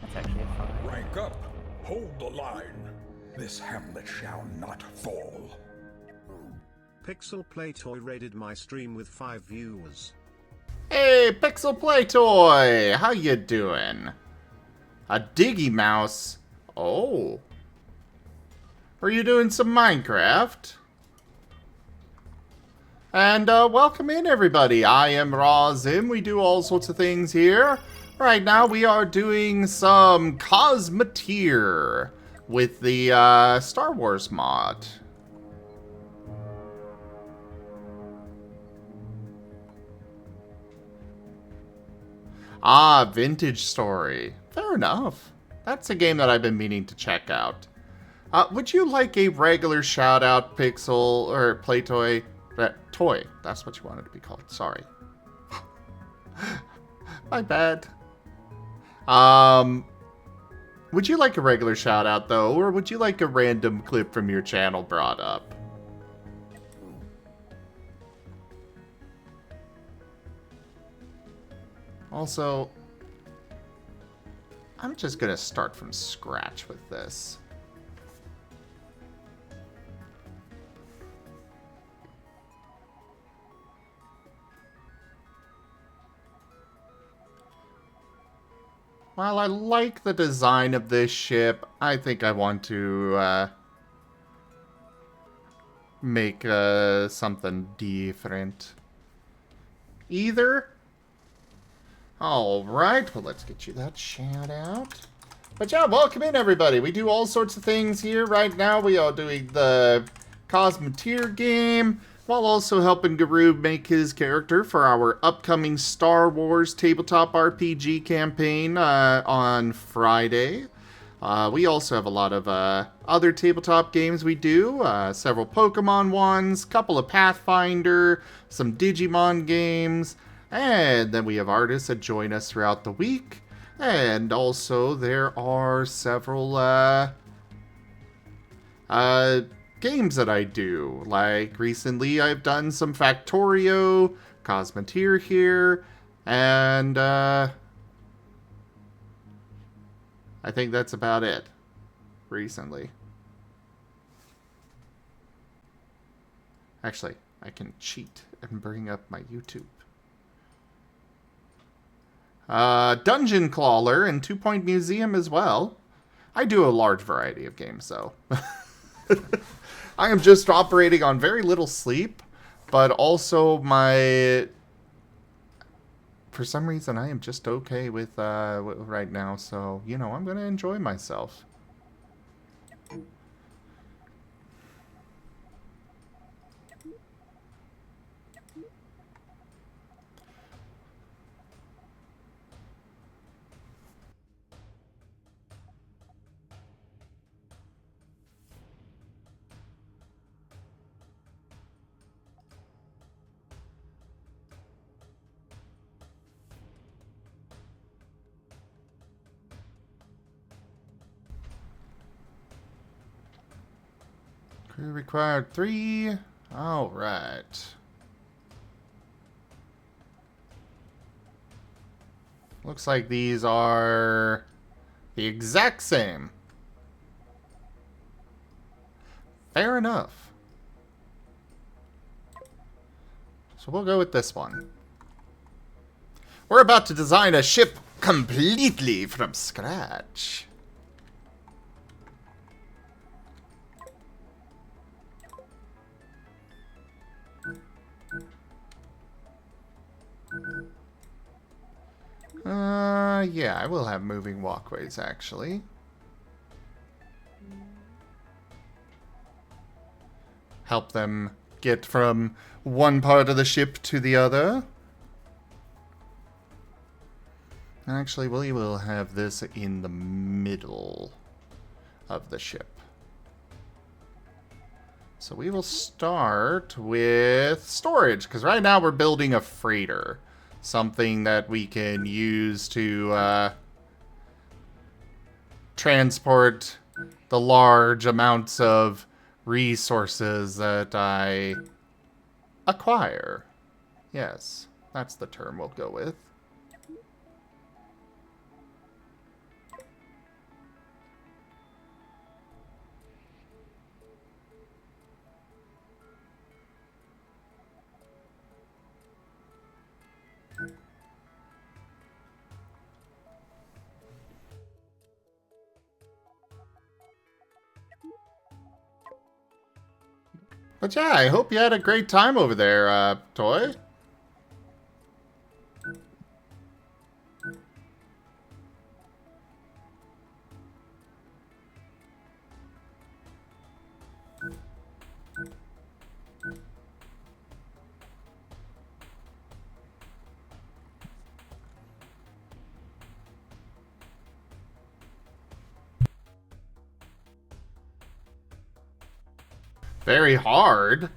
That's actually a fun idea. Rank up. Hold the line. This hamlet shall not fall. Pixel Playtoy raided my stream with 5 viewers. Hey, Pixel Playtoy! How you doing? A Diggy Mouse? Oh. Are you doing some Minecraft? And welcome in, everybody. I am Raw Zim. We do all sorts of things here. Right now, we are doing some Cosmoteer with the Star Wars mod. Ah, Vintage Story. Fair enough. That's a game that I've been meaning to check out. Would you like a regular shout-out, Pixel, or Playtoy? Toy. That's what you wanted to be called. Sorry. My bad. Would you like a regular shout-out, though, or would you like a random clip from your channel brought up? Also, I'm just gonna start from scratch with this. While I like the design of this ship, I think I want to make something different. Either. Alright, well let's get you that shout out. But yeah, welcome in everybody. We do all sorts of things here. Right now we are doing the Cosmoteer game, while also helping Guru make his character for our upcoming Star Wars tabletop RPG campaign on Friday. We also have a lot of other tabletop games we do, several Pokemon ones, couple of Pathfinder, some Digimon games, and then we have artists that join us throughout the week. And also there are several games that I do. Like recently I've done some Factorio, Cosmoteer here, and I think that's about it recently. Actually, I can cheat and bring up my YouTube. Dungeon Crawler and 2 Point Museum as well. I do a large variety of games, though. I am just operating on very little sleep, but also for some reason, I am just okay with right now, so, you know, I'm going to enjoy myself. Crew required 3. All right. Looks like these are the exact same. Fair enough. So we'll go with this one. We're about to design a ship completely from scratch. Yeah, I will have moving walkways, actually. Help them get from one part of the ship to the other. Actually, we will have this in the middle of the ship. So we will start with storage, because right now we're building a freighter. Something that we can use to transport the large amounts of resources that I acquire. Yes, that's the term we'll go with. But yeah, I hope you had a great time over there, Toy. Very hard.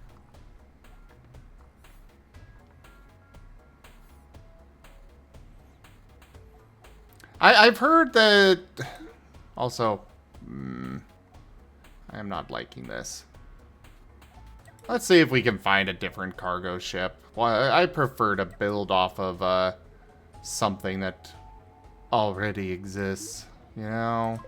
I've heard that... Also, I am not liking this. Let's see if we can find a different cargo ship. Well, I prefer to build off of something that already exists. You know?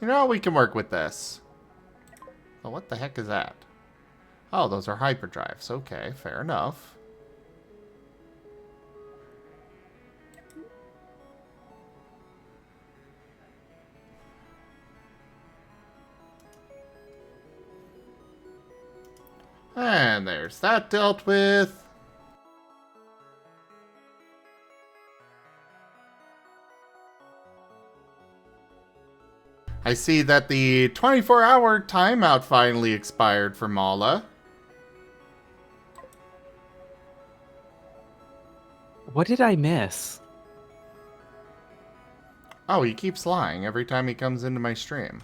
You know, we can work with this. Oh, what the heck is that? Oh, those are hyperdrives. Okay, fair enough. And there's that dealt with. I see that the 24-hour timeout finally expired for Mala. What did I miss? Oh, he keeps lying every time he comes into my stream.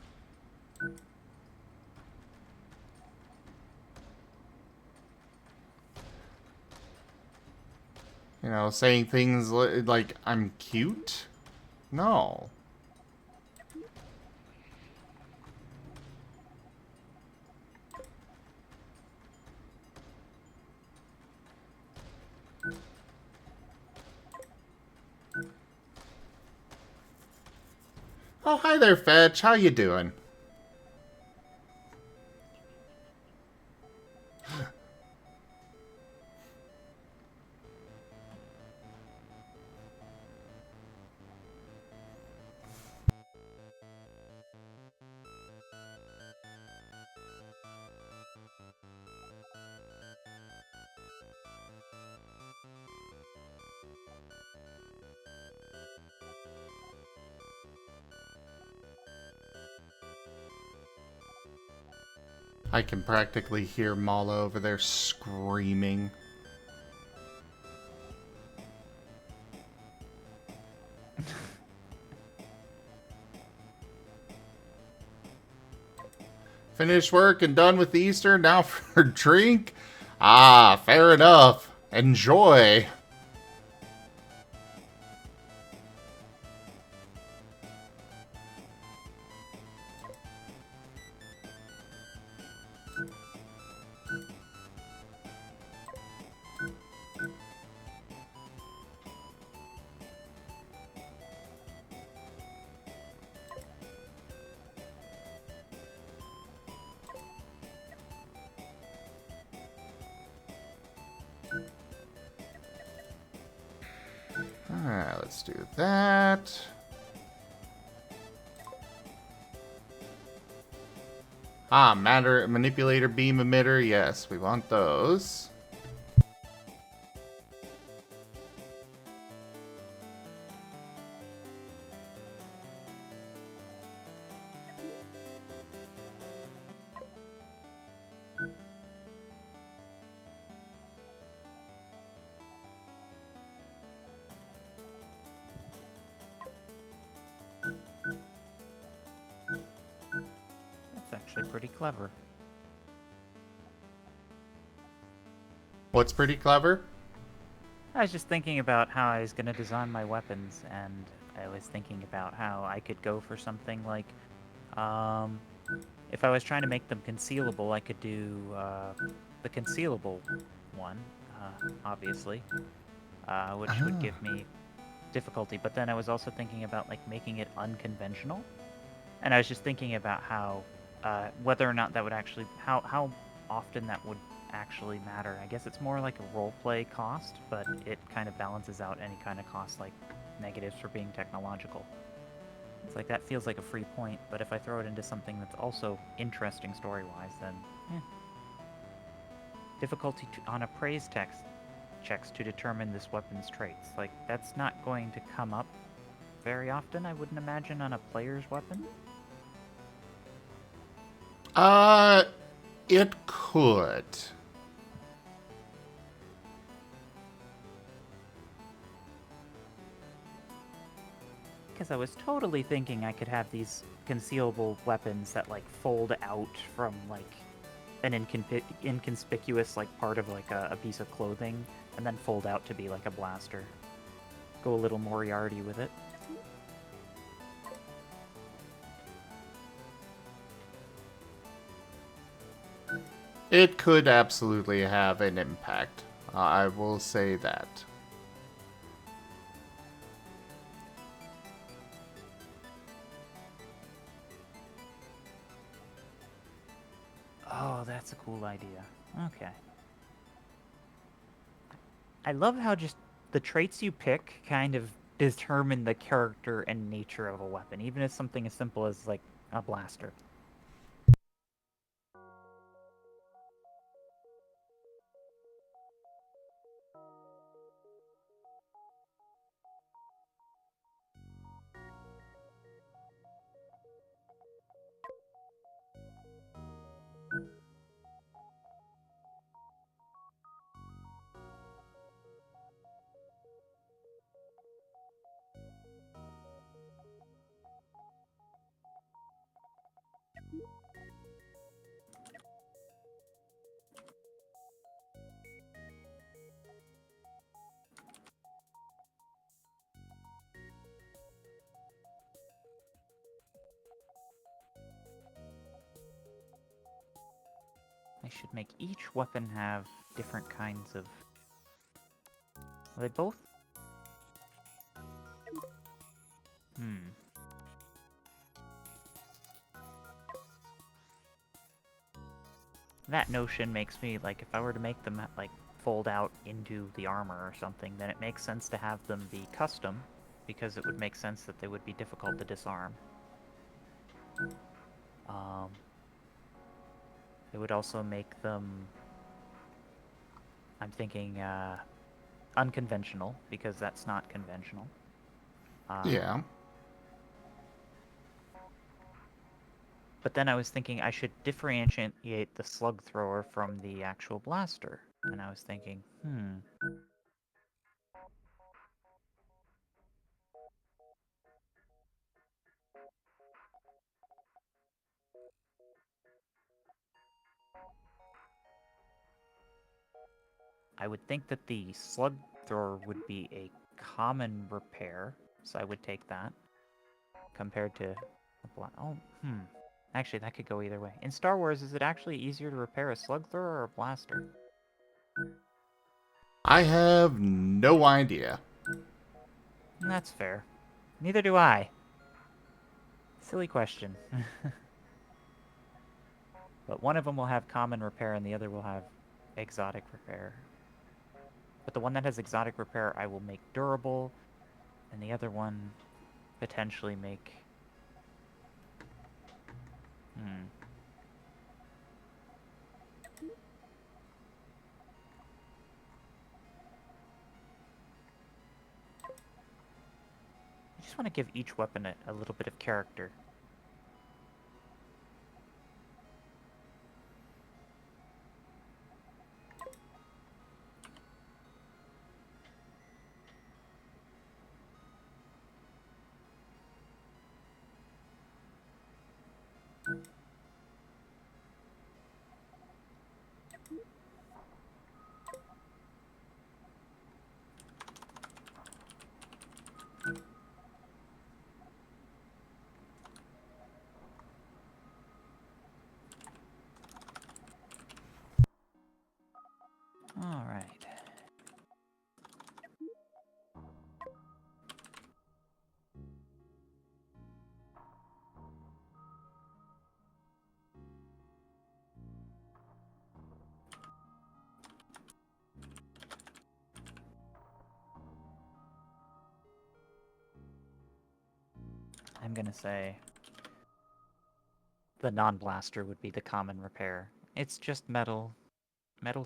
You know, saying things like, I'm cute? No. Oh, hi there, Fetch. How you doing? I can practically hear Mala over there screaming. Finished work and done with Easter, now for a drink? Ah, fair enough. Enjoy. Alright, let's do that. Ah, matter manipulator beam emitter. Yes, we want those. That's actually pretty clever. What's pretty clever? I was just thinking about how I was going to design my weapons, and I was thinking about how I could go for something like, if I was trying to make them concealable, I could do the concealable one, obviously, which would give me difficulty. But then I was also thinking about like making it unconventional, and I was just thinking about how whether or not that would actually how often that would actually matter. I guess it's more like a roleplay cost, but it kind of balances out any kind of cost like negatives for being technological. It's like that feels like a free point, but if I throw it into something that's also interesting story-wise, then difficulty on appraise text checks to determine this weapon's traits. Like, that's not going to come up very often, I wouldn't imagine, on a player's weapon. It could. because I was totally thinking I could have these concealable weapons that like fold out from like an inconspicuous like part of like a piece of clothing, and then fold out to be like a blaster. Go a little Moriarty with it. It could absolutely have an impact. I will say that. Oh, that's a cool idea. Okay. I love how just the traits you pick kind of determine the character and nature of a weapon, even if something as simple as like a blaster. I should make each weapon have different kinds of... Are they both? That notion makes me, like, if I were to make them, like, fold out into the armor or something, then it makes sense to have them be custom, because it would make sense that they would be difficult to disarm. It would also make them, I'm thinking, unconventional, because that's not conventional. Yeah. But then I was thinking I should differentiate the slug thrower from the actual blaster. And I was thinking, I would think that the slug thrower would be a common repair, so I would take that. Compared to a Actually, that could go either way. In Star Wars, is it actually easier to repair a slug thrower or a blaster? I have no idea. That's fair. Neither do I. Silly question. But one of them will have common repair and the other will have exotic repair. But the one that has exotic repair I will make durable, and the other one potentially make... I just want to give each weapon a little bit of character. Alright. I'm gonna say the non-blaster would be the common repair. It's just metal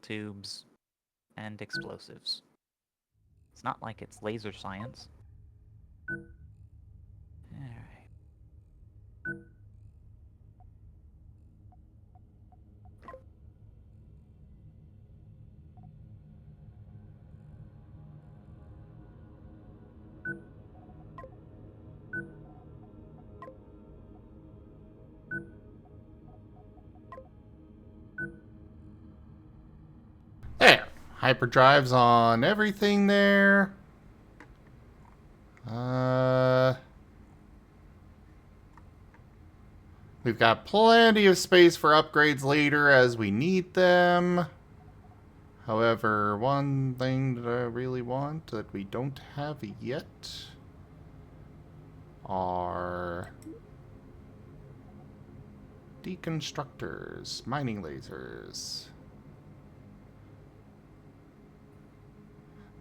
tubes, and explosives. It's not like it's laser science. Alright. Hyperdrives on everything there. We've got plenty of space for upgrades later as we need them. However, one thing that I really want that we don't have yet are deconstructors, mining lasers,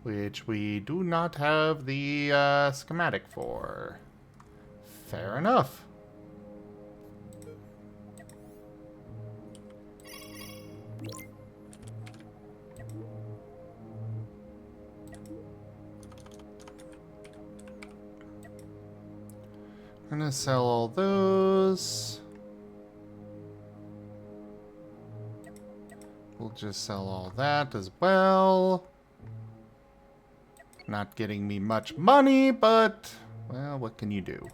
which we do not have the schematic for. Fair enough. I'm gonna sell all those. We'll just sell all that as well. Not getting me much money, but, well, what can you do?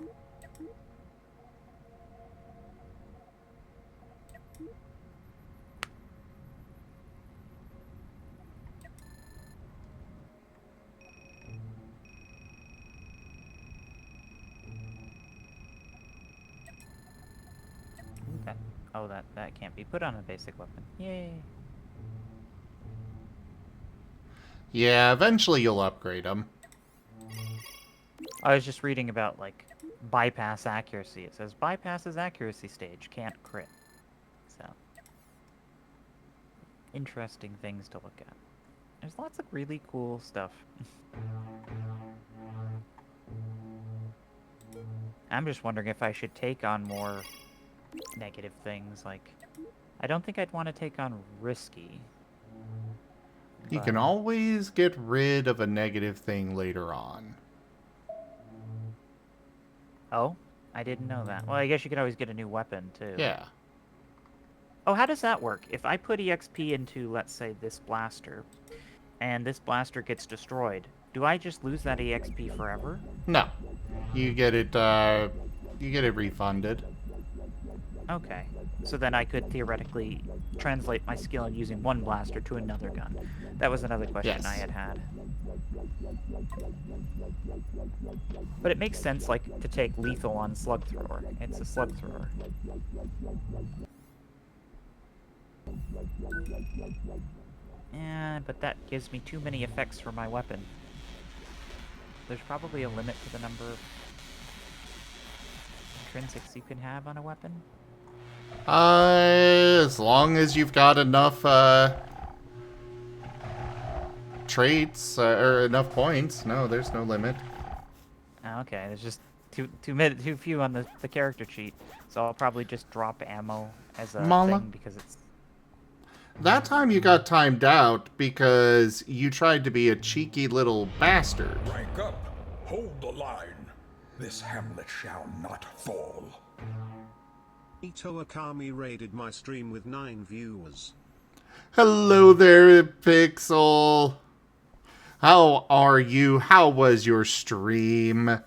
Okay. Oh, that can't be put on a basic weapon. Yay. Yeah, eventually you'll upgrade them. I was just reading about, like, bypass accuracy. It says bypasses accuracy stage, can't crit. So, interesting things to look at. There's lots of really cool stuff. I'm just wondering if I should take on more negative things. Like, I don't think I'd want to take on risky. You can always get rid of a negative thing later on. Oh? I didn't know that. Well, I guess you could always get a new weapon, too. Yeah. Oh, how does that work? If I put EXP into, let's say, this blaster, and this blaster gets destroyed, do I just lose that EXP forever? No. You get it refunded. Okay. So then I could theoretically translate my skill in using one blaster to another gun. That was another question Yes. I had. But it makes sense, like, to take lethal on Slug Thrower. It's a Slug Thrower. Yeah, but that gives me too many effects for my weapon. There's probably a limit to the number of intrinsics you can have on a weapon. As long as you've got enough traits or enough points. No, there's no limit. Okay, there's just too few on the character sheet, so I'll probably just drop ammo as a Mama. thing because it's. That time you got timed out because you tried to be a cheeky little bastard. Rank up. Hold the line. This hamlet shall not fall. Ito Akami raided my stream with 9 viewers. Hello there, Pixel. How are you? How was your stream?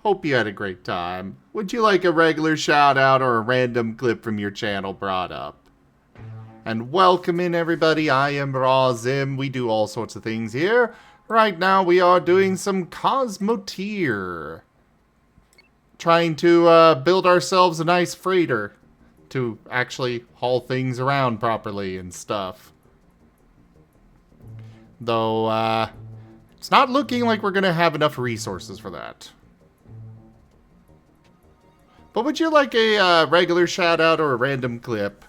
Hope you had a great time. Would you like a regular shout out or a random clip from your channel brought up? And welcome in, everybody. I am Razim. We do all sorts of things here. Right now we are doing some Cosmoteer. Trying to build ourselves a nice freighter to actually haul things around properly and stuff. Though, it's not looking like we're going to have enough resources for that. But would you like a regular shout out or a random clip?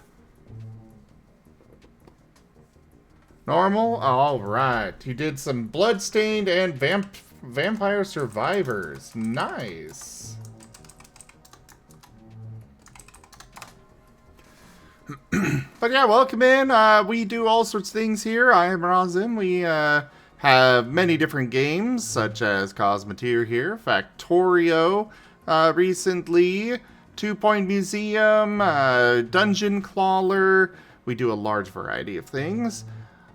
Normal? Alright. You did some Bloodstained and Vampire Survivors. Nice. But yeah, welcome in. We do all sorts of things here. I am Razim. We have many different games, such as Cosmoteer here, Factorio recently, 2 Point Museum, Dungeon Crawler. We do a large variety of things.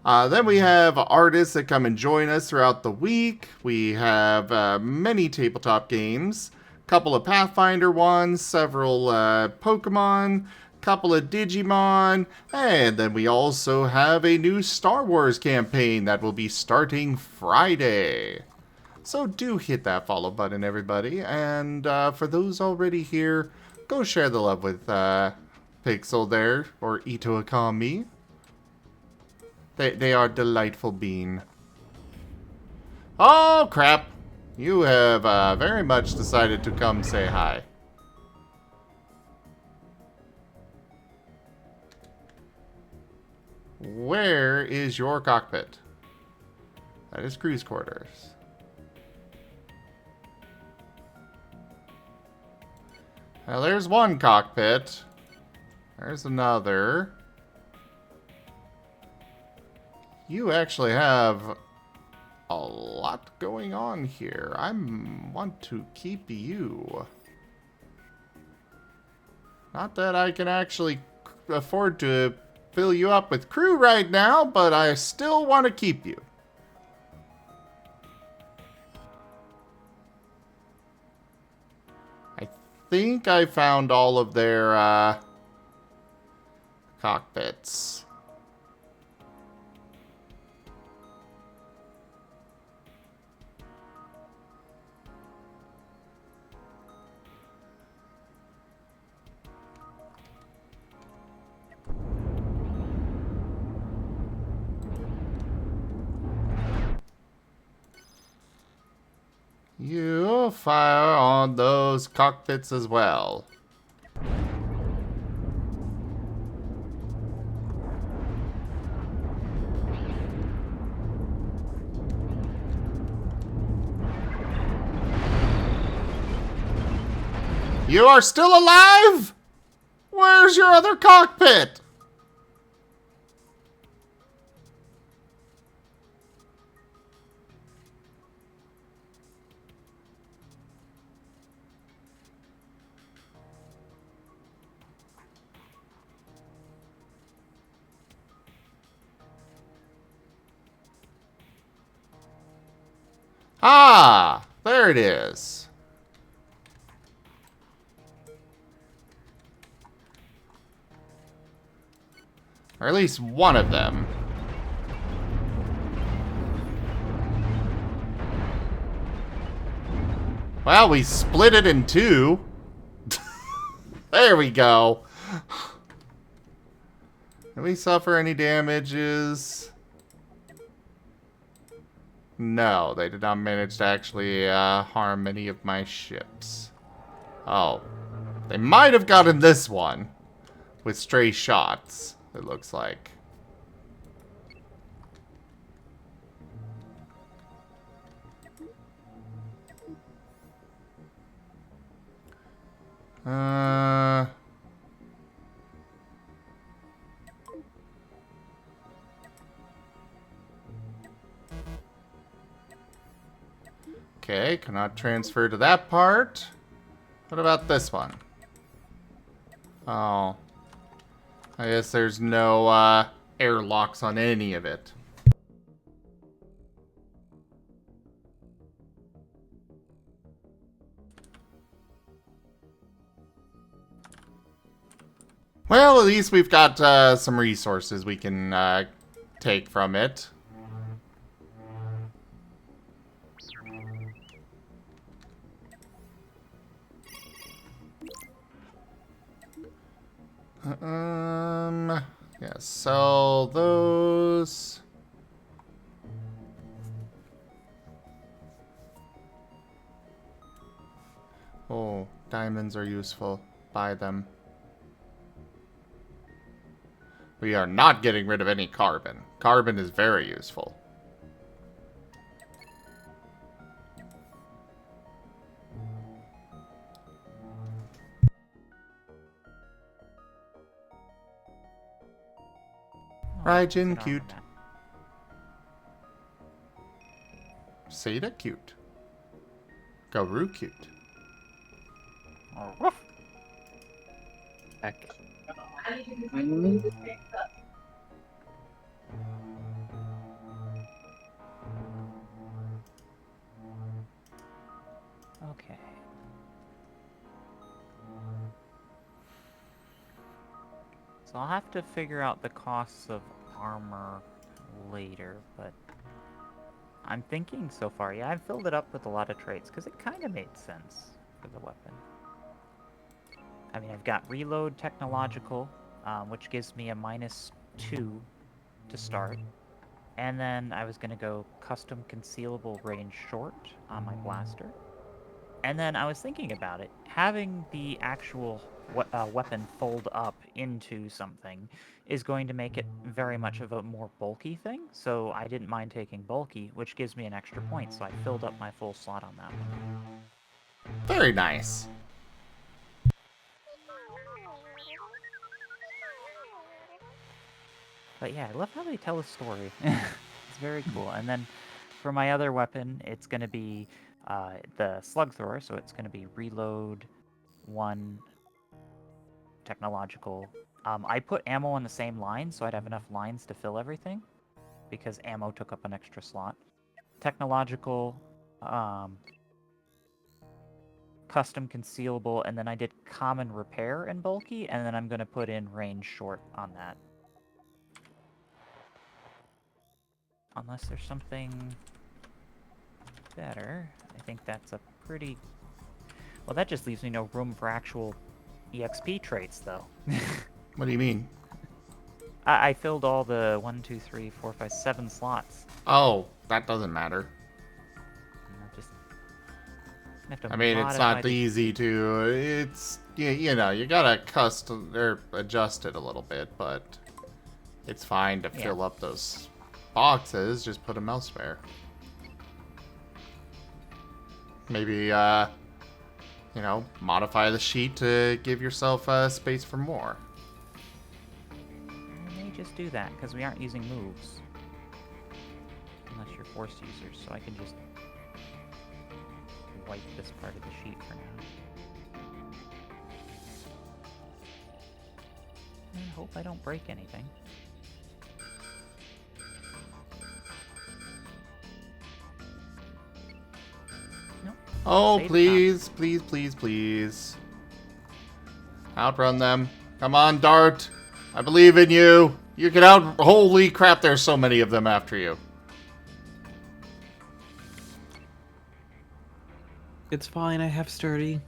Then we have artists that come and join us throughout the week. We have many tabletop games, a couple of Pathfinder ones, several Pokemon, couple of Digimon, and then we also have a new Star Wars campaign that will be starting Friday. So do hit that follow button, everybody, and for those already here, go share the love with Pixel there, or Ito Akami. They are delightful bean. Oh, crap. You have very much decided to come say hi. Where is your cockpit? That is cruise quarters. Well, there's one cockpit. There's another. You actually have a lot going on here. I want to keep you. Not that I can actually afford to fill you up with crew right now, but I still want to keep you. I think I found all of their cockpits. You fire on those cockpits as well. You are still alive? Where's your other cockpit? Ah, there it is. Or at least one of them. Well, we split it in two. There we go. Did we suffer any damages? No, they did not manage to actually harm any of my ships. Oh. They might have gotten this one. With stray shots, it looks like. Okay, cannot transfer to that part. What about this one? Oh. I guess there's no airlocks on any of it. Well, at least we've got some resources we can take from it. Yeah, sell those. Oh, diamonds are useful. Buy them. We are not getting rid of any carbon. Carbon is very useful. Raijin cute. Seda cute. Garu cute. Heck. Okay. So I'll have to figure out the costs of armor later, but I'm thinking so far, yeah, I've filled it up with a lot of traits, because it kind of made sense for the weapon. I mean, I've got reload technological, which gives me a -2 to start. And then I was going to go custom concealable range short on my blaster. And then I was thinking about it. Having the actual weapon fold up into something is going to make it very much of a more bulky thing. So I didn't mind taking bulky, which gives me an extra point. So I filled up my full slot on that one. Very nice. But yeah, I love how they tell a story. It's very cool. And then for my other weapon, it's going to be the slug thrower. So it's going to be reload 1 technological. I put ammo on the same line, so I'd have enough lines to fill everything, because ammo took up an extra slot. Technological, custom concealable, and then I did common repair and bulky, and then I'm going to put in range short on that. Unless there's something better. I think that's a pretty... Well, that just leaves me no room for actual EXP traits, though. What do you mean? I filled all the 1, 2, 3, 4, 5, 7 slots. Oh, that doesn't matter. I mean, it's not easy to... It's... You know, you gotta custom... or adjust it a little bit, but... It's fine to fill up those boxes. Just put them elsewhere. Maybe, you know, modify the sheet to give yourself space for more. I may just do that, because we aren't using moves. Unless you're force users, so I can just wipe this part of the sheet for now. I hope I don't break anything. Nope. Oh, Save please, please, please, please. Outrun them. Come on, Dart. I believe in you. You can out... Holy crap, there's so many of them after you. It's fine, I have sturdy.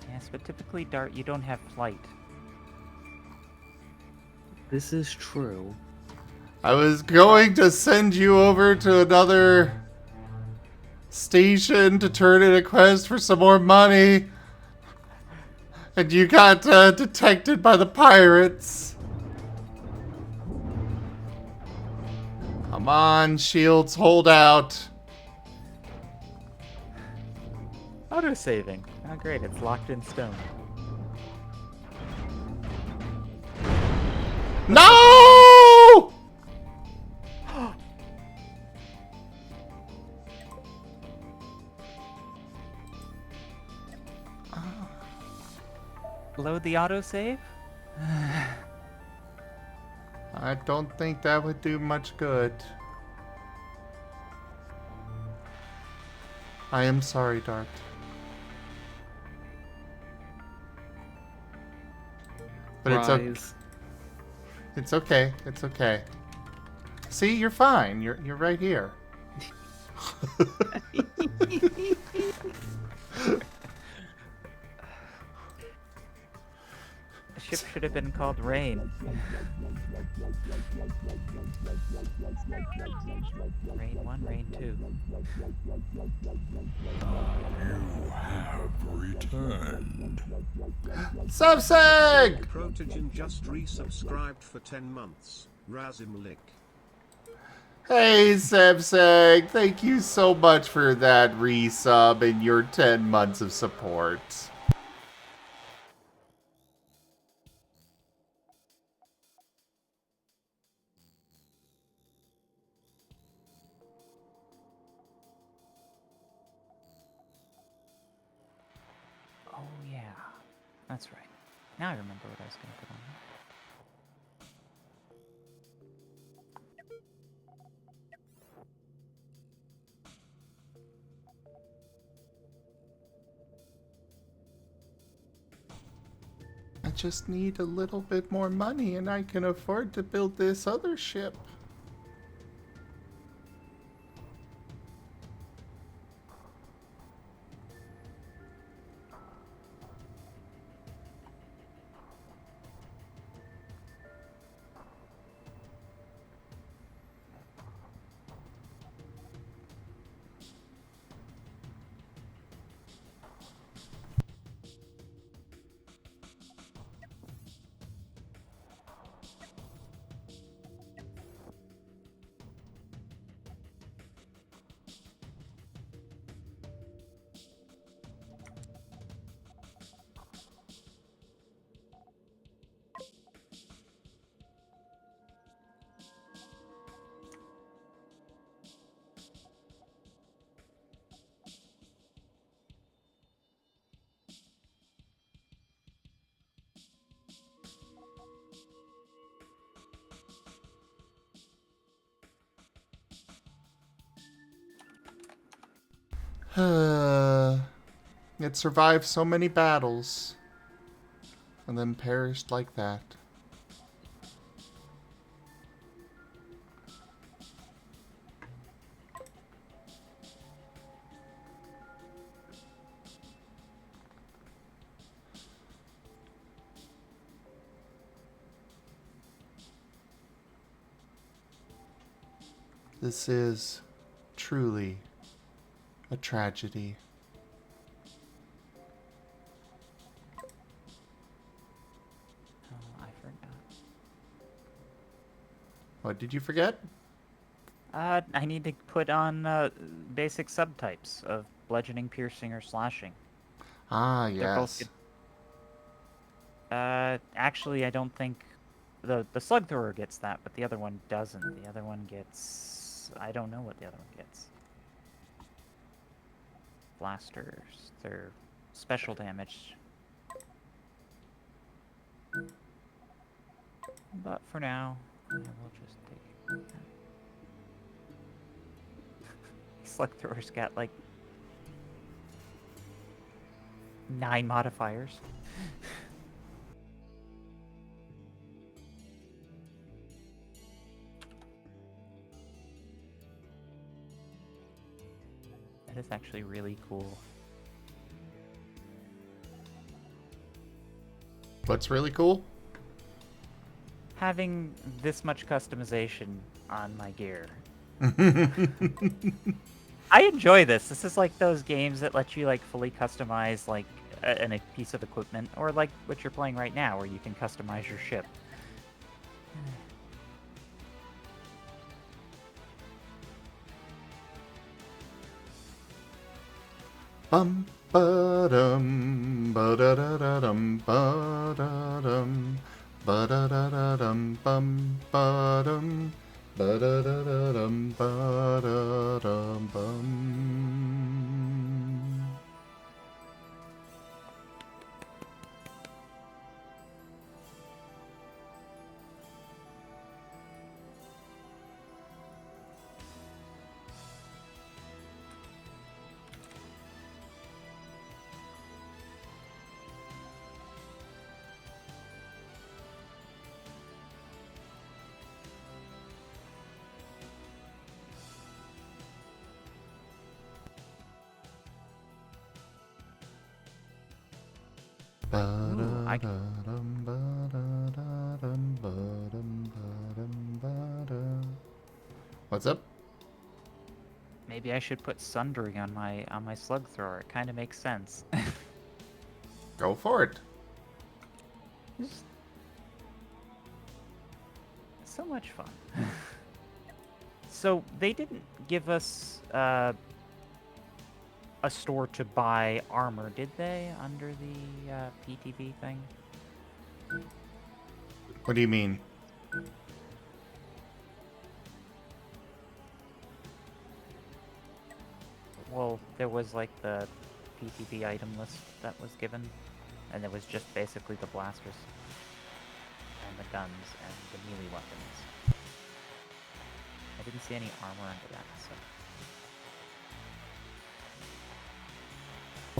Yes, but typically, Dart, you don't have flight. This is true. I was going to send you over to another station to turn in a quest for some more money. And you got detected by the pirates. Come on, shields, hold out. Auto-saving. Oh great, it's locked in stone. No! Load the autosave? I don't think that would do much good. I am sorry, Dart. But it's okay. It's okay. It's okay. See, you're fine. You're right here. The ship should have been called Rain. Rain 1, Rain 2. You have returned. Subseg! Protogen just resubscribed for 10 months. Razim Lick. Hey, Subseg. Thank you so much for that resub and your 10 months of support. That's right. Now I remember what I was going to put on just need a little bit more money and I can afford to build this other ship. It survived so many battles and then perished like that. This is truly a tragedy. Oh, I forgot. What did you forget? I need to put on basic subtypes of bludgeoning, piercing, or slashing. Ah, They're both yes. good. Actually, I don't think the slug thrower gets that, but the other one doesn't. The other one gets... I don't know what the other one gets. Blasters. They're special damage. But for now, I will just take that. Slug thrower's got like 9 modifiers. That is actually really cool. What's really cool? Having this much customization on my gear. I enjoy this. This is like those games that let you like fully customize like a piece of equipment, or like what you're playing right now, where you can customize your ship. Bum ba dum ba da da da dum ba da dum ba da da da dum bum ba dum ba da da da dum ba da dum bum. Ooh, What's up? Maybe I should put sundering on my slug thrower. It kind of makes sense. Go for it. So much fun. So they didn't give us a store to buy armor, did they? Under the PTV thing. What do you mean? Well, there was like the PTV item list that was given, and it was just basically the blasters and the guns and the melee weapons. I didn't see any armor under that, so.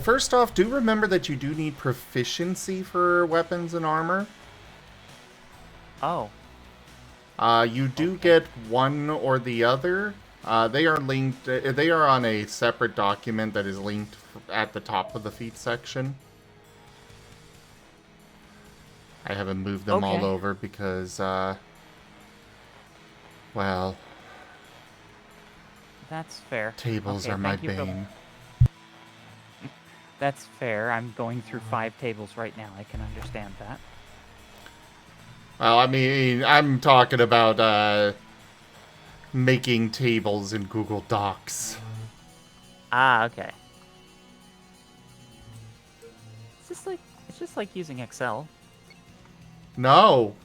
first off, do remember that you do need proficiency for weapons and armor. Oh. You do get one or the other. They are linked. They are on a separate document that is linked at the top of the feat section. I haven't moved them all over because, well... That's fair. Tables are my bane. That's fair. I'm going through 5 tables right now. I can understand that. Well, I mean, I'm talking about, making tables in Google Docs. Ah, okay. It's just like using Excel. No.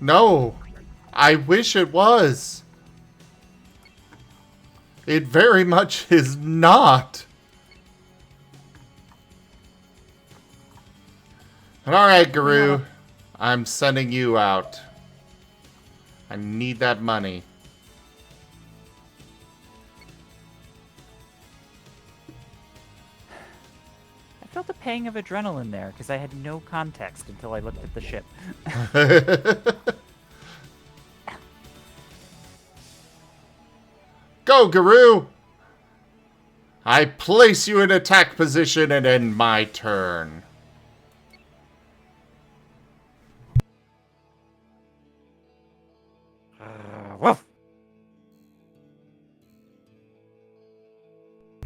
No. I wish it was. It very much is not. Alright, Guru. I'm sending you out. I need that money. I felt a pang of adrenaline there because I had no context until I looked at the ship. Go, Guru! I place you in attack position and end my turn. Woof.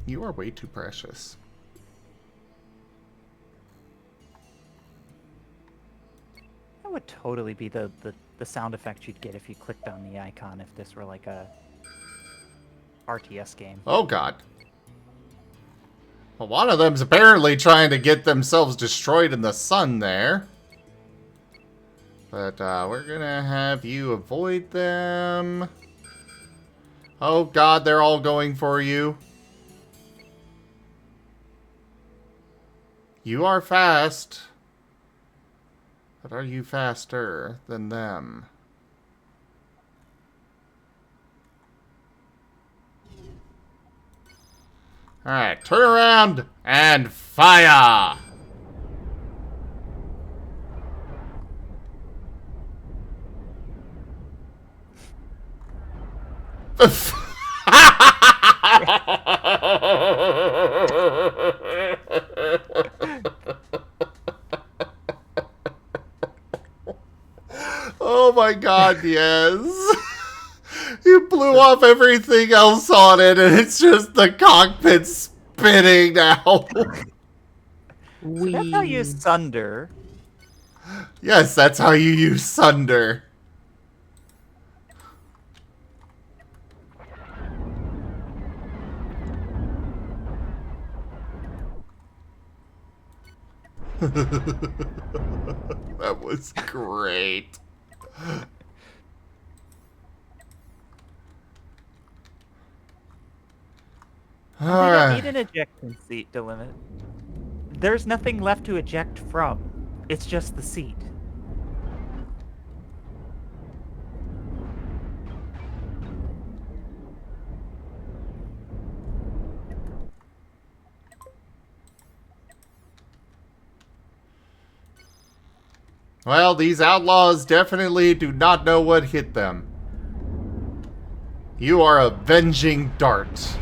You are way too precious. That would totally be the sound effect you'd get if you clicked on the icon if this were like a RTS game. Oh, God. Well, one of them's apparently trying to get themselves destroyed in the sun there. But we're gonna have you avoid them. Oh, God, they're all going for you. You are fast. But are you faster than them? Alright, turn around and fire! Oh my God, yes. You blew off everything else on it, and it's just the cockpit spinning now. So that's how you sunder. Yes, that's how you use sunder. That was great. We don't need an ejection seat to limit. There's nothing left to eject from. It's just the seat. Well, these outlaws definitely do not know what hit them. You are a venging dart.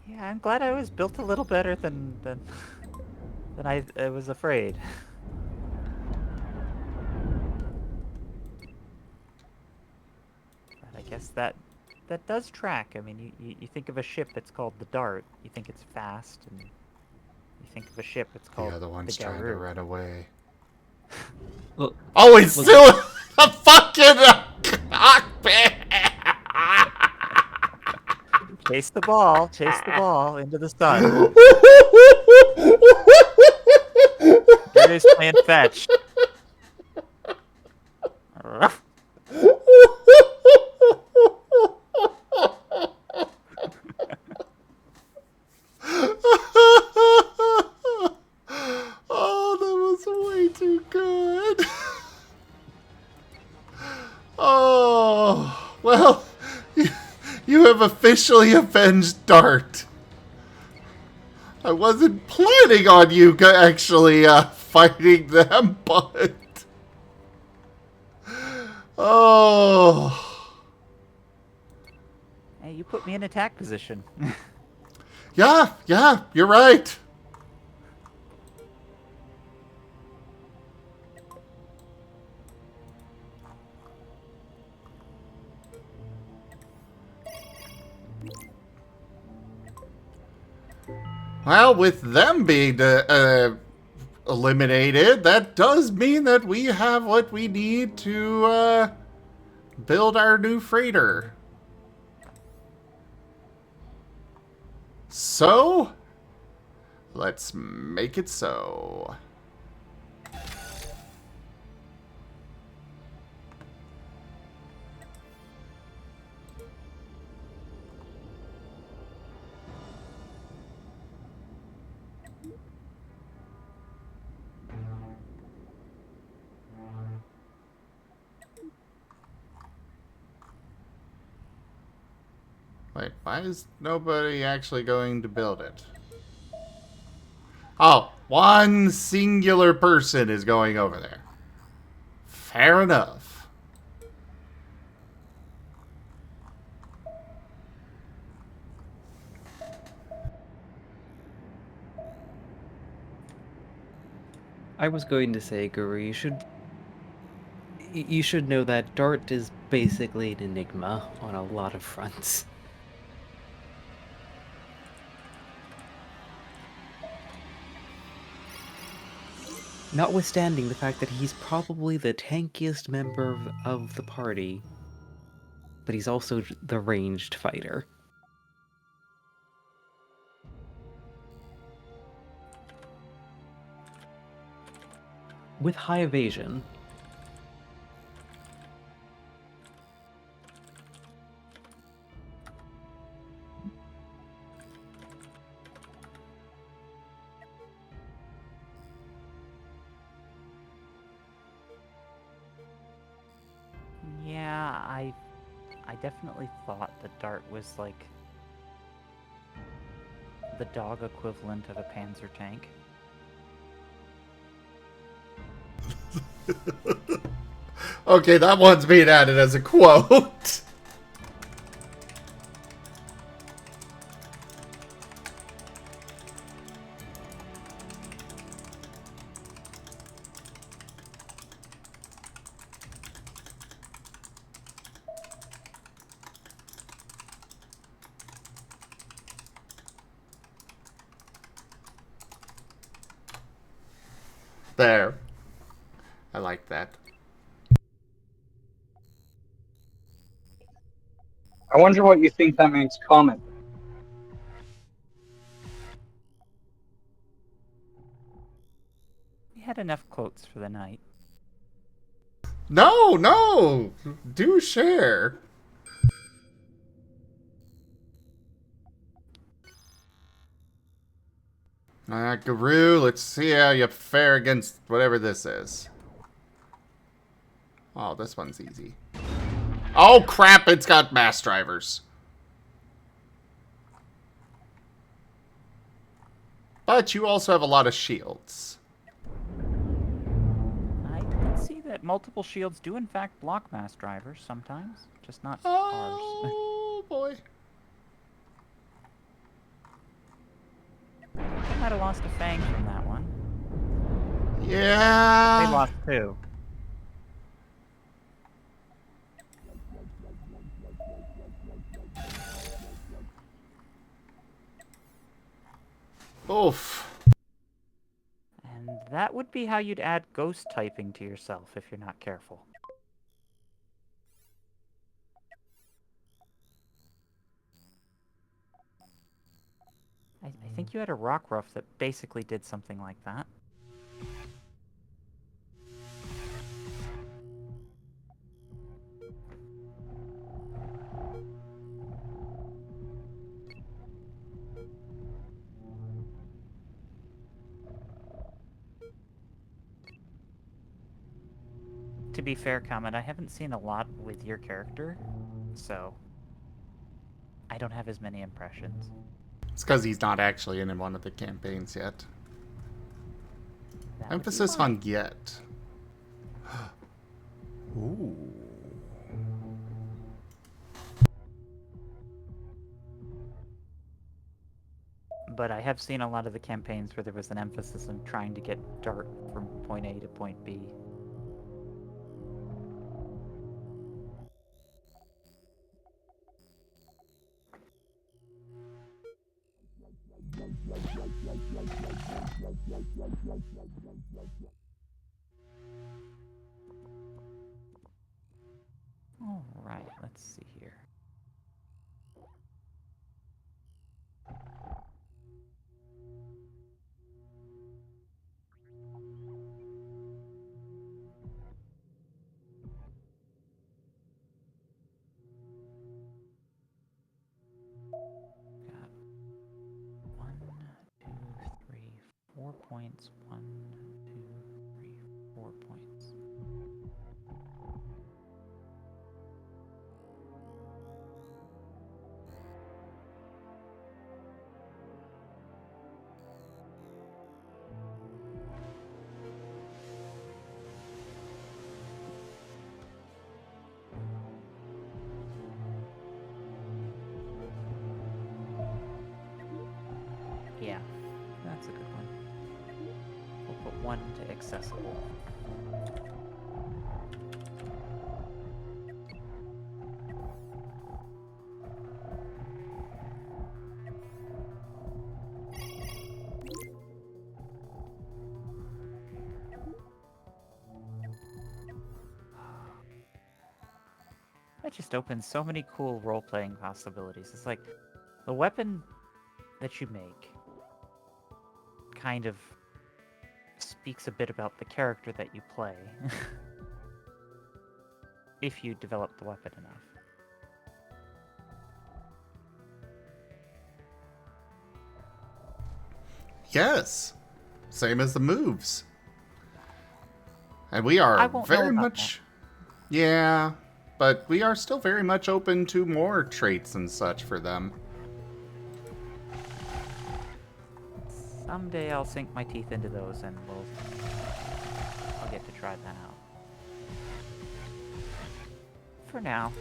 Yeah, I'm glad I was built a little better than I was afraid. But I guess that does track. I mean, you think of a ship that's called the Dart. You think it's fast, and you think of a ship that's called The other one's the trying to Garou. run away. Well, Oh, it's still a fucking cockpit! Chase the ball into the sun. Gary's playing fetch. Oh, that was way too good. Oh, well, you have officially avenged Dart. I wasn't planning on you actually fighting them, but... Oh... Hey, you put me in attack position. Yeah, you're right. Well, with them being eliminated, that does mean that we have what we need to build our new freighter. So, let's make it so. Wait, why is nobody actually going to build it? Oh, one singular person is going over there. Fair enough. I was going to say, Guru, you should know that Dart is basically an enigma on a lot of fronts. Notwithstanding the fact that he's probably the tankiest member of the party, but he's also the ranged fighter. With high evasion. Yeah, I definitely thought that Dart was like the dog equivalent of a Panzer tank. Okay, that one's being added as a quote. There. I like that. I wonder what you think that makes comment. We had enough quotes for the night. No! Do share. Guru, let's see how you fare against whatever this is. Oh, this one's easy. Oh, crap, it's got mass drivers. But you also have a lot of shields. I can see that multiple shields do in fact block mass drivers sometimes, just not ours. Oh, boy. I might have lost a fang from that one. Yeah. They lost two. Oof. And that would be how you'd add ghost typing to yourself if you're not careful. I think you had a rock ruff that basically did something like that. To be fair, Comment, I haven't seen a lot with your character, so I don't have as many impressions. It's because he's not actually in one of the campaigns yet. That would be Emphasis fine. on yet. Ooh. But I have seen a lot of the campaigns where there was an emphasis on trying to get Dart from point A to point B. Alright, let's see here. Got 1, 2, 3, 4 points. 1, 2, 3, 4 points. Yeah, that's a good one. We'll put 1 to accessible. That just opens so many cool role-playing possibilities. It's like the weapon that you make kind of speaks a bit about the character that you play. If you develop the weapon enough. Yes. Same as the moves. And we I are won't know very about much... Yeah, but we are still very much open to more traits and such for them. Someday I'll sink my teeth into those and I'll get to try that out. For now,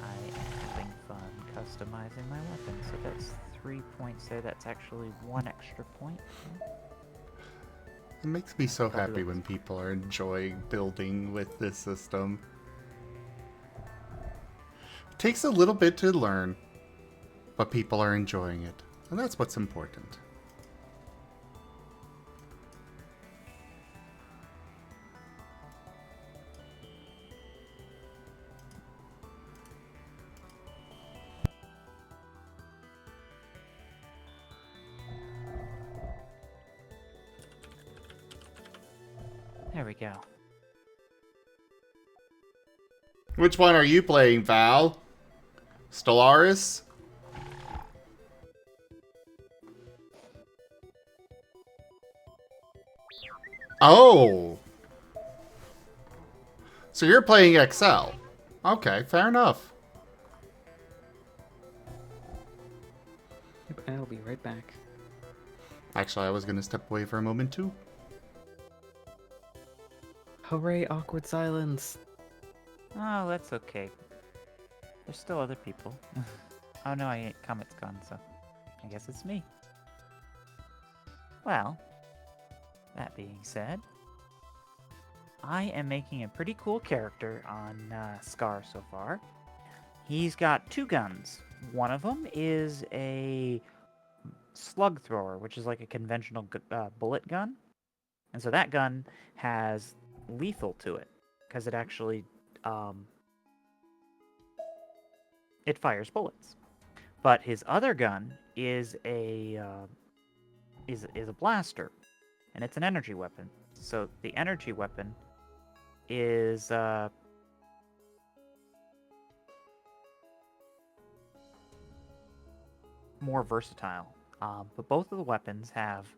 I am having fun customizing my weapon. So that's 3 points there. That's actually 1 extra point. It makes me so I'll do happy it. when people are enjoying building with this system. It takes a little bit to learn, but people are enjoying it. And that's what's important. There we go. Which one are you playing, Val? Stellaris? Oh! So you're playing XL. Okay, fair enough. I'll be right back. Actually, I was gonna step away for a moment too. Hooray, awkward silence. Oh, that's okay. There's still other people. Oh no, Comet's gone, so I guess it's me. Well, that being said, I am making a pretty cool character on Scar so far. He's got 2 guns. One of them is a slug thrower, which is like a conventional bullet gun. And so that gun has lethal to it, because it actually it fires bullets. But his other gun is a blaster, and it's an energy weapon. So the energy weapon is more versatile. But both of the weapons have...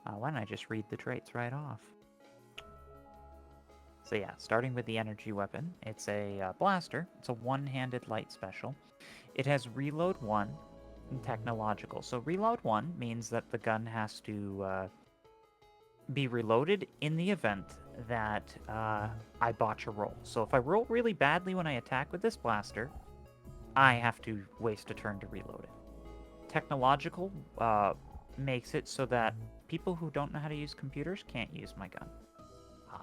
why don't I just read the traits right off? So yeah, starting with the energy weapon, it's a blaster. It's a one-handed light special. It has reload 1, technological. So reload 1 means that the gun has to be reloaded in the event that I botch a roll. So if I roll really badly when I attack with this blaster, I have to waste a turn to reload it. Technological makes it so that people who don't know how to use computers can't use my gun.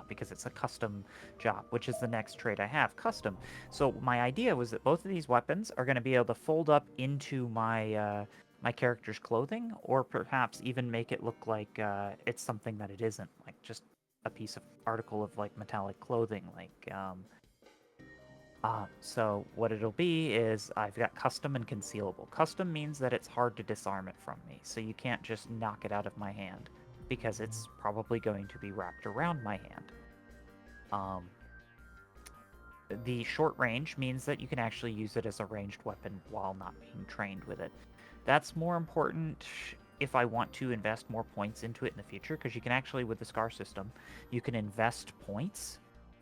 Because it's a custom job, which is the next trait I have, custom. So my idea was that both of these weapons are going to be able to fold up into my my character's clothing, or perhaps even make it look like it's something that it isn't, like just a piece of article of like metallic clothing. So what it'll be is I've got custom and concealable. Custom means that it's hard to disarm it from me, so you can't just knock it out of my hand, because it's probably going to be wrapped around my hand. The short range means that you can actually use it as a ranged weapon while not being trained with it. That's more important if I want to invest more points into it in the future, because you can actually, with the SCAR system, you can invest points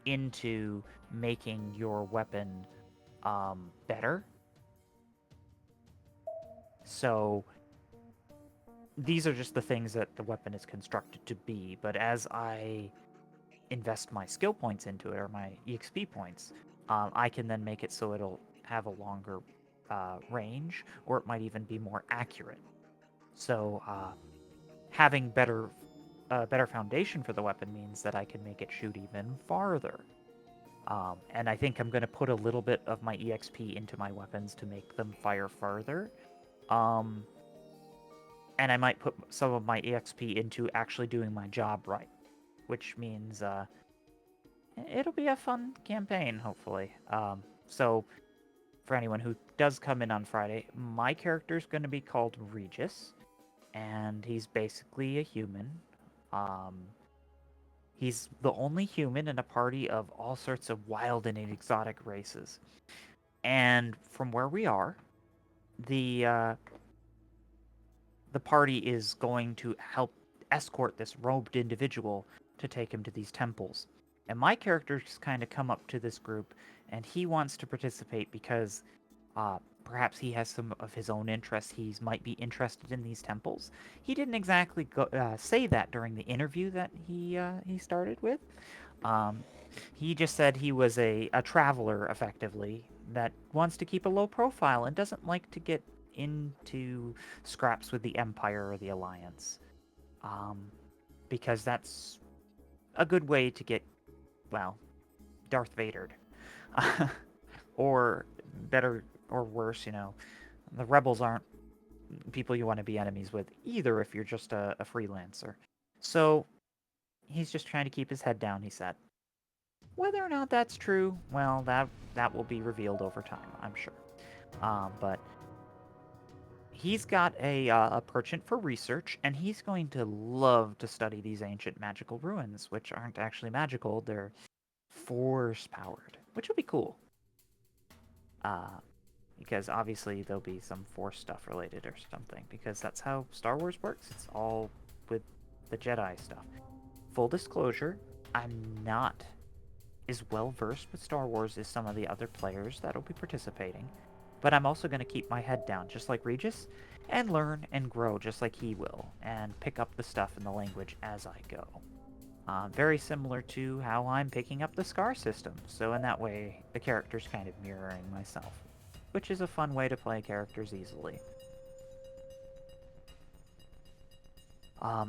into making your weapon better. So these are just the things that the weapon is constructed to be, but as I invest my skill points into it, or my EXP points, I can then make it so it'll have a longer range, or it might even be more accurate. So having better foundation for the weapon means that I can make it shoot even farther. And I think I'm going to put a little bit of my EXP into my weapons to make them fire farther. And I might put some of my EXP into actually doing my job right, which means it'll be a fun campaign, hopefully. So, for anyone who does come in on Friday, my character's going to be called Regis, and he's basically a human. He's the only human in a party of all sorts of wild and exotic races. And from where we are, the party is going to help escort this robed individual to take him to these temples. And my character's kind of come up to this group, and he wants to participate because perhaps he has some of his own interests. He might be interested in these temples. He didn't exactly say that during the interview that he started with. He just said he was a traveler, effectively, that wants to keep a low profile and doesn't like to get into scraps with the Empire or the Alliance. Because that's a good way to get, well, Darth Vadered. Or better or worse, the rebels aren't people you want to be enemies with either if you're just a freelancer. So he's just trying to keep his head down, he said. Whether or not that's true, well, that will be revealed over time, I'm sure. But he's got a penchant for research, and he's going to love to study these ancient magical ruins, which aren't actually magical, they're force-powered, which will be cool. Because obviously there'll be some force stuff related or something, because that's how Star Wars works. It's all with the Jedi stuff. Full disclosure, I'm not as well versed with Star Wars as some of the other players that'll be participating, but I'm also going to keep my head down, just like Regis, and learn and grow just like he will, and pick up the stuff in the language as I go. Very similar to how I'm picking up the SCAR system, so in that way, the character's kind of mirroring myself, which is a fun way to play characters easily.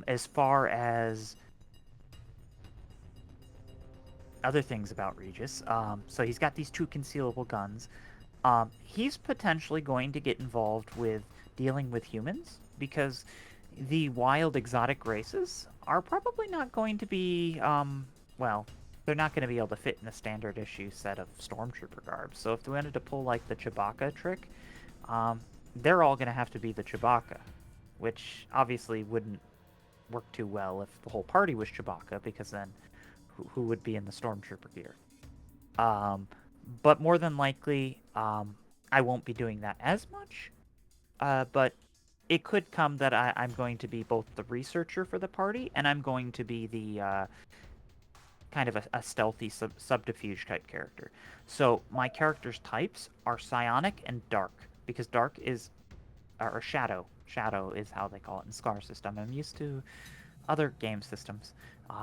As far as other things about Regis, so he's got these 2 concealable guns. He's potentially going to get involved with dealing with humans, because the wild exotic races are probably not going to be, well, they're not going to be able to fit in a standard issue set of Stormtrooper garb. So if they wanted to pull like the Chewbacca trick, they're all going to have to be the Chewbacca, which obviously wouldn't work too well if the whole party was Chewbacca, because then who would be in the Stormtrooper gear? But more than likely, I won't be doing that as much, but it could come that I'm going to be both the researcher for the party, and I'm going to be the kind of a stealthy subterfuge type character. So my character's types are psionic and dark, because dark is or Shadow. Shadow is how they call it in Scar system. I'm used to other game systems.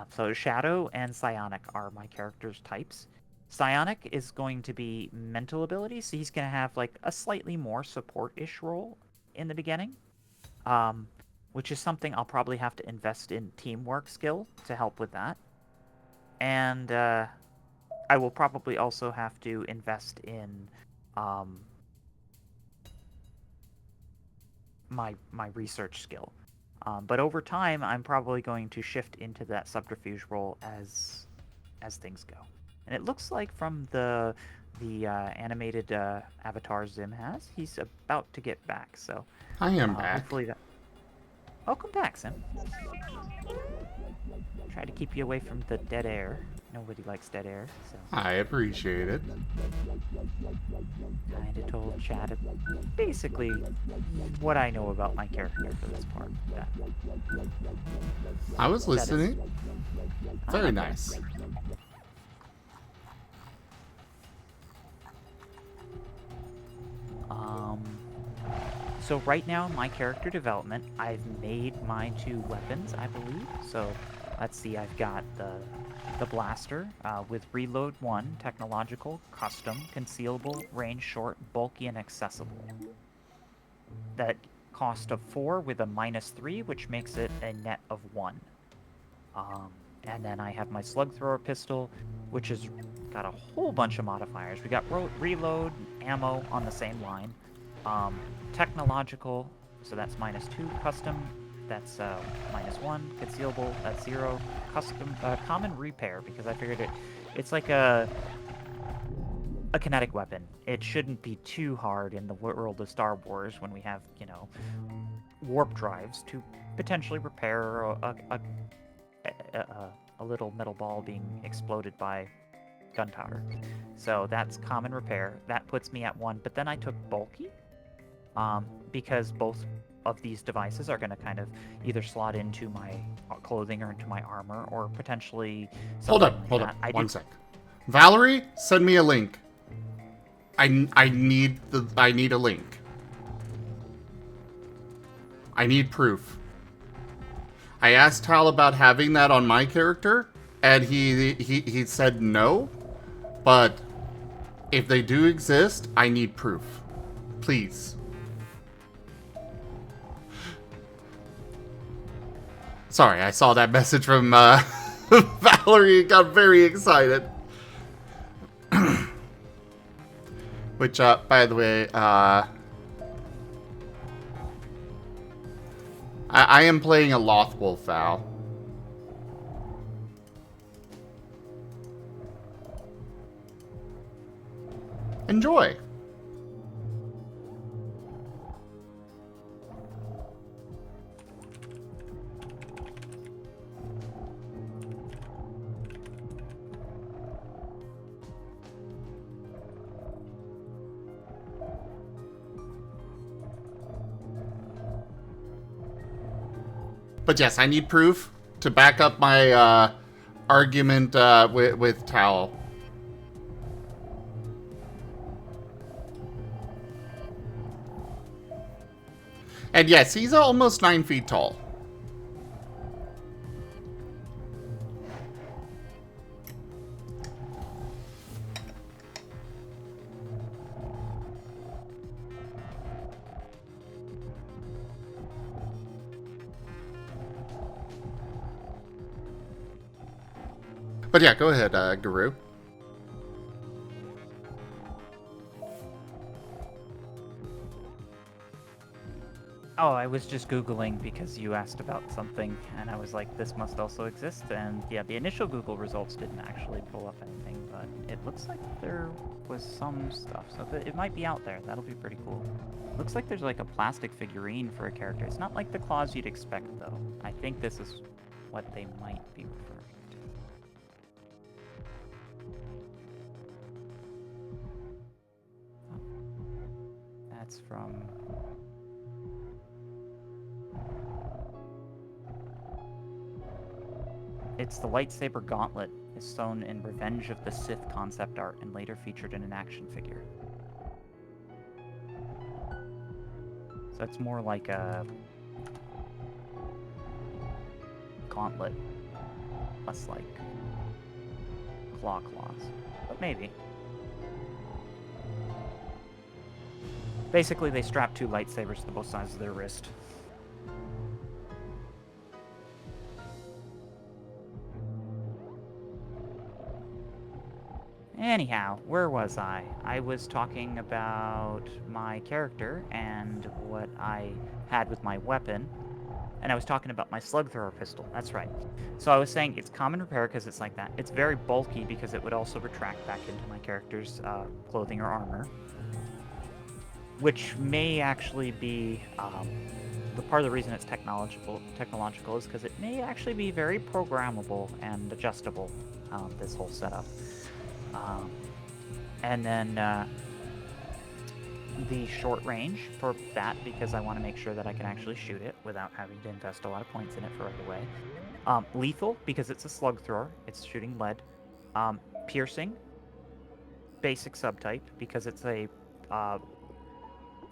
So Shadow and Psionic are my character's types. Psionic is going to be mental ability, so he's going to have like a slightly more support-ish role in the beginning, which is something I'll probably have to invest in teamwork skill to help with that. And I will probably also have to invest in my research skill. But over time, I'm probably going to shift into that subterfuge role as things go. And it looks like from the animated avatar Zim has, he's about to get back. So I am back. hopefully that. Welcome back, Sim. Try to keep you away from the dead air. Nobody likes dead air, so. I appreciate it. Kinda told Chad basically what I know about my character for this part. Yeah. I was listening. Very okay. nice. So right now, my character development, I've made my 2 weapons, I believe. So let's see, I've got the blaster with reload 1, technological, custom, concealable, range short, bulky, and accessible. That cost of 4 with a -3, which makes it a net of 1. And then I have my slug thrower pistol, which has got a whole bunch of modifiers. We got reload, ammo on the same line. Technological, so that's -2. Custom, that's -1. Concealable, that's 0. Custom, common repair, because I figured it's like a kinetic weapon. It shouldn't be too hard in the world of Star Wars when we have, you know, warp drives to potentially repair a little metal ball being exploded by gunpowder. So that's common repair. That puts me at 1. But then I took bulky, because both of these devices are going to kind of either slot into my clothing or into my armor, or potentially. Hold up. One sec. Valerie, send me a link. I need a link. I need proof. I asked Tal about having that on my character, and he said no. But if they do exist, I need proof. Please. Sorry, I saw that message from Valerie and got very excited. Which, by the way, I am playing a Lothwolf Val. Enjoy. But yes, I need proof to back up my argument with Tal. And yes, he's almost 9 feet tall. But yeah, go ahead, Guru. Oh, I was just Googling because you asked about something, and I was like, this must also exist. And yeah, the initial Google results didn't actually pull up anything, but it looks like there was some stuff. So it might be out there. That'll be pretty cool. Looks like there's like a plastic figurine for a character. It's not like the claws you'd expect, though. I think this is what they might be referring to. That's from... It's the lightsaber gauntlet. Is sewn in Revenge of the Sith concept art and later featured in an action figure. So it's more like a gauntlet, less like claws. But maybe. Basically, they strap 2 lightsabers to both sides of their wrist. Anyhow, where was I? I was talking about my character and what I had with my weapon. And I was talking about my slug thrower pistol. That's right. So I was saying it's common repair because it's like that. It's very bulky because it would also retract back into my character's clothing or armor. Which may actually be the part of the reason it's technological is because it may actually be very programmable and adjustable, this whole setup. And then the short range for that, because I want to make sure that I can actually shoot it without having to invest a lot of points in it for right away. Lethal, because it's a slug thrower, it's shooting lead. Piercing, basic subtype, because it's a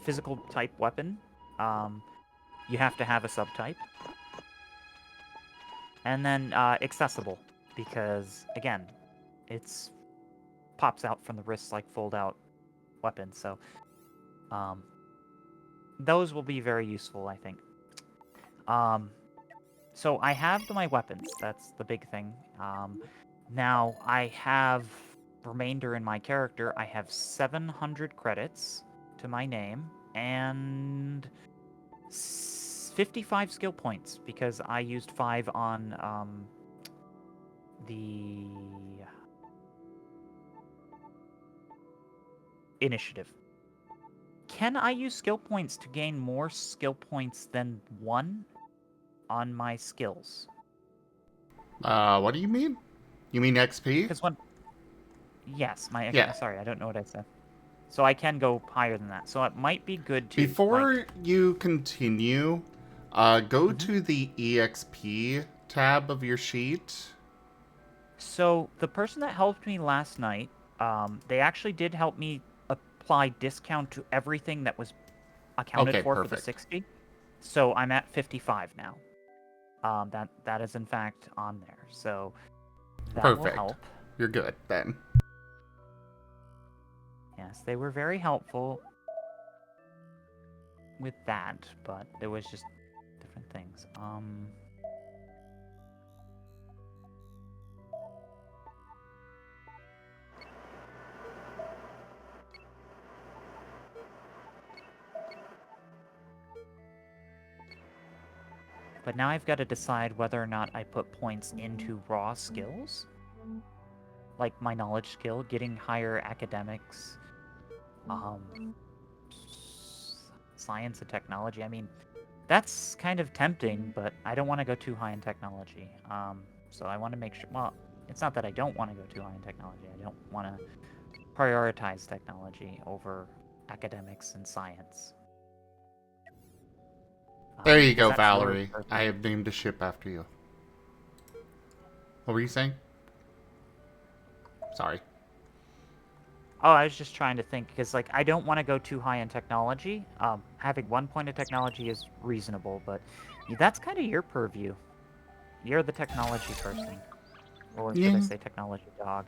physical type weapon. You have to have a subtype. And then accessible, because again, it's pops out from the wrists like fold-out weapons. So those will be very useful, I think. So I have my weapons. That's the big thing. Now I have remainder in my character. I have 700 credits to my name and 55 skill points because I used 5 on the initiative. Can I use skill points to gain more skill points than 1 on my skills? What do you mean? You mean XP? Because when... Yes, Yeah. Sorry, I don't know what I said. So I can go higher than that. So it might be good to... Before you continue, go to the EXP tab of your sheet. So the person that helped me last night, they actually did help me apply discount to everything that was accounted for the 60. So I'm at 55 now. That is in fact on there. So that will help. You're good then. Yes, they were very helpful with that, but there was just different things. But now I've got to decide whether or not I put points into raw skills. Like my knowledge skill, getting higher academics, science and technology. I mean, that's kind of tempting, but I don't want to go too high in technology. So I want to make sure, well, it's not that I don't want to go too high in technology. I don't want to prioritize technology over academics and science. There you go, Valerie. I have named a ship after you. What were you saying? Sorry. Oh, I was just trying to think, because, like, I don't want to go too high in technology. Having 1 point of technology is reasonable, but that's kind of your purview. You're the technology person. Or should I say technology dog?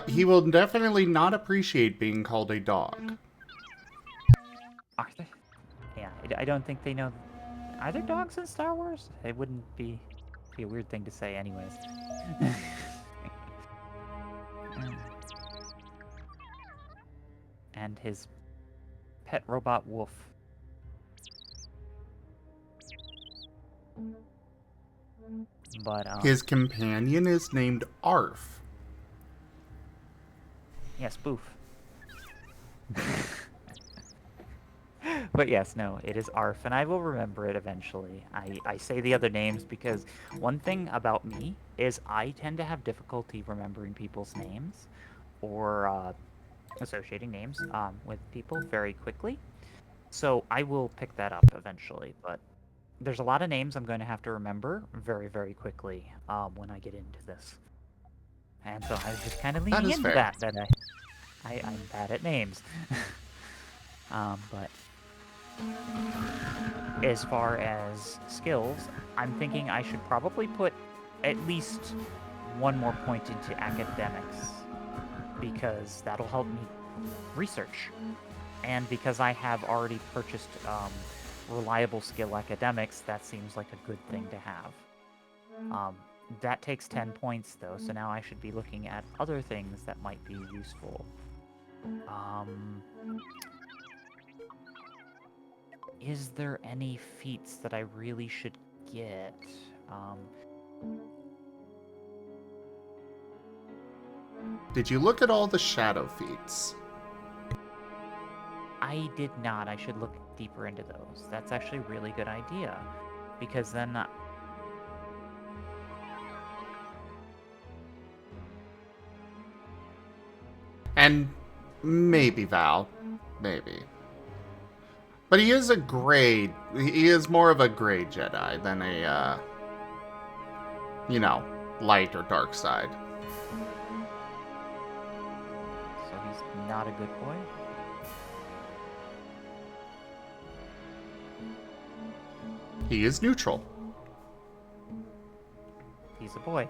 He will definitely not appreciate being called a dog. Are they? Yeah, I don't think they know. Are there dogs in Star Wars? It wouldn't be a weird thing to say anyways. And his pet robot wolf. But his companion is named Arf. Yeah, spoof. But yes, no, it is Arf, and I will remember it eventually. I say the other names because one thing about me is I tend to have difficulty remembering people's names or associating names with people very quickly. So I will pick that up eventually, but there's a lot of names I'm going to have to remember very, very quickly when I get into this. And so I was just kind of leaning into that. I'm bad at names. But as far as skills, I'm thinking I should probably put at least one more point into academics, because that'll help me research. And because I have already purchased reliable skill academics, that seems like a good thing to have. That takes 10 points though, so now I should be looking at other things that might be useful. Is there any feats that I really should get? Did you look at all the shadow feats? I did not. I should look deeper into those. That's actually a really good idea. Because then... And maybe Val. Maybe. But he is a gray... He is more of a gray Jedi than a, you know, light or dark side. So he's not a good boy? He is neutral. He's a boy.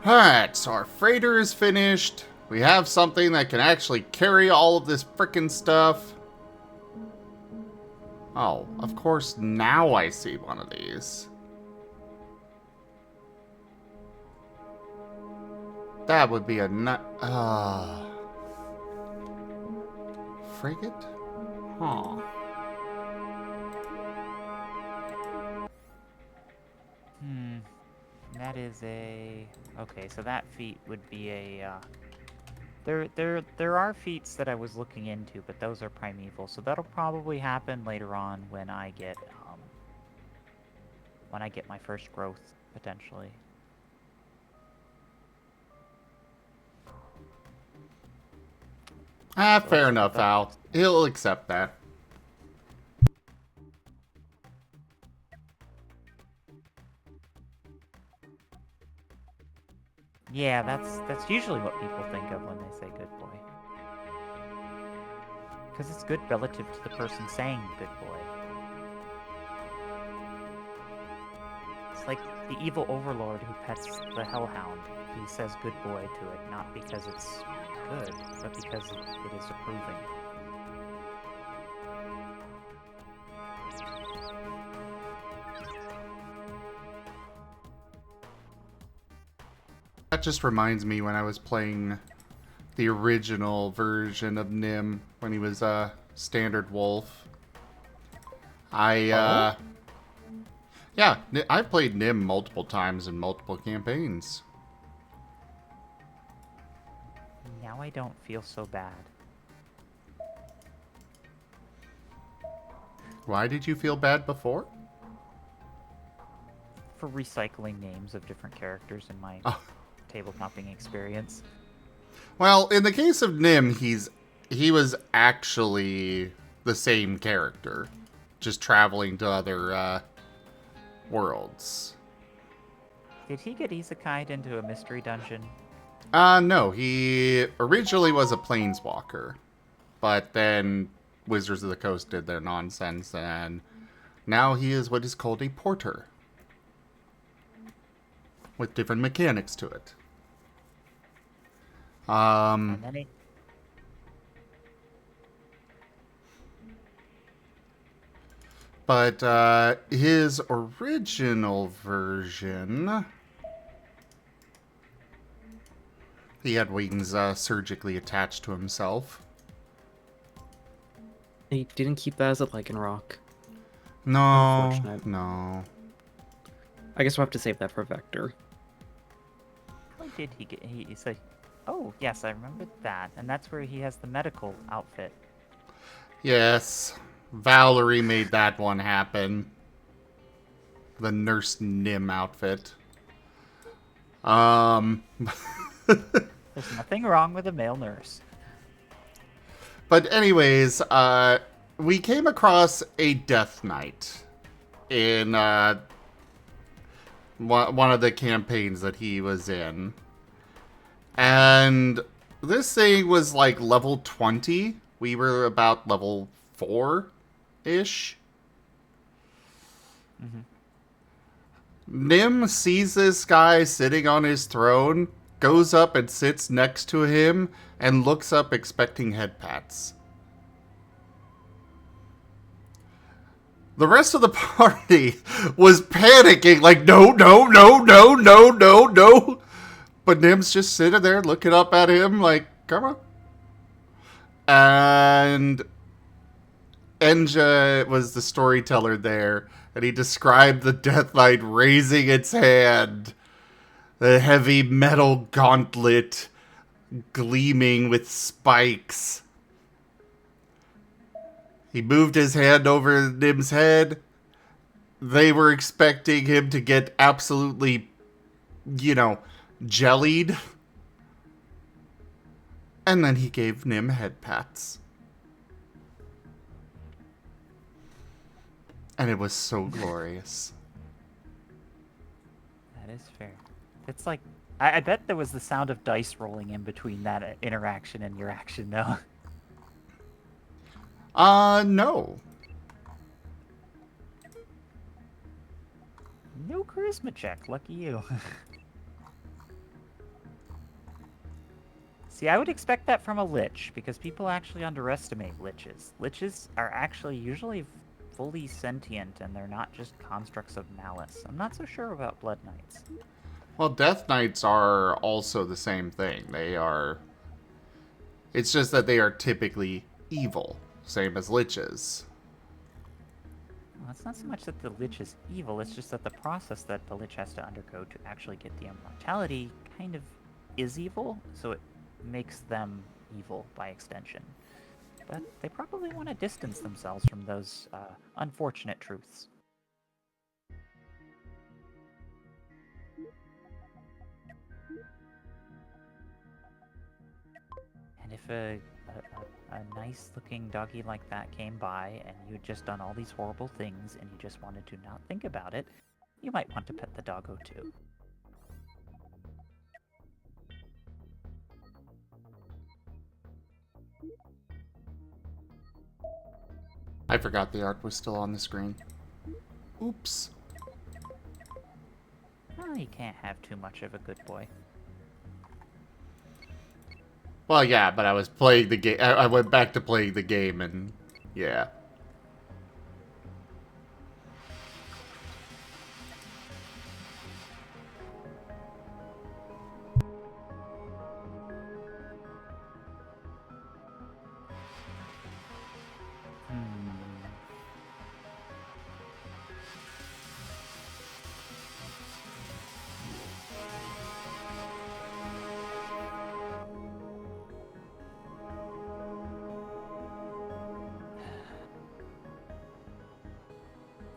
Alright, so our freighter is finished. We have something that can actually carry all of this frickin' stuff. Oh, of course, now I see one of these. That would be a frigate? Huh. That is a... Okay, so that feat would be a... There are feats that I was looking into, but those are primeval, so that'll probably happen later on when I get my first growth, potentially. Fair enough, Al. He'll accept that. Yeah, that's usually what people think of when they say good boy. Because it's good relative to the person saying good boy. It's like the evil overlord who pets the hellhound. He says good boy to it, not because it's good, but because it is approving. That just reminds me when I was playing the original version of Nim, when he was a standard wolf. Yeah, I've played Nim multiple times in multiple campaigns. Now I don't feel so bad. Why did you feel bad before? For recycling names of different characters in my tabletoping experience. Well, in the case of Nim, he was actually the same character, just traveling to other worlds. Did he get isekai'd into a mystery dungeon? No, he originally was a planeswalker, but then Wizards of the Coast did their nonsense, and now he is what is called a porter, with different mechanics to it. And then he... But his original version, he had wings surgically attached to himself. He didn't keep that as a Lycanroc. No, Unfortunate. no. I guess we'll have to save that for Vector. What did he get? He's like, oh, yes, I remember that. And that's where he has the medical outfit. Yes, Valerie made that one happen. The Nurse Nim outfit. There's nothing wrong with a male nurse. But anyways, we came across a Death Knight in one of the campaigns that he was in. And this thing was like level 20. We were about level 4-ish. Mm-hmm. Nim sees this guy sitting on his throne, goes up and sits next to him, and looks up expecting head pats. The rest of the party was panicking, like, no, no, no, no, no, no, no. But Nim's just sitting there looking up at him like, come on. And Enja was the storyteller there, and he described the Death Knight raising its hand. The heavy metal gauntlet gleaming with spikes. He moved his hand over Nim's head. They were expecting him to get absolutely, jellied. And then he gave Nim head pats. And it was so glorious. That is fair. It's like, I bet there was the sound of dice rolling in between that interaction and your action, though. No. No charisma check. Lucky you. See, I would expect that from a lich, because people actually underestimate liches. Liches are actually usually fully sentient, and they're not just constructs of malice. I'm not so sure about Blood Knights. Well, Death Knights are also the same thing. They are... It's just that they are typically evil, same as liches. Well, it's not so much that the lich is evil, it's just that the process that the lich has to undergo to actually get the immortality kind of is evil, so it makes them evil by extension. But they probably want to distance themselves from those unfortunate truths. And if a nice-looking doggy like that came by and you'd just done all these horrible things and you just wanted to not think about it, you might want to pet the doggo too. I forgot the art was still on the screen. Oops. Well, you can't have too much of a good boy. Well, yeah, but I was playing the game. I went back to playing the game, and yeah.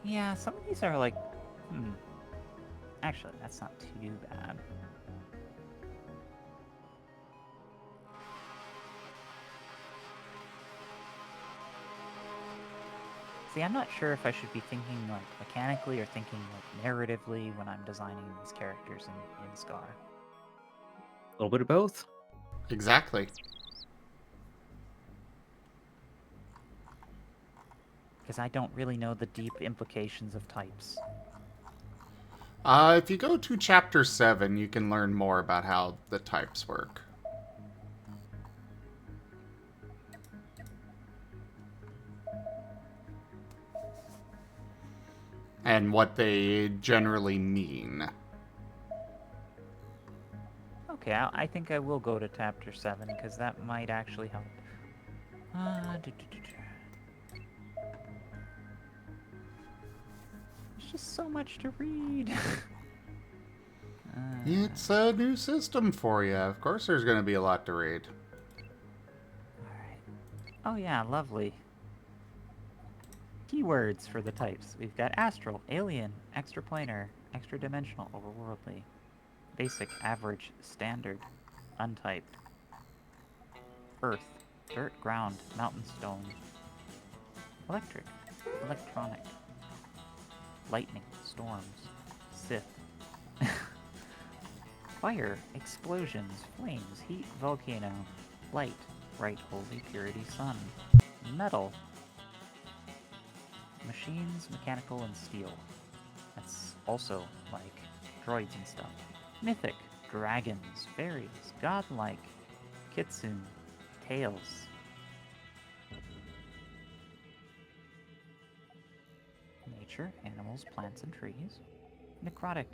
Yeah, some of these are like, Actually, that's not too bad. See, I'm not sure if I should be thinking like mechanically or thinking like narratively when I'm designing these characters in Scar. A little bit of both. Exactly. Because I don't really know the deep implications of types. If you go to Chapter 7, you can learn more about how the types work. And what they generally mean. Okay, I think I will go to Chapter 7, because that might actually help. There's just so much to read. It's a new system for you. Of course there's going to be a lot to read. Alright. Oh yeah, lovely. Keywords for the types. We've got astral, alien, extraplanar, extra-dimensional, overworldly, basic, average, standard. untyped. Earth, dirt, ground, mountain, stone. Electric, electronic. Lightning, storms, Sith. Fire, explosions, flames, heat, volcano. Light, bright, holy, purity, sun. Metal. Machines, mechanical, and steel. That's also like droids and stuff. Mythic, dragons, fairies, godlike, kitsune, tales. Nature, animals, plants, and trees. Necrotic,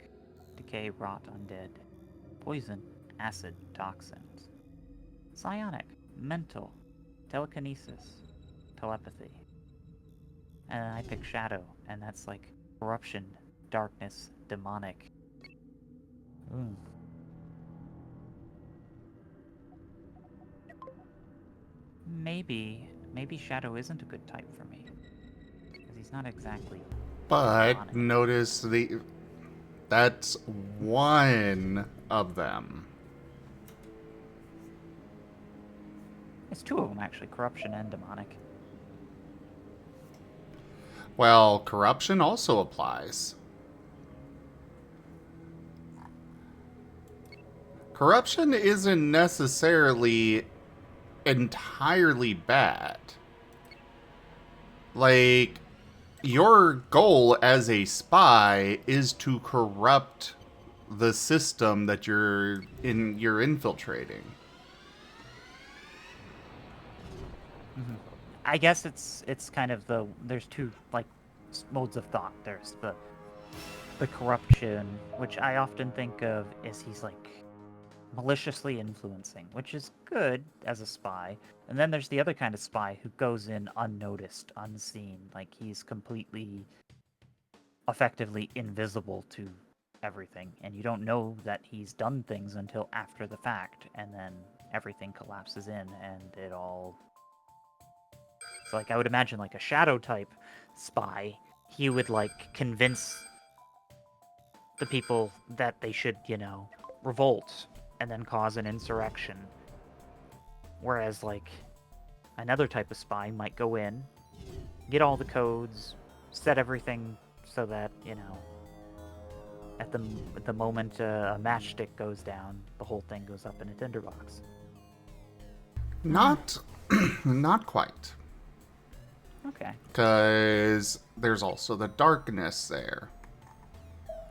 decay, rot, undead. Poison, acid, toxins. Psionic, mental, telekinesis, telepathy. And I pick Shadow, and that's like corruption, darkness, demonic. Maybe Shadow isn't a good type for me. Because he's not exactly But demonic. notice that's one of them. It's two of them, actually, corruption and demonic. Well, corruption also applies. Corruption isn't necessarily entirely bad. Like, your goal as a spy is to corrupt the system that you're infiltrating. I guess it's kind of there's two like modes of thought. There's the corruption, which I often think of as he's like maliciously influencing, which is good as a spy. And then there's the other kind of spy who goes in unnoticed, unseen, like he's completely effectively invisible to everything, and you don't know that he's done things until after the fact, and then everything collapses in and it all. So like I would imagine like a shadow type spy, he would like convince the people that they should, revolt and then cause an insurrection. Whereas like another type of spy might go in, get all the codes, set everything so that, at the moment a matchstick goes down, the whole thing goes up in a tinderbox. Not quite. Okay. Because there's also the darkness there.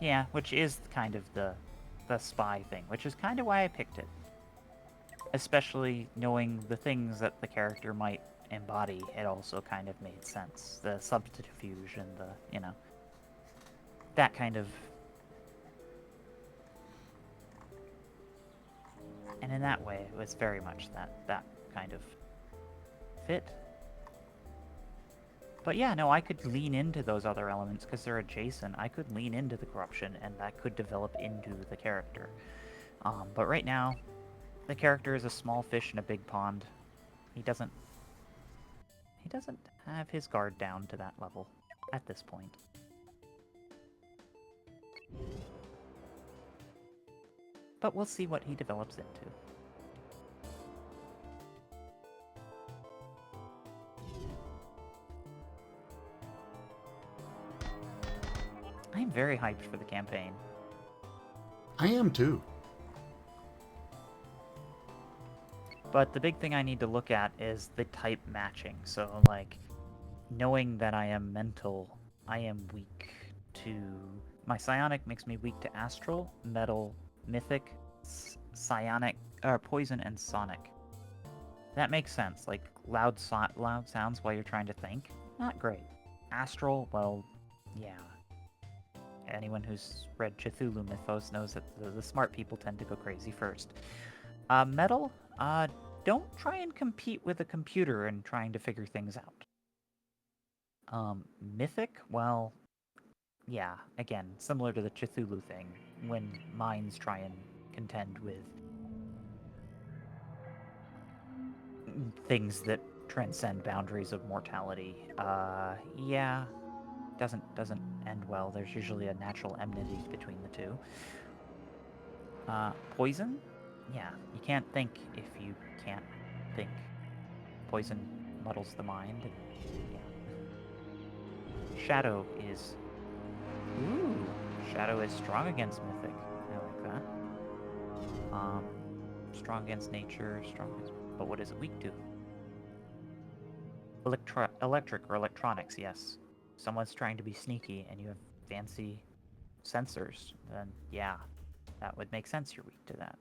Yeah, which is kind of the spy thing, which is kind of why I picked it. Especially knowing the things that the character might embody, it also kind of made sense. The subterfuge and that kind of. And in that way, it was very much that kind of fit. But yeah, no, I could lean into those other elements because they're adjacent. I could lean into the corruption, and that could develop into the character. But right now, the character is a small fish in a big pond. He doesn't have his guard down to that level at this point. But we'll see what he develops into. I'm very hyped for the campaign. I am too. But the big thing I need to look at is the type matching. So, like, knowing that I am mental, I am weak to... My psionic makes me weak to astral, metal, mythic, psionic, poison, and sonic. That makes sense. Like, loud sounds while you're trying to think. Not great. Astral, well, yeah. Anyone who's read Cthulhu Mythos knows that the smart people tend to go crazy first. Metal, don't try and compete with a computer and trying to figure things out. Mythic, well, yeah, again, similar to the Cthulhu thing, when minds try and contend with things that transcend boundaries of mortality. Yeah, doesn't end well. There's usually a natural enmity between the two. Poison, Yeah, you can't think if you can't think. Poison muddles the mind. And, yeah. Shadow is... Ooh! Shadow is strong against Mythic. I like that. Strong against nature, strong against... But what is it weak to? Electric or electronics, yes. Someone's trying to be sneaky and you have fancy sensors, then yeah, that would make sense you're weak to that.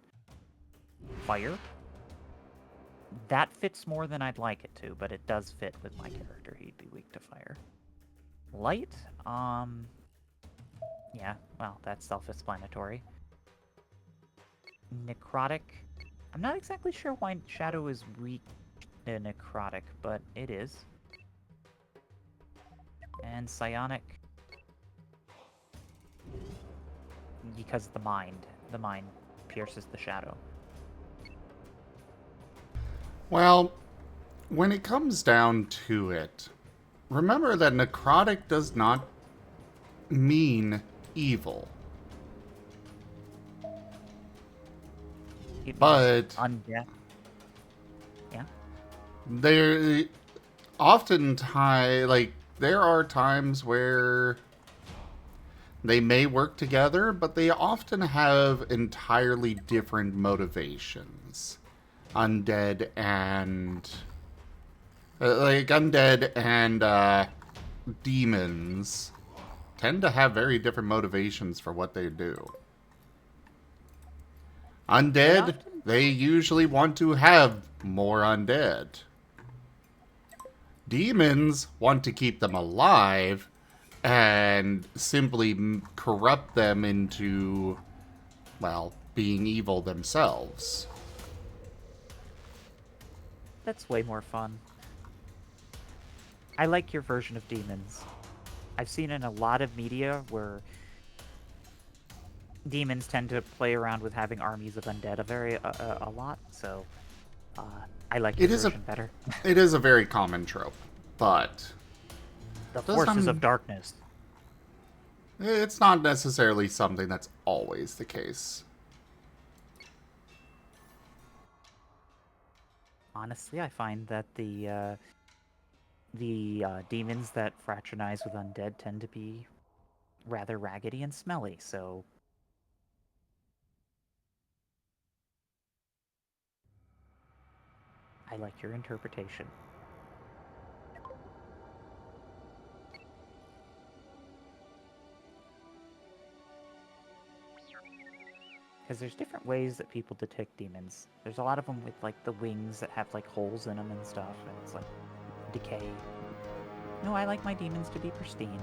Fire? That fits more than I'd like it to, but it does fit with my character. He'd be weak to fire. Light? Yeah, well, that's self-explanatory. Necrotic? I'm not exactly sure why Shadow is weak to necrotic, but it is. And psionic, because the mind pierces the shadow. Well, when it comes down to it, remember that necrotic does not mean evil. It But undead. Yeah. there there are times where they may work together, but they often have entirely different motivations. Undead and demons tend to have very different motivations for what they do. Undead, they usually want to have more undead. Demons want to keep them alive and simply corrupt them into, well, being evil themselves. That's way more fun. I like your version of demons. I've seen in a lot of media where demons tend to play around with having armies of undead a lot, so I like your version better. It is a very common trope, but the forces of darkness. It's not necessarily something that's always the case. Honestly, I find that the demons that fraternize with undead tend to be rather raggedy and smelly, so... I like your interpretation. Because there's different ways that people detect demons. There's a lot of them with, like, the wings that have, like, holes in them and stuff, and it's, like, decay. No, I like my demons to be pristine.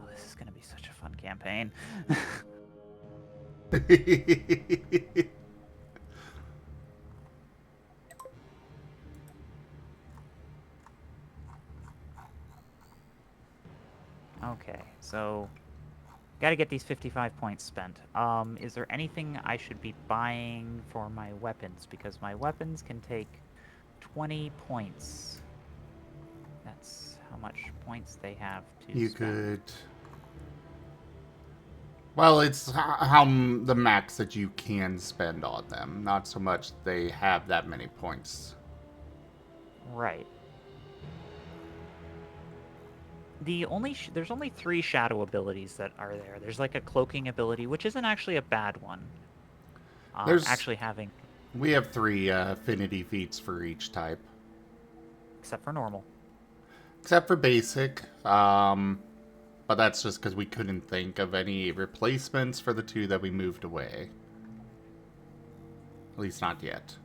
Oh, this is gonna be such a fun campaign. Okay, so gotta get these 55 points spent. Is there anything I should be buying for my weapons? Because my weapons can take 20 points. That's how much points they have to You spend. could... Well, it's how the max that you can spend on them. Not so much they have that many points. Right. There's only 3 shadow abilities that are there. There's like a cloaking ability, which isn't actually a bad one. We have 3 affinity feats for each type. Except for normal. Except for basic. But that's just because we couldn't think of any replacements for the 2 that we moved away. At least not yet.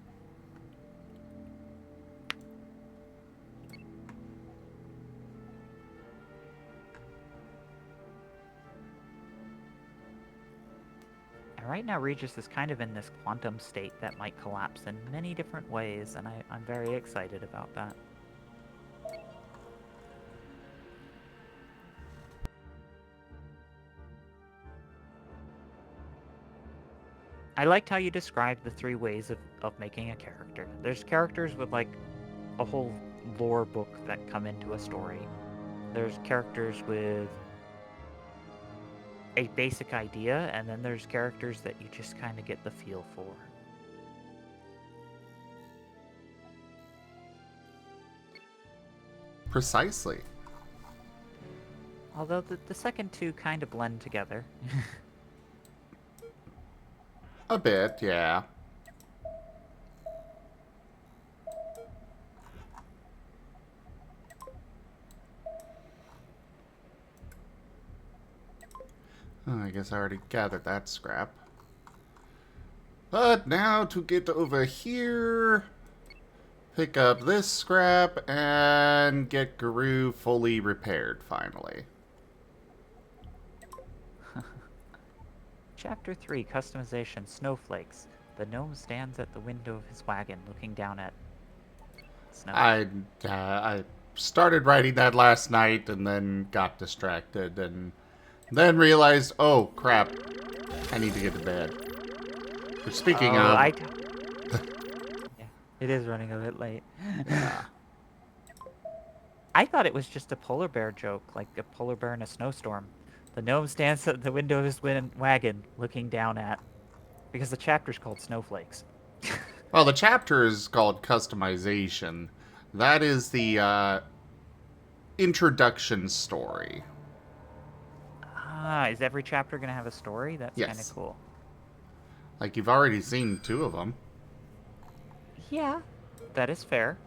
And right now, Regis is kind of in this quantum state that might collapse in many different ways, and I'm very excited about that. I liked how you described the 3 ways of making a character. There's characters with, like, a whole lore book that come into a story. There's characters with a basic idea, and then there's characters that you just kind of get the feel for. Precisely. Although the second two kind of blend together. A bit, yeah. Oh, I guess I already gathered that scrap. But now to get over here, pick up this scrap, and get Guru fully repaired, finally. Chapter 3, Customization, Snowflakes. The gnome stands at the window of his wagon, looking down at snow. I started writing that last night, and then got distracted, and then realized, oh, crap, I need to get to bed. Which, speaking of... Yeah, it is running a bit late. Yeah. I thought it was just a polar bear joke, like a polar bear in a snowstorm. The gnome stands at the window of his wagon, looking down at... Because the chapter's called Snowflakes. Well, the chapter is called Customization. That is the introduction story. Ah, is every chapter going to have a story? That's Yes. kind of cool. Like, you've already seen 2 of them. Yeah, that is fair.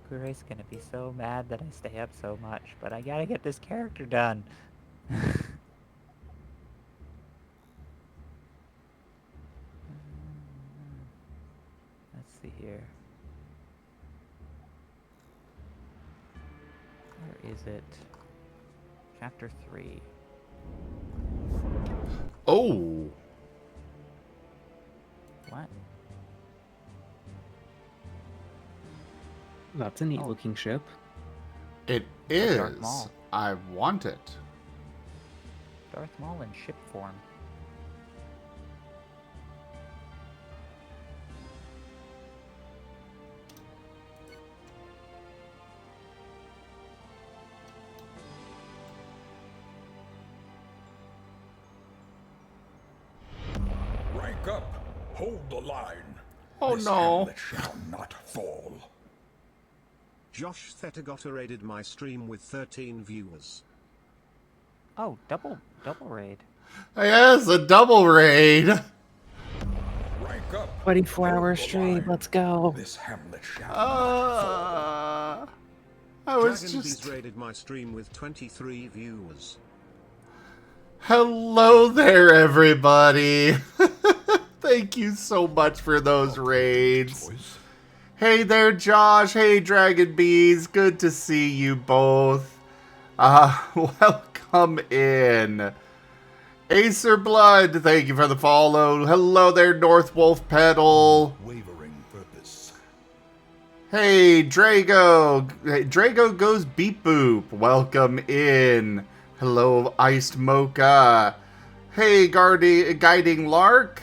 Kurei's gonna be so mad that I stay up so much, but I gotta get this character done. Let's see here. Where is it? Chapter 3. Oh! What? That's a neat looking ship. It a Darth is. Maul. I want it. Darth Maul in ship form. Rank up. Hold the line. Oh, This no. hamlet shall not fall. Josh Thetagotta raided my stream with 13 viewers. Oh, double raid. Yes, a double raid. Rank up. 24-hour Hold the stream, line. let's go. This hamlet shall not fall. I was Dragon just... Bees raided my stream with 23 viewers. Hello there, everybody. Thank you so much for those raids. Choice. Hey there, Josh. Hey, Dragon Bees. Good to see you both. Welcome in. Acer Blood, thank you for the follow. Hello there, North Wolf Pedal. Wavering purpose. Hey, Drago. Hey, Drago goes beep boop. Welcome in. Hello, Iced Mocha. Hey, Guiding Lark.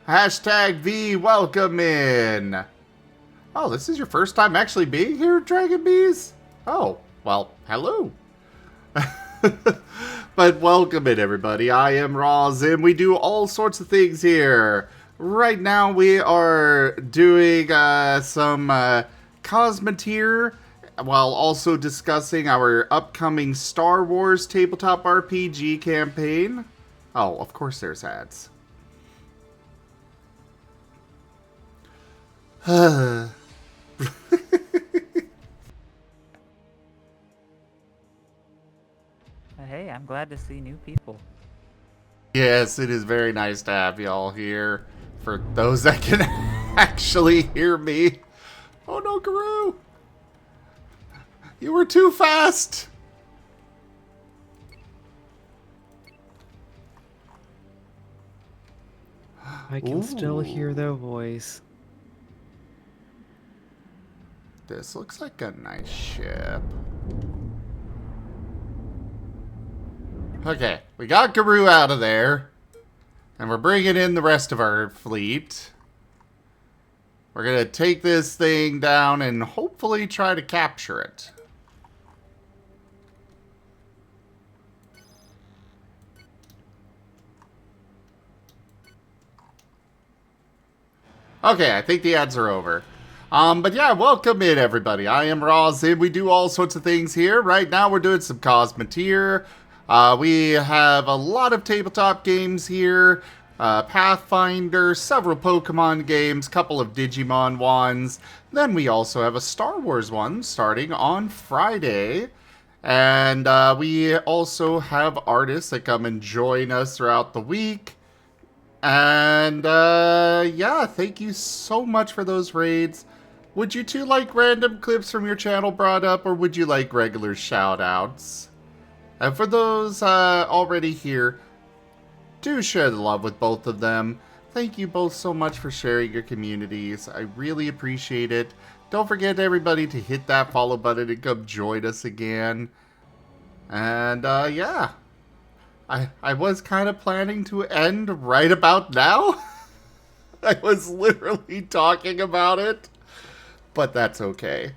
Hashtag V, welcome in. Oh, this is your first time actually being here, Dragon Bees? Oh, well, hello. But welcome in, everybody. I am Rozim. We do all sorts of things here. Right now, we are doing some Cosmoteer, while also discussing our upcoming Star Wars tabletop RPG campaign. Oh, of course there's ads. Hey, I'm glad to see new people. Yes, it is very nice to have y'all here. For those that can actually hear me. Oh no, Guru! You were too fast! I can still hear Ooh. their voice. This looks like a nice ship. Okay, we got Guru out of there. And we're bringing in the rest of our fleet. We're going to take this thing down and hopefully try to capture it. Okay, I think the ads are over. But yeah, welcome in, everybody. I am Rozim. We do all sorts of things here. Right now, we're doing some Cosmoteer. We have a lot of tabletop games here. Pathfinder, several Pokemon games, couple of Digimon ones. Then we also have a Star Wars one starting on Friday. And we also have artists that come and join us throughout the week. And, yeah, thank you so much for those raids. Would you two like random clips from your channel brought up, or would you like regular shout-outs? And for those already here, do share the love with both of them. Thank you both so much for sharing your communities. I really appreciate it. Don't forget, everybody, to hit that follow button and come join us again. And, yeah. I was kind of planning to end right about now. I was literally talking about it. But that's okay.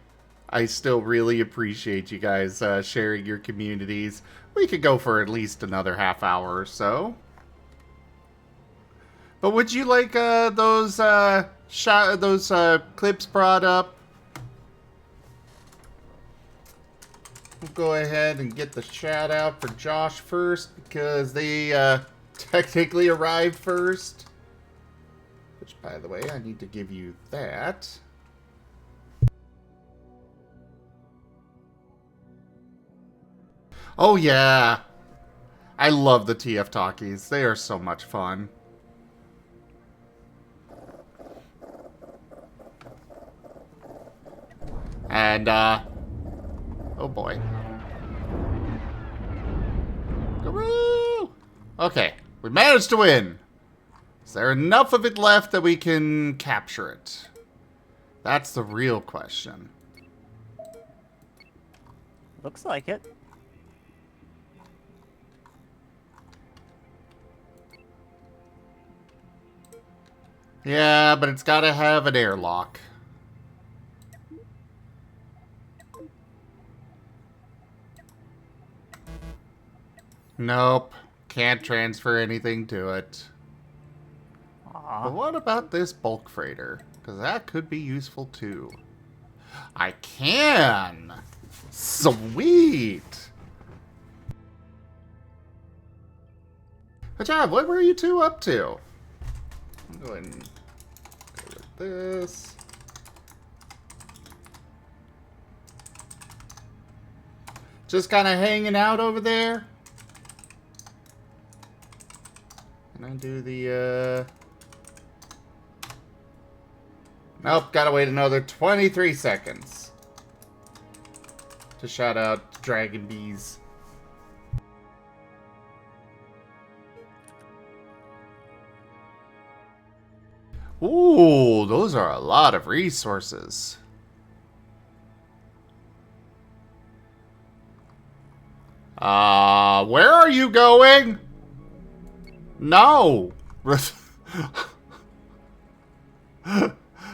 I still really appreciate you guys sharing your communities. We could go for at least another half hour or so. But would you like those clips brought up? We'll go ahead and get the shout out for Josh first, because they technically arrived first. Which, by the way, I need to give you that. Oh yeah! I love the TF Talkies. They are so much fun. And, oh boy. Guru! Okay, we managed to win. Is there enough of it left that we can capture it? That's the real question. Looks like it. Yeah, but it's gotta have an airlock. Nope. Can't transfer anything to it. Aww. But what about this bulk freighter? Because that could be useful too. I can! Sweet! Good job. What were you two up to? I'm going to go with this. Just kind of hanging out over there. Can I do the, Nope, gotta wait another 23 seconds to shout out Dragon Bees. Ooh, those are a lot of resources. Where are you going? No.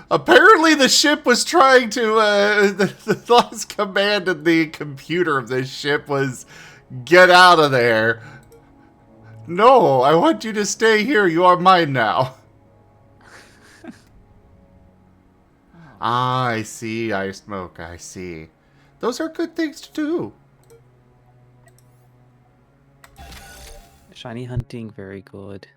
Apparently the ship was trying to, the last command in the computer of this ship was, get out of there. No, I want you to stay here. You are mine now. Ah, I see. I smoke. I see. Those are good things to do. Shiny hunting, very good.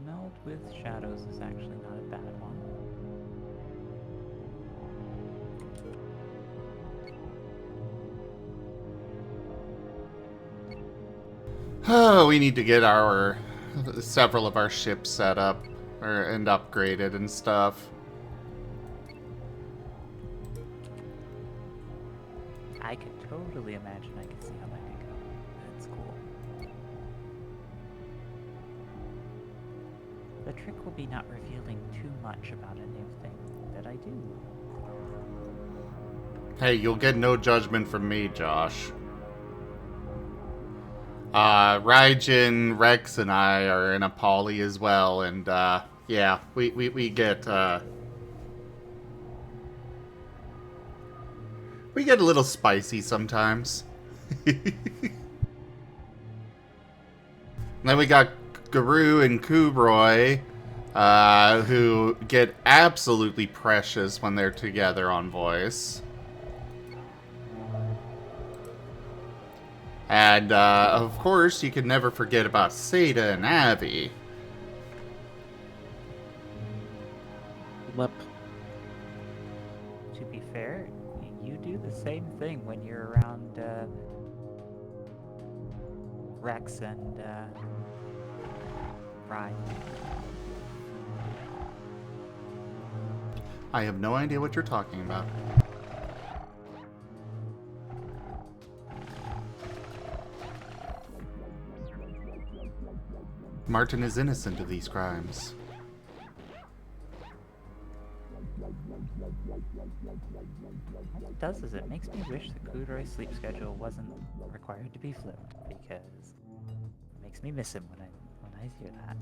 Meld with shadows is actually not a bad one. Oh, we need to get our several of our ships set up and upgraded and stuff. I could totally imagine. I could see how that could go. That's cool. The trick will be not revealing too much about a new thing that I do. Hey, you'll get no judgment from me, Josh. Raijin, Rex, and I are in a poly as well, and yeah, we get we get a little spicy sometimes. Then we got Guru and Kubroy, who get absolutely precious when they're together on voice. And, of course, you can never forget about Seda and Abby. Lep. To be fair, you do the same thing when you're around Rex and Ryan. I have no idea what you're talking about. Marten is innocent of these crimes. What it does is it makes me wish the Kudroy's sleep schedule wasn't required to be flipped, because it makes me miss him when I hear that.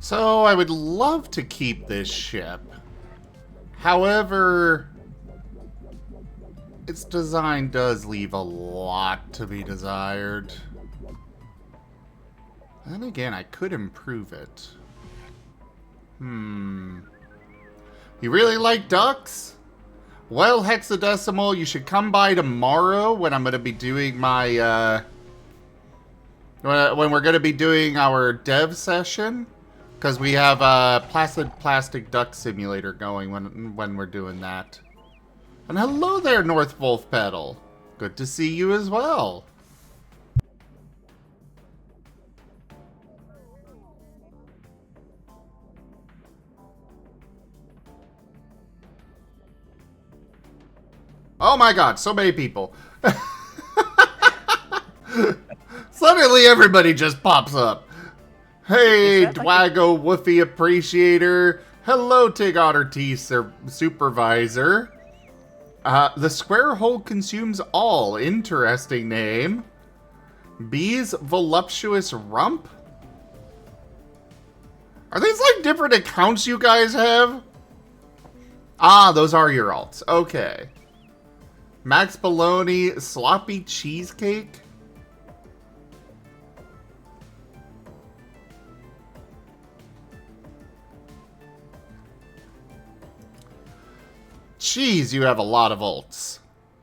So, I would love to keep this ship. However, its design does leave a lot to be desired. Then again, I could improve it. You really like ducks? Well, Hexadecimal, you should come by tomorrow when I'm going to be doing my, when we're going to be doing our dev session. Because we have a plastic duck simulator going when we're doing that. And hello there, North Wolf Pedal. Good to see you as well. Oh my god, so many people. Suddenly everybody just pops up. Hey, Dwago Woofy Appreciator. Hello, Tig Otter T Supervisor. The square hole consumes all. Interesting name. Bee's Voluptuous Rump? Are these like different accounts you guys have? Ah, those are your alts. Okay. Max Bologna Sloppy Cheesecake? Jeez, you have a lot of ults.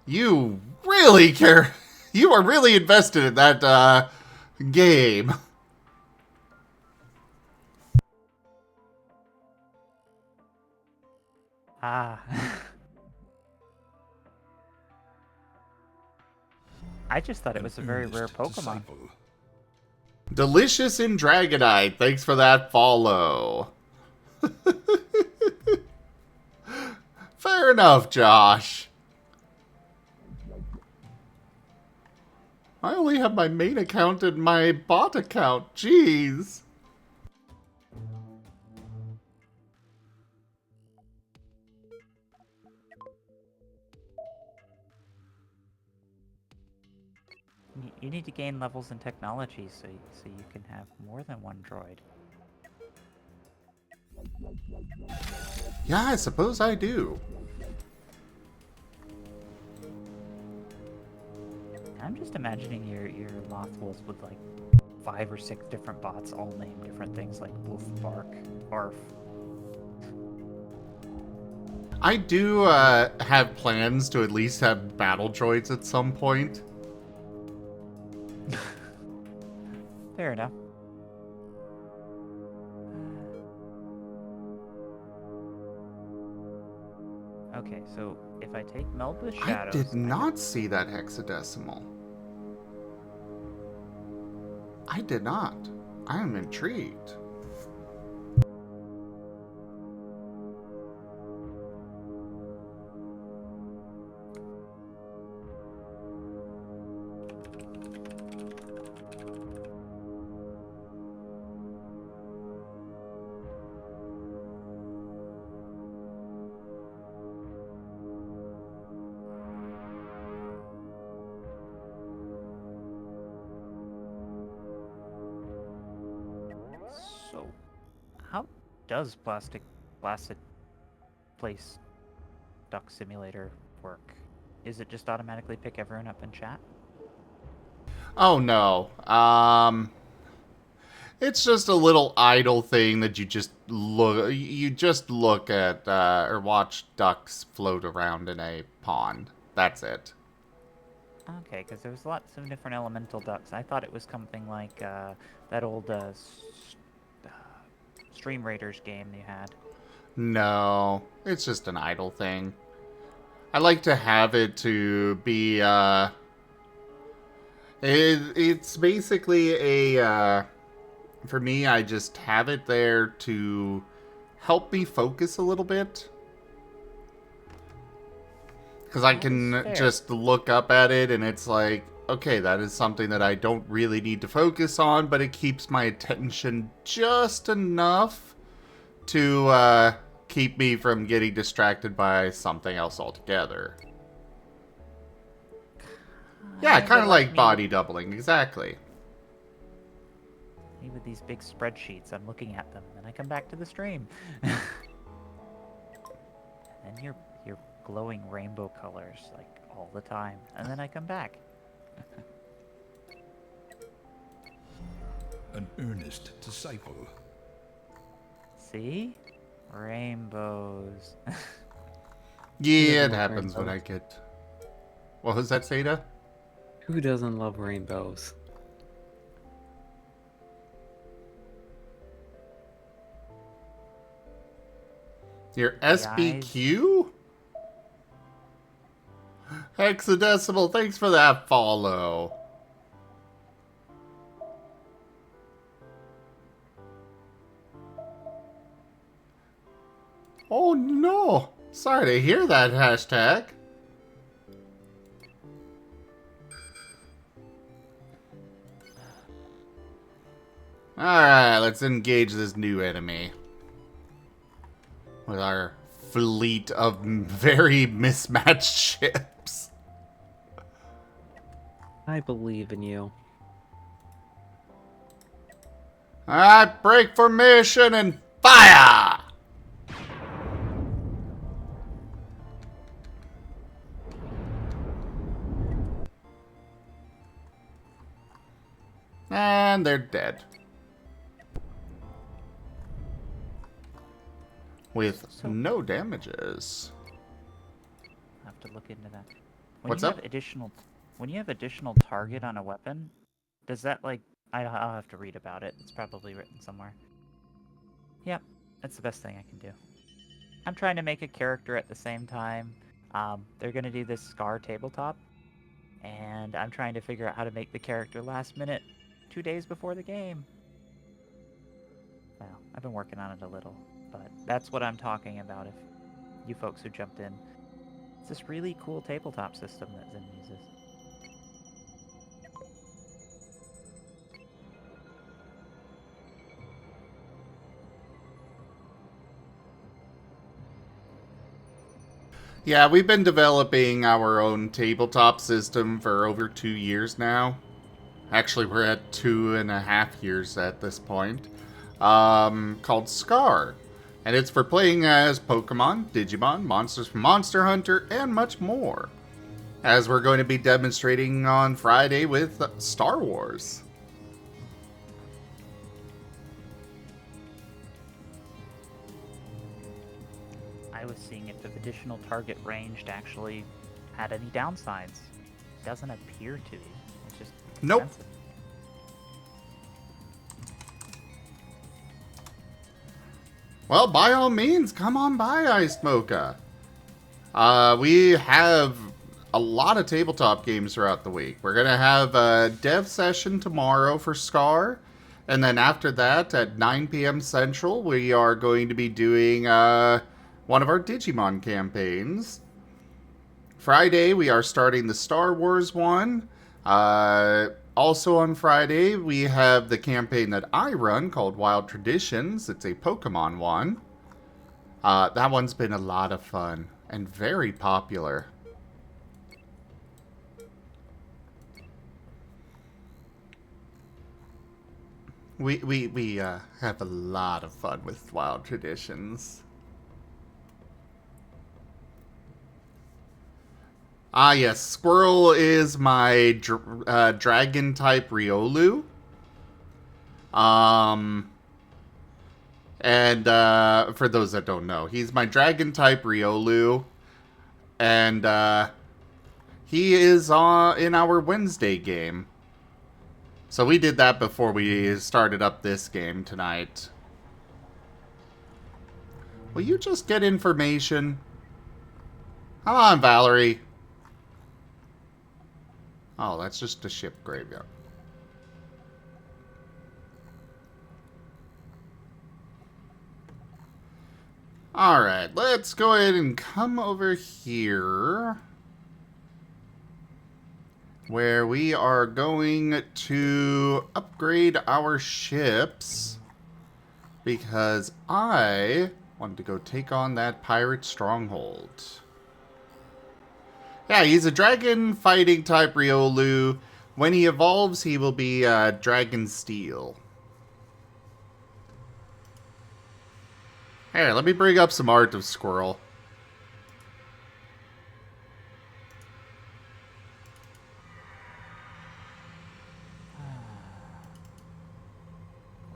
You really care. You are really invested in that game. Ah. I just thought it was a very rare Pokemon. Delicious in Dragonite. Thanks for that follow. Fair enough, Josh. I only have my main account and my bot account. Jeez. You need to gain levels in technology so you can have more than one droid. Yeah, I suppose I do. I'm just imagining your Lothwolves with like 5 or 6 different bots all named different things like Wolf, Bark, Barf. I do have plans to at least have battle droids at some point. Fair enough. Okay, so if I take meld with I shadows, did not see that hexadecimal. I did not. I am intrigued. So, how does plastic place duck simulator work? Is it just automatically pick everyone up in chat? Oh no. It's just a little idle thing that you just look at or watch ducks float around in a pond. That's it. Okay, because there's lots of different elemental ducks. I thought it was something like that old Stream Raiders game you had. No, it's just an idle thing. I like to have it to be it's basically a for me, I just have it there to help me focus a little bit. Because I can just look up at it and it's like, okay, that is something that I don't really need to focus on, but it keeps my attention just enough to keep me from getting distracted by something else altogether. Yeah, kind of like body doubling, exactly. Me with these big spreadsheets, I'm looking at them, and I come back to the stream. And you're glowing rainbow colors, like, all the time. And then I come back. An earnest disciple. See? Rainbows. Yeah, it happens when I get... What was that, Seda? Who doesn't love rainbows? Your SBQ? Hexadecimal, thanks for that follow. Oh no! Sorry to hear that, hashtag. Alright, let's engage this new enemy. With our fleet of very mismatched ships. I believe in you. Alright, break formation and fire! And they're dead. With no damages. I have to look into that. What's up? When you have additional target on a weapon, does that, like... I'll have to read about it. It's probably written somewhere. Yep, that's the best thing I can do. I'm trying to make a character at the same time. They're going to do this Scar tabletop. And I'm trying to figure out how to make the character last minute, 2 days before the game. Well, I've been working on it a little. But that's what I'm talking about, if you folks who jumped in. It's this really cool tabletop system that Zen uses. Yeah, we've been developing our own tabletop system for over 2 years now. Actually, we're at 2.5 years at this point. Called Scar. And it's for playing as Pokemon, Digimon, monsters from Monster Hunter, and much more. As we're going to be demonstrating on Friday with Star Wars. I I was seeing if the additional target ranged actually had any downsides. Doesn't appear to. It's just Nope. expensive. Well, by all means, come on by, Iced Mocha. We have a lot of tabletop games throughout the week. We're going to have a dev session tomorrow for Scar. And then after that, at 9 p.m. Central, we are going to be doing one of our Digimon campaigns. Friday, we are starting the Star Wars one. Also on Friday, we have the campaign that I run called Wild Traditions. It's a Pokemon one. That one's been a lot of fun and very popular. We have a lot of fun with Wild Traditions. Ah, yes. Squirrel is my dragon-type Riolu. And for those that don't know, he's my dragon-type Riolu. And he is in our Wednesday game. So we did that before we started up this game tonight. Will you just get information? Come on, Valerie. Oh, that's just a ship graveyard. Alright, let's go ahead and come over here, where we are going to upgrade our ships, because I wanted to go take on that pirate stronghold. Yeah, he's a dragon fighting type Riolu. When he evolves, he will be Dragon Steel. Here, let me bring up some art of Squirrel.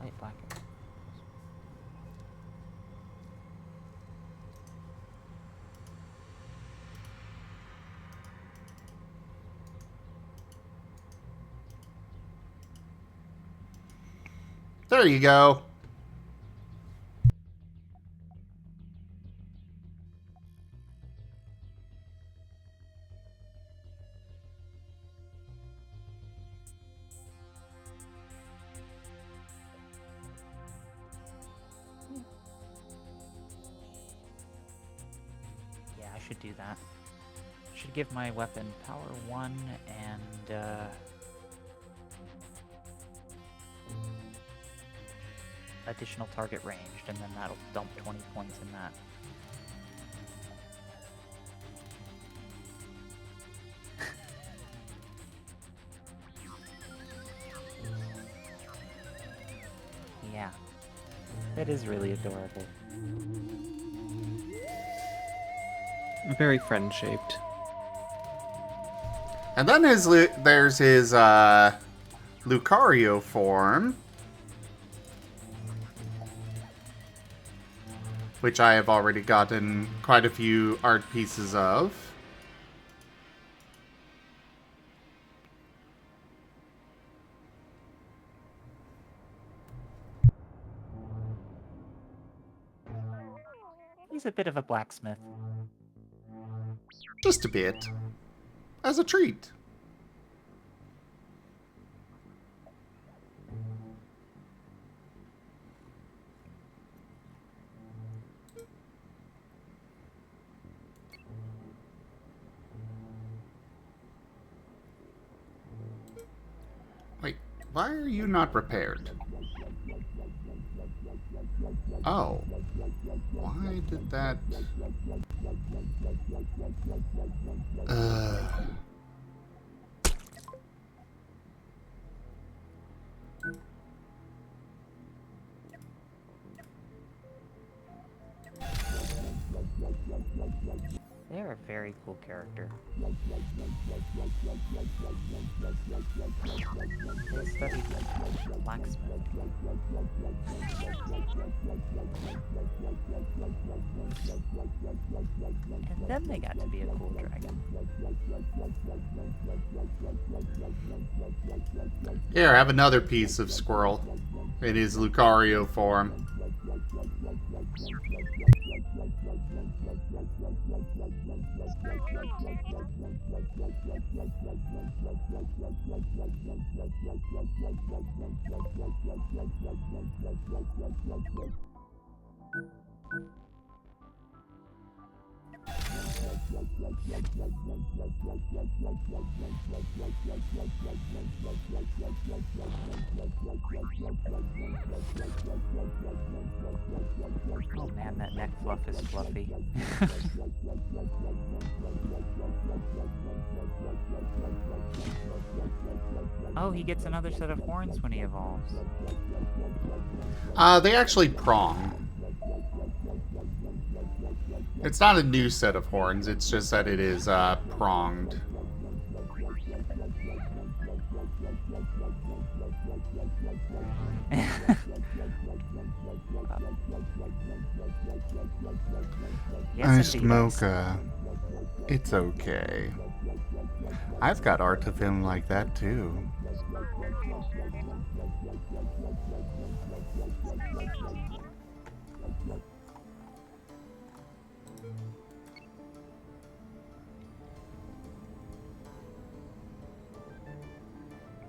Light black. There you go. Yeah, I should do that. Should give my weapon power 1 and additional target ranged, and then that'll dump 20 points in that. Yeah, that is really adorable. Very friend-shaped. And then there's his Lucario form, which I have already gotten quite a few art pieces of. He's a bit of a blacksmith. Just a bit. As a treat. Wait, why are you not repaired? Oh. Why did that... They're a very cool character. They studied blacksmith. And then they got to be a cool dragon. Here, have another piece of squirrel in his Lucario form. Oh man, that neck fluff is fluffy. Oh, he gets another set of horns when he evolves. They actually prong. It's not a new set of horns, it's just that it is pronged. Yes, indeed. Mocha. It's okay. I've got art of him like that too.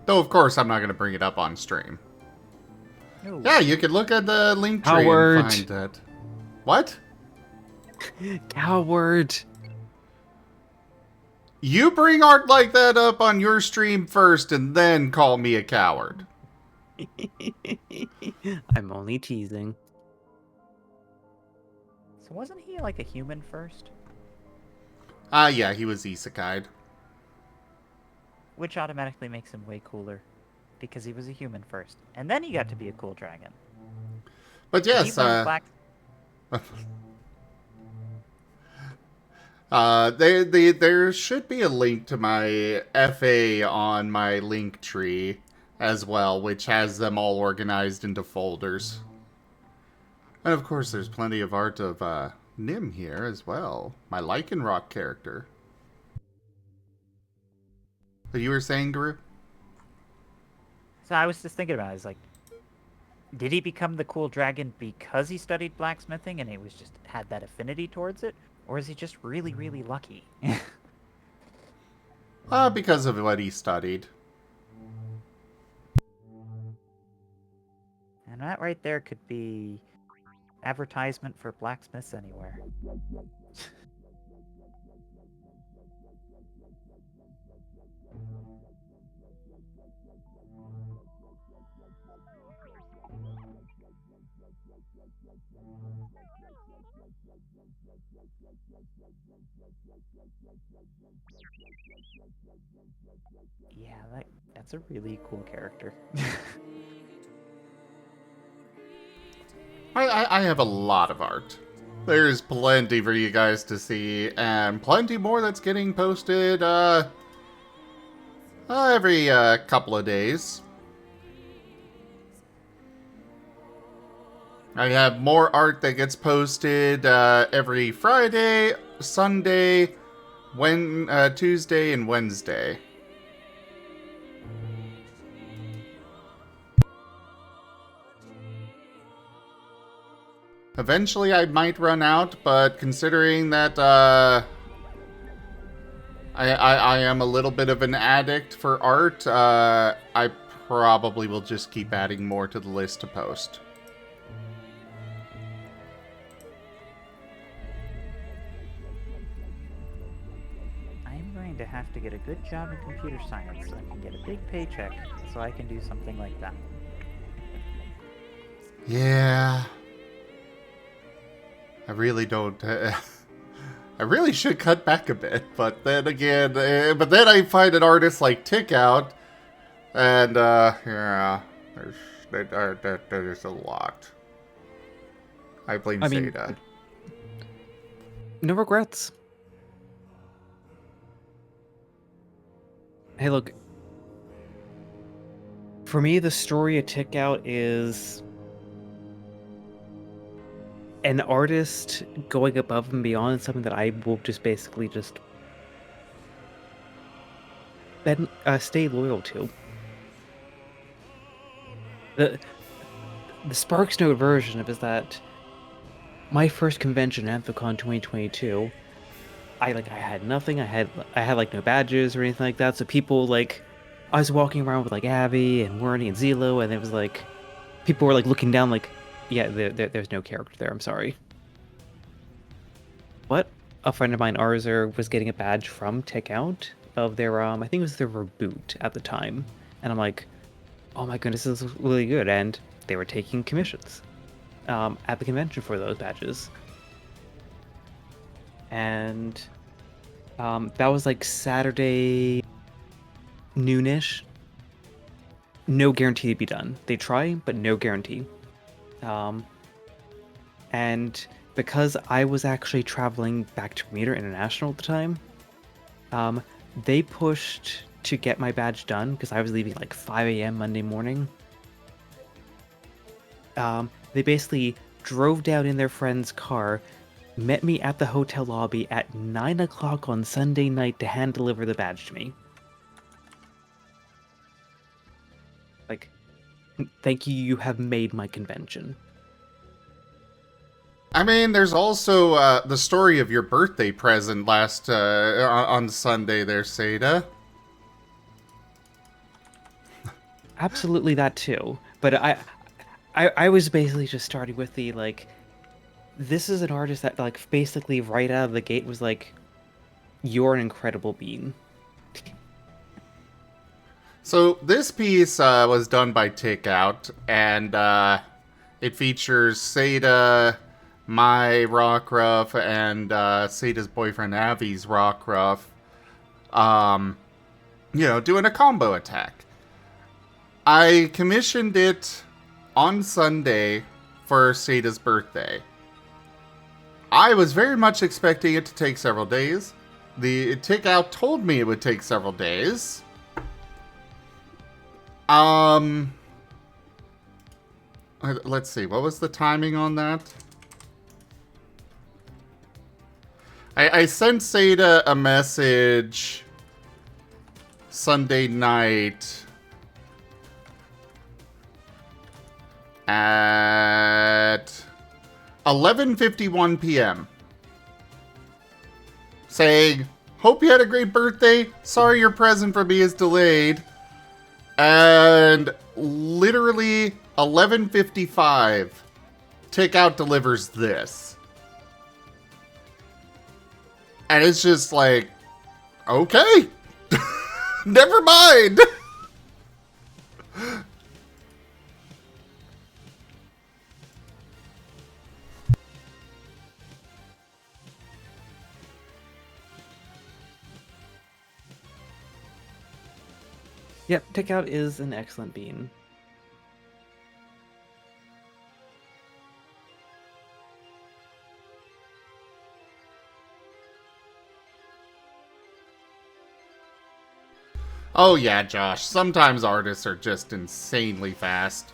Though, of course, I'm not going to bring it up on stream. No. Yeah, you could look at the link tree Howard. and find that. What? Coward. You bring art like that up on your stream first and then call me a coward. I'm only teasing. So wasn't he like a human first? Yeah, he was isekai'd. Which automatically makes him way cooler. Because he was a human first. And then he got to be a cool dragon. But Did he yes, learn black... there should be a link to my FA on my link tree as well, which has them all organized into folders. And of course, there's plenty of art of Nim here as well, my Lycanroc character. But you were saying, Guru? So I was just thinking about it. I was like, did he become the cool dragon because he studied blacksmithing and he was just had that affinity towards it? Or is he just really, really lucky? Because of what he studied. And that right there could be advertisement for blacksmiths anywhere. Yeah, that's a really cool character. I have a lot of art. There's plenty for you guys to see, and plenty more that's getting posted every couple of days. I have more art that gets posted every Friday, Sunday, Tuesday, and Wednesday. Eventually I might run out, but considering that I am a little bit of an addict for art, I probably will just keep adding more to the list to post. I'm going to have to get a good job in computer science so I can get a big paycheck so I can do something like that. Yeah. I really don't. I really should cut back a bit, but then again, I find an artist like Tick Out, and yeah, there's a lot. I blame Zeta. No regrets. Hey, look. For me, the story of Tick Out is an artist going above and beyond is something that I will just basically just then stay loyal to. The Sparks Note version of is that my first convention, AnthroCon 2022, I had nothing. I had like no badges or anything like that. So people like, I was walking around with like Abby and Wernie and Zelo, and it was like people were like looking down like, yeah, there's no character there. I'm sorry. What? A friend of mine, Arzer, was getting a badge from Takeout of their I think it was their reboot at the time, and I'm like, oh my goodness, this is really good, and they were taking commissions at the convention for those badges. And that was like Saturday noonish. No guarantee to be done. They try, but no guarantee. And because I was actually traveling back to Bermuda International at the time, they pushed to get my badge done because I was leaving like 5 a.m. Monday morning. They basically drove down in their friend's car, met me at the hotel lobby at 9 o'clock on Sunday night to hand deliver the badge to me. Like, thank you, you have made my convention. I mean, there's also the story of your birthday present last on Sunday there, Seda. Absolutely that too. But I was basically just starting with the like, this is an artist that like basically right out of the gate was like, you're an incredible being. So this piece was done by Takeout, and it features Seda, my Rockruff, and Seda's boyfriend Avi's Rockruff, doing a combo attack. I commissioned it on Sunday for Seda's birthday. I was very much expecting it to take several days. The Takeout told me it would take several days. Let's see, what was the timing on that? I sent Seda a message Sunday night at 11:51 p.m. saying, hope you had a great birthday, sorry your present for me is delayed. And literally 11:55, Takeout delivers this. And it's just like, okay, never mind. Yep, Takeout is an excellent bean. Oh yeah, Josh, sometimes artists are just insanely fast.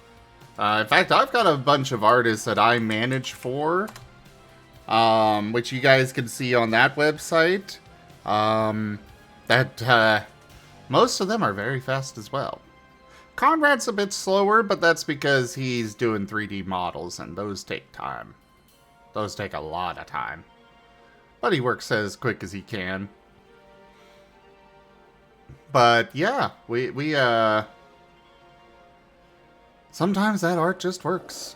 In fact, I've got a bunch of artists that I manage for, which you guys can see on that website, most of them are very fast as well. Conrad's a bit slower, but that's because he's doing 3D models, and those take time. Those take a lot of time. But he works as quick as he can. But yeah, we sometimes that art just works.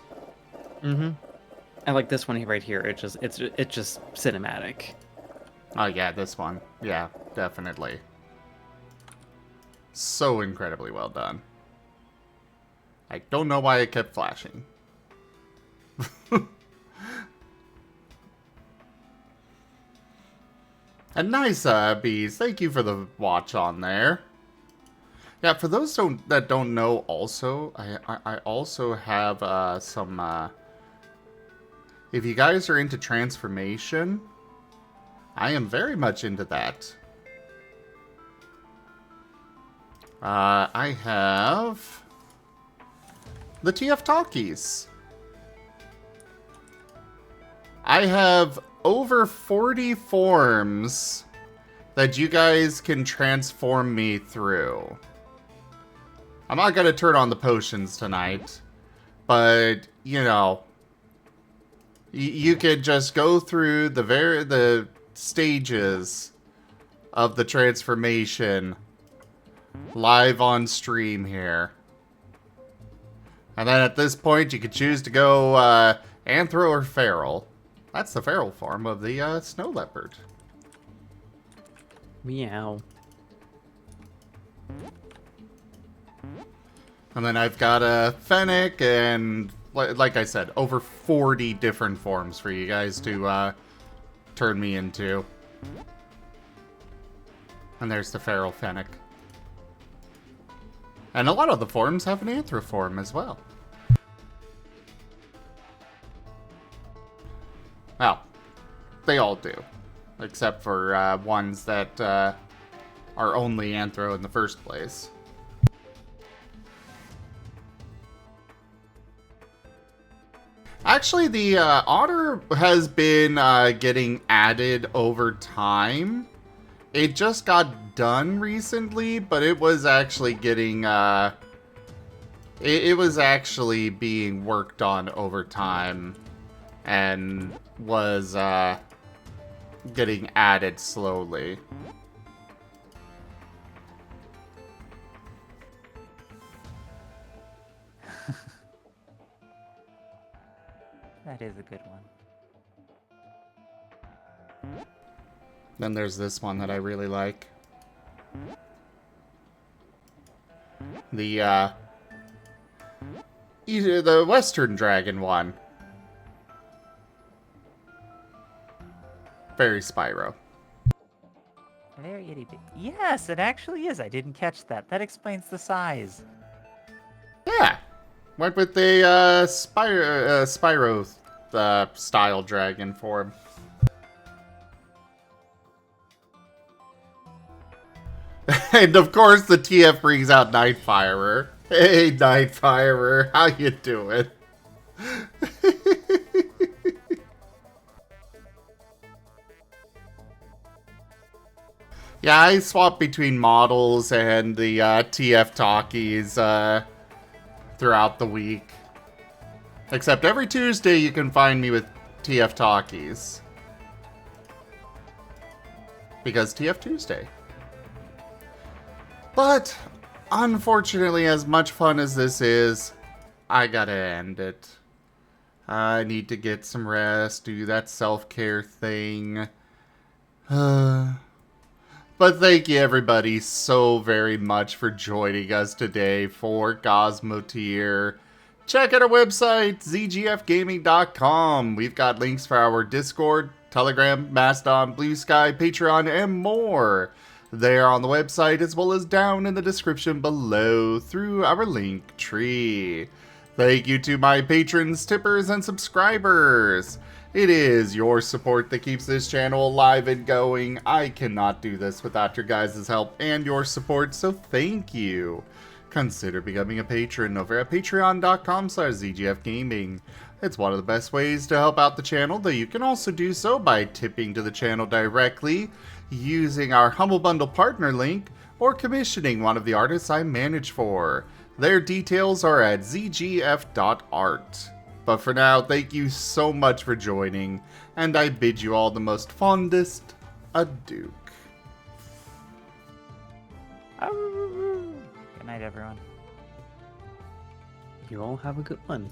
Mm-hmm. I like this one right here. It's just cinematic. Oh yeah, this one. Yeah, definitely. So incredibly well done. I don't know why it kept flashing. And nice, Bees. Thank you for the watch on there. Yeah, for those that don't know also, I also have some... if you guys are into transformation, I am very much into that. I have the TF Talkies. I have over 40 forms that you guys can transform me through. I'm not gonna turn on the potions tonight, but, you know, you could just go through the stages of the transformation live on stream here. And then at this point, you could choose to go Anthro or Feral. That's the feral form of the snow leopard. Meow. And then I've got a Fennec and, like I said, over 40 different forms for you guys to turn me into. And there's the feral Fennec. And a lot of the forms have an Anthro form as well. Well, they all do. Except for ones that are only Anthro in the first place. Actually, the otter has been getting added over time. It just got done recently, but it was actually getting... it was actually being worked on over time. And was getting added slowly. That is a good one. Then there's this one that I really like. The Western Dragon one. Very Spyro. Very itty bitty. Yes, it actually is. I didn't catch that. That explains the size. Yeah. Went with the Spyro style dragon form. And of course the TF brings out Nightfirer. Hey Nightfirer, how you doing? Yeah, I swap between models and the TF talkies throughout the week. Except every Tuesday you can find me with TF talkies. Because TF Tuesday. But, unfortunately, as much fun as this is, I gotta end it. I need to get some rest, do that self-care thing. But thank you everybody so very much for joining us today for Cosmoteer. Check out our website, zgfgaming.com. We've got links for our Discord, Telegram, Mastodon, Blue Sky, Patreon, and more. They are on the website as well as down in the description below through our link tree. Thank you to my patrons, tippers, and subscribers. It is your support that keeps this channel alive and going. I cannot do this without your guys' help and your support, so thank you. Consider becoming a patron over at patreon.com/zgfgaming. It's one of the best ways to help out the channel, though you can also do so by tipping to the channel directly, using our Humble Bundle partner link, or commissioning one of the artists I manage for. Their details are at zgf.art. But for now, thank you so much for joining, and I bid you all the most fondest adieu. Good night, everyone. You all have a good one.